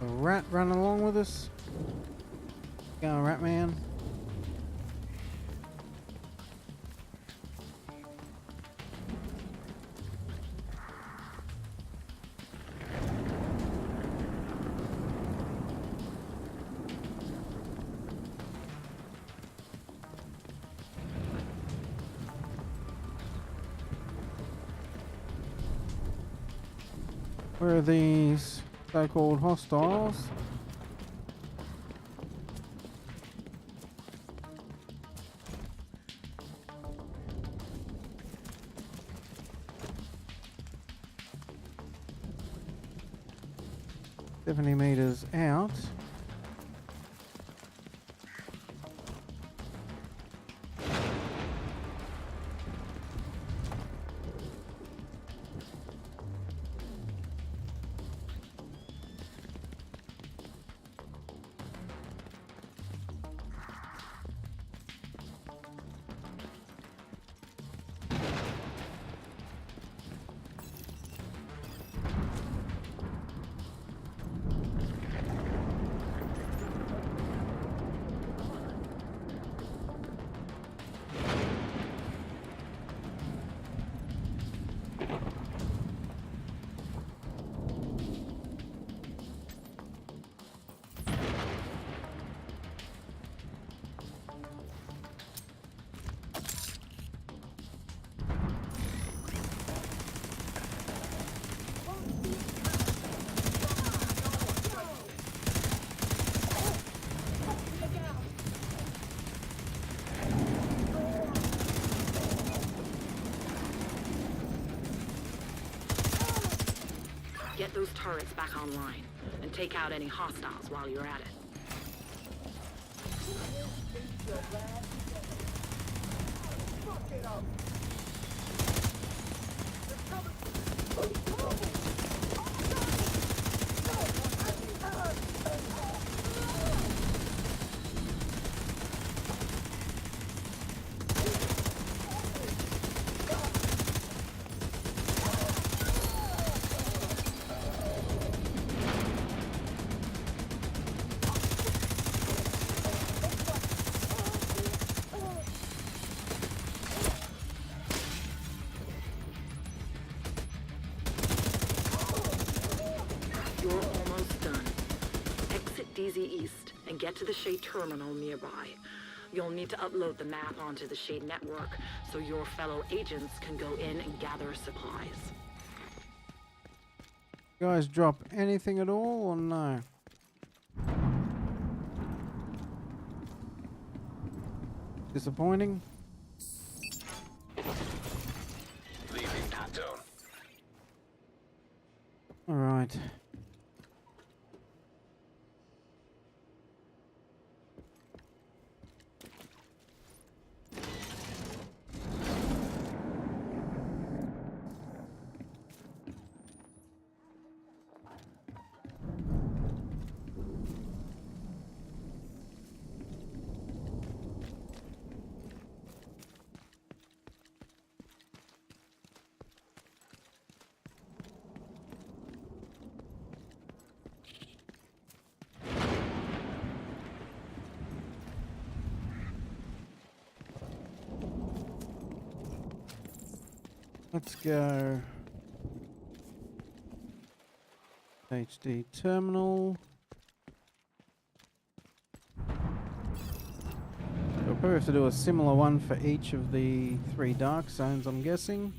A rat running along with us. Going, rat man. Where are these so-called hostiles? $70 meters out. Get those turrets back online, and take out any hostiles while you're at it. You're almost done. Exit DZ East and get to the Shade terminal nearby. You'll need to upload the map onto the Shade network so your fellow agents can go in and gather supplies. You guys drop anything at all or no? Disappointing. Leaving zone. All right. Let's go. HD terminal. We'll probably have to do a similar one for each of the 3 dark zones, I'm guessing.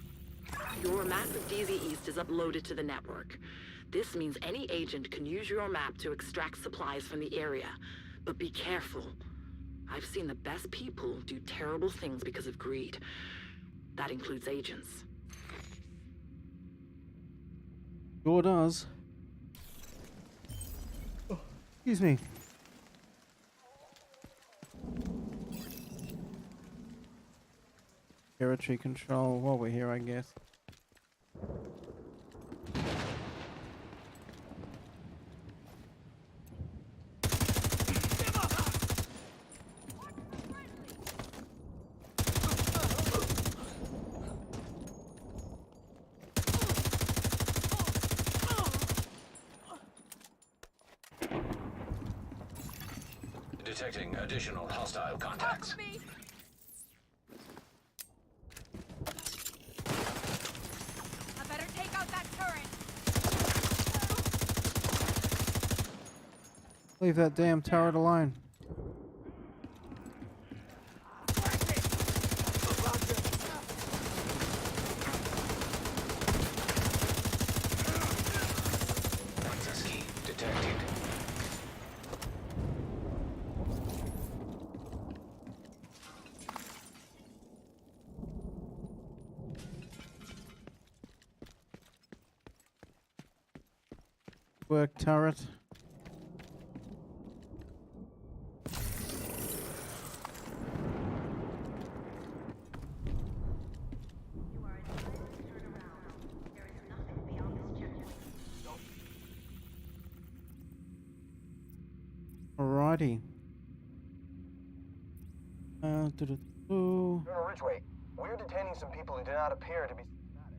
Your map of DZ East is uploaded to the network. This means any agent can use your map to extract supplies from the area. But be careful. I've seen the best people do terrible things because of greed. That includes agents. Sure does. Oh, excuse me. territory control while we're here, I guess. Detecting additional hostile contacts. I better take out that turret. Leave that damn turret alone. Ski detected. Work turret. Alrighty. Colonel Ridgway, we're detaining some people who do not appear to be symptomatic.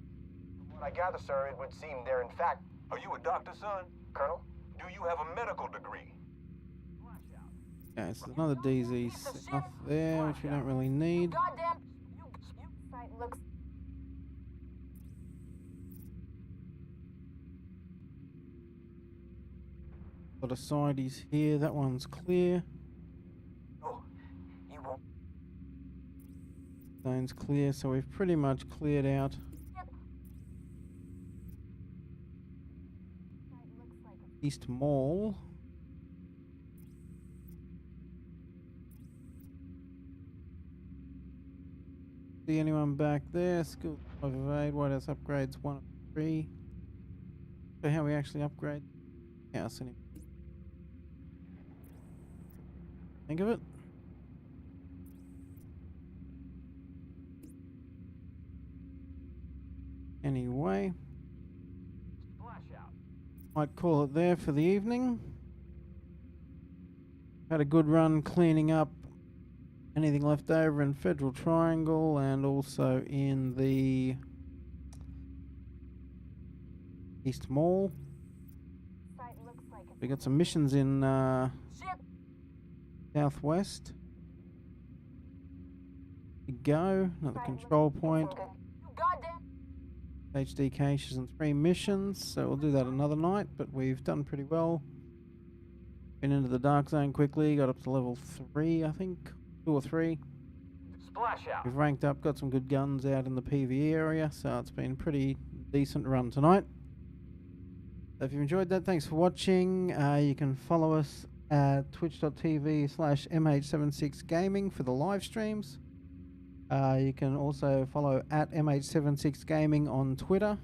From what I gather, sir, it would seem they're in fact... Are you a doctor, son? Colonel? Do you have a medical degree? Okay, so another DZ stuff there, which we don't really need. Goddamn. Site looks. Got a sideys here. That one's clear. Oh, you won't. Zone's clear, so we've pretty much cleared out. East Mall. See anyone back there? School of Aid, White House upgrades 1 of 3. So how we actually upgrade house anyway. Think of it. Anyway, might call it there for the evening. Had a good run cleaning up anything left over in Federal Triangle and also in the East Mall. We got some missions in Southwest. You go, another control point. HD caches and 3 missions, so we'll do that another night, but we've done pretty well. Been into the dark zone quickly, got up to level 3, I think. 2 or 3. Splash out. We've ranked up, got some good guns out in the PvE area, so it's been pretty decent run tonight. So if you enjoyed that, thanks for watching. You can follow us at twitch.tv/MH76gaming for the live streams. You can also follow at MH76gaming on Twitter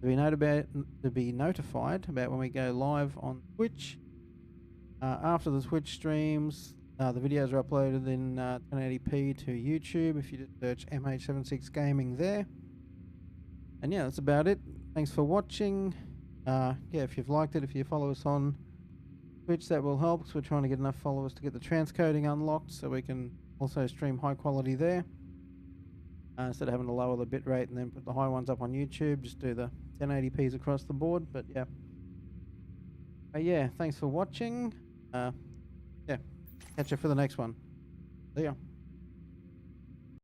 to be notified about when we go live on Twitch. After the Twitch streams, the videos are uploaded in 1080p to YouTube if you just search MH76gaming there. And yeah, that's about it. Thanks for watching. Yeah, if you've liked it, if you follow us on Twitch, that will help, because we're trying to get enough followers to get the transcoding unlocked so we can also stream high quality there. Instead of having to lower the bitrate and then put the high ones up on YouTube, just do the 1080p's across the board. But yeah. Yeah, thanks for watching. Yeah, catch you for the next one. See ya.